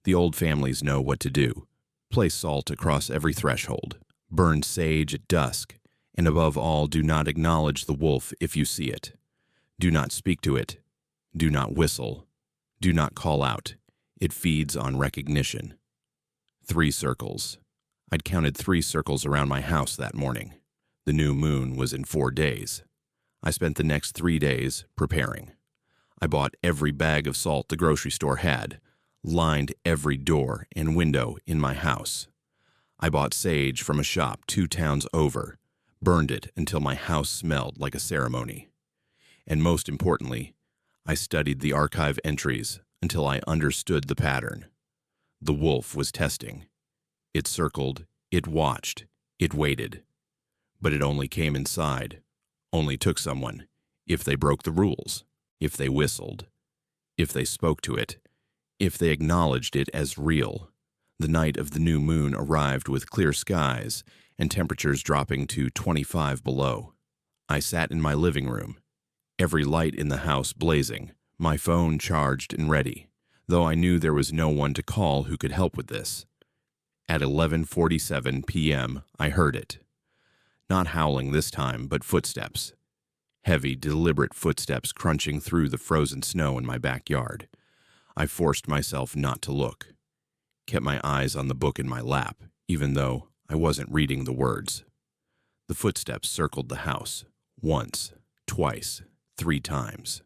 The old families know what to do. Place salt across every threshold. Burn sage at dusk. And above all, do not acknowledge the wolf if you see it. Do not speak to it. Do not whistle. Do not call out. It feeds on recognition. 3 circles. I'd counted 3 circles around my house that morning. The new moon was in 4 days. I spent the next 3 days preparing. I bought every bag of salt the grocery store had, lined every door and window in my house. I bought sage from a shop 2 towns over, burned it until my house smelled like a ceremony. And most importantly, I studied the archive entries until I understood the pattern. The wolf was testing. It circled, it watched, it waited. But it only came inside, only took someone, if they broke the rules, if they whistled, if they spoke to it, if they acknowledged it as real. The night of the new moon arrived with clear skies and temperatures dropping to 25 below. I sat in my living room, every light in the house blazing, my phone charged and ready, though I knew there was no one to call who could help with this. At 11:47 p.m., I heard it. Not howling this time, but footsteps. heavy, deliberate footsteps crunching through the frozen snow in my backyard. I forced myself not to look, kept my eyes on the book in my lap, even though I wasn't reading the words. The footsteps circled the house, once, twice, 3 times.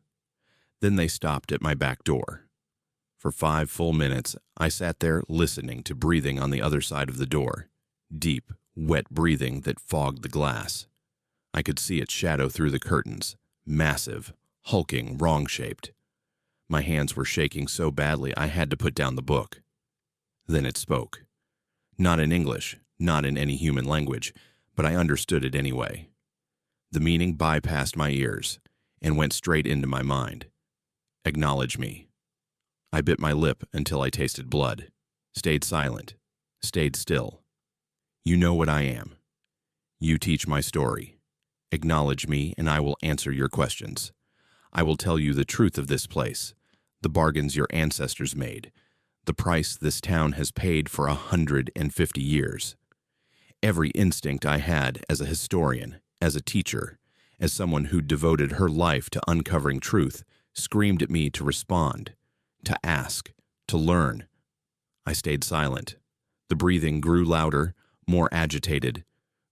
Then they stopped at my back door. For 5 full minutes, I sat there listening to breathing on the other side of the door, deep, wet breathing that fogged the glass. I could see its shadow through the curtains, massive, hulking, wrong-shaped. My hands were shaking so badly I had to put down the book. Then it spoke. Not in English, not in any human language, but I understood it anyway. The meaning bypassed my ears and went straight into my mind. Acknowledge me. I bit my lip until I tasted blood, stayed silent, stayed still. You know what I am. You teach my story. Acknowledge me and I will answer your questions. I will tell you the truth of this place, the bargains your ancestors made, the price this town has paid for 150 years. Every instinct I had as a historian, as a teacher, as someone who devoted her life to uncovering truth, screamed at me to respond, to ask, to learn. I stayed silent. The breathing grew louder, more agitated.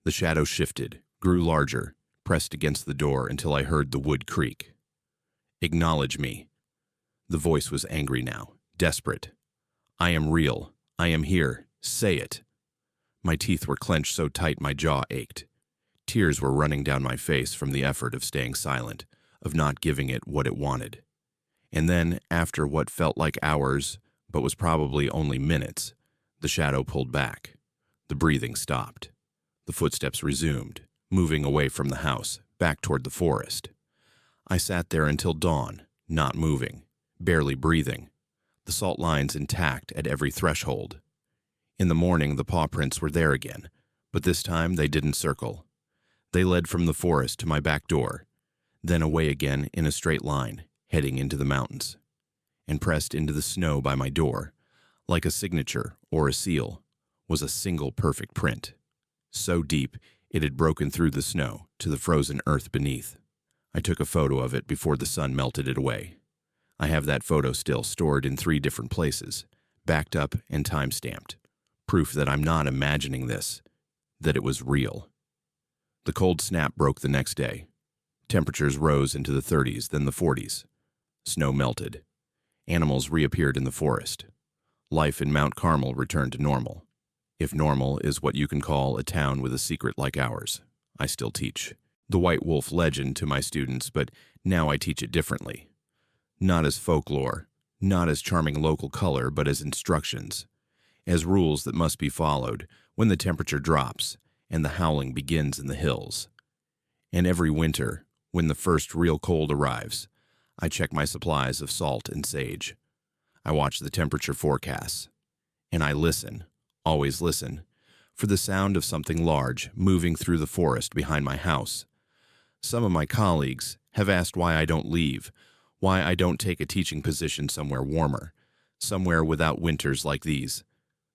The shadow shifted, grew larger, pressed against the door until I heard the wood creak. Acknowledge me. The voice was angry now, desperate. I am real. I am here. Say it. My teeth were clenched so tight my jaw ached. Tears were running down my face from the effort of staying silent, of not giving it what it wanted. And then, after what felt like hours, but was probably only minutes, the shadow pulled back. The breathing stopped. The footsteps resumed, moving away from the house, back toward the forest. I sat there until dawn, not moving, barely breathing, the salt lines intact at every threshold. In the morning, the paw prints were there again, but this time they didn't circle. They led from the forest to my back door, then away again in a straight line, heading into the mountains, and pressed into the snow by my door, like a signature or a seal, was a single perfect print, so deep it had broken through the snow to the frozen earth beneath. I took a photo of it before the sun melted it away. I have that photo still stored in 3 different places, backed up and time-stamped, proof that I'm not imagining this, that it was real. The cold snap broke the next day. Temperatures rose into the 30s, then the 40s. Snow melted. Animals reappeared in the forest. Life in Mount Carmel returned to normal. If normal is what you can call a town with a secret like ours, I still teach the White Wolf legend to my students, but now I teach it differently. Not as folklore, not as charming local color, but as instructions, as rules that must be followed when the temperature drops and the howling begins in the hills. And every winter, when the first real cold arrives, I check my supplies of salt and sage. I watch the temperature forecasts, and I listen, always listen, for the sound of something large moving through the forest behind my house. Some of my colleagues have asked why I don't leave, why I don't take a teaching position somewhere warmer, somewhere without winters like these.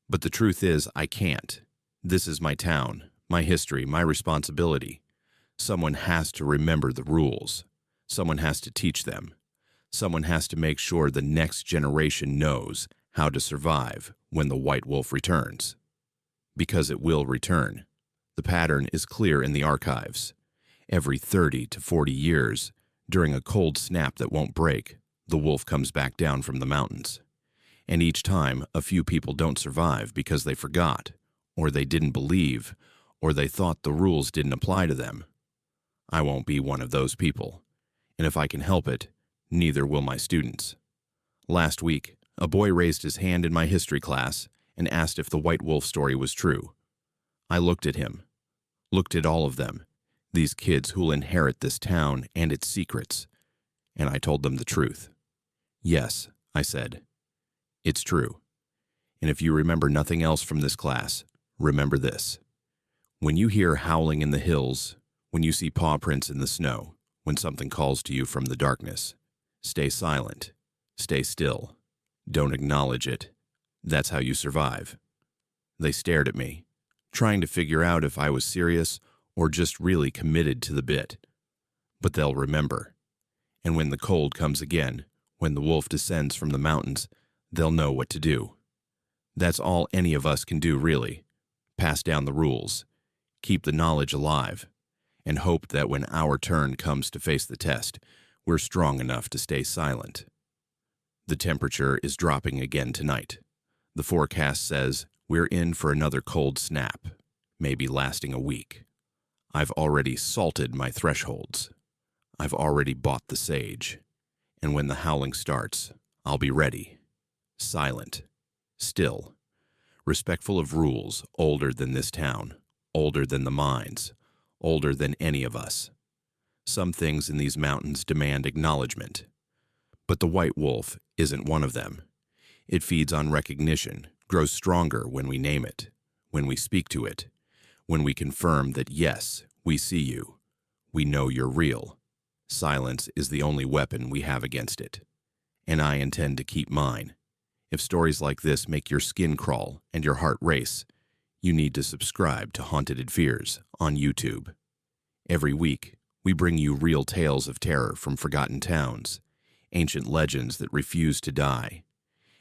But the truth is, I can't. This is my town, my history, my responsibility. Someone has to remember the rules. Someone has to teach them. Someone has to make sure the next generation knows how to survive when the White Wolf returns. Because it will return. The pattern is clear in the archives. Every 30 to 40 years, during a cold snap that won't break, the wolf comes back down from the mountains. And each time, a few people don't survive because they forgot, or they didn't believe, or they thought the rules didn't apply to them. I won't be one of those people. And if I can help it, neither will my students. Last week, a boy raised his hand in my history class and asked if the White Wolf story was true. I looked at him, looked at all of them, these kids who'll inherit this town and its secrets, and I told them the truth. Yes, I said, it's true. And if you remember nothing else from this class, remember this. When you hear howling in the hills, when you see paw prints in the snow, when something calls to you from the darkness, stay silent, stay still, don't acknowledge it. That's how you survive. They stared at me, trying to figure out if I was serious or just really committed to the bit. but they'll remember. And when the cold comes again, when the wolf descends from the mountains, they'll know what to do. That's all any of us can do, really. Pass down the rules, keep the knowledge alive, and hope that when our turn comes to face the test, we're strong enough to stay silent. The temperature is dropping again tonight. The forecast says we're in for another cold snap, maybe lasting a week. I've already salted my thresholds. I've already bought the sage. And when the howling starts, I'll be ready. Silent. Still. Respectful of rules older than this town, older than the mines, older than any of us. Some things in these mountains demand acknowledgement. But the white wolf isn't one of them. It feeds on recognition, grows stronger when we name it, when we speak to it, when we confirm that yes, we see you, we know you're real. Silence is the only weapon we have against it. And I intend to keep mine. If stories like this make your skin crawl and your heart race, you need to subscribe to Haunted Fears on YouTube. Every week, we bring you real tales of terror from forgotten towns, ancient legends that refuse to die,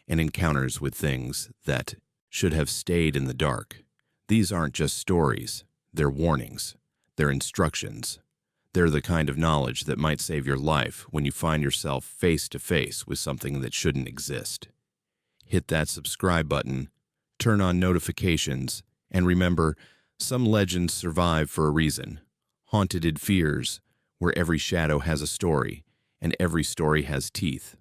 and encounters with things that should have stayed in the dark. These aren't just stories, they're warnings, they're instructions. They're the kind of knowledge that might save your life when you find yourself face to face with something that shouldn't exist. Hit that subscribe button, turn on notifications, and remember, some legends survive for a reason. Haunted Fears, where every shadow has a story, and every story has teeth.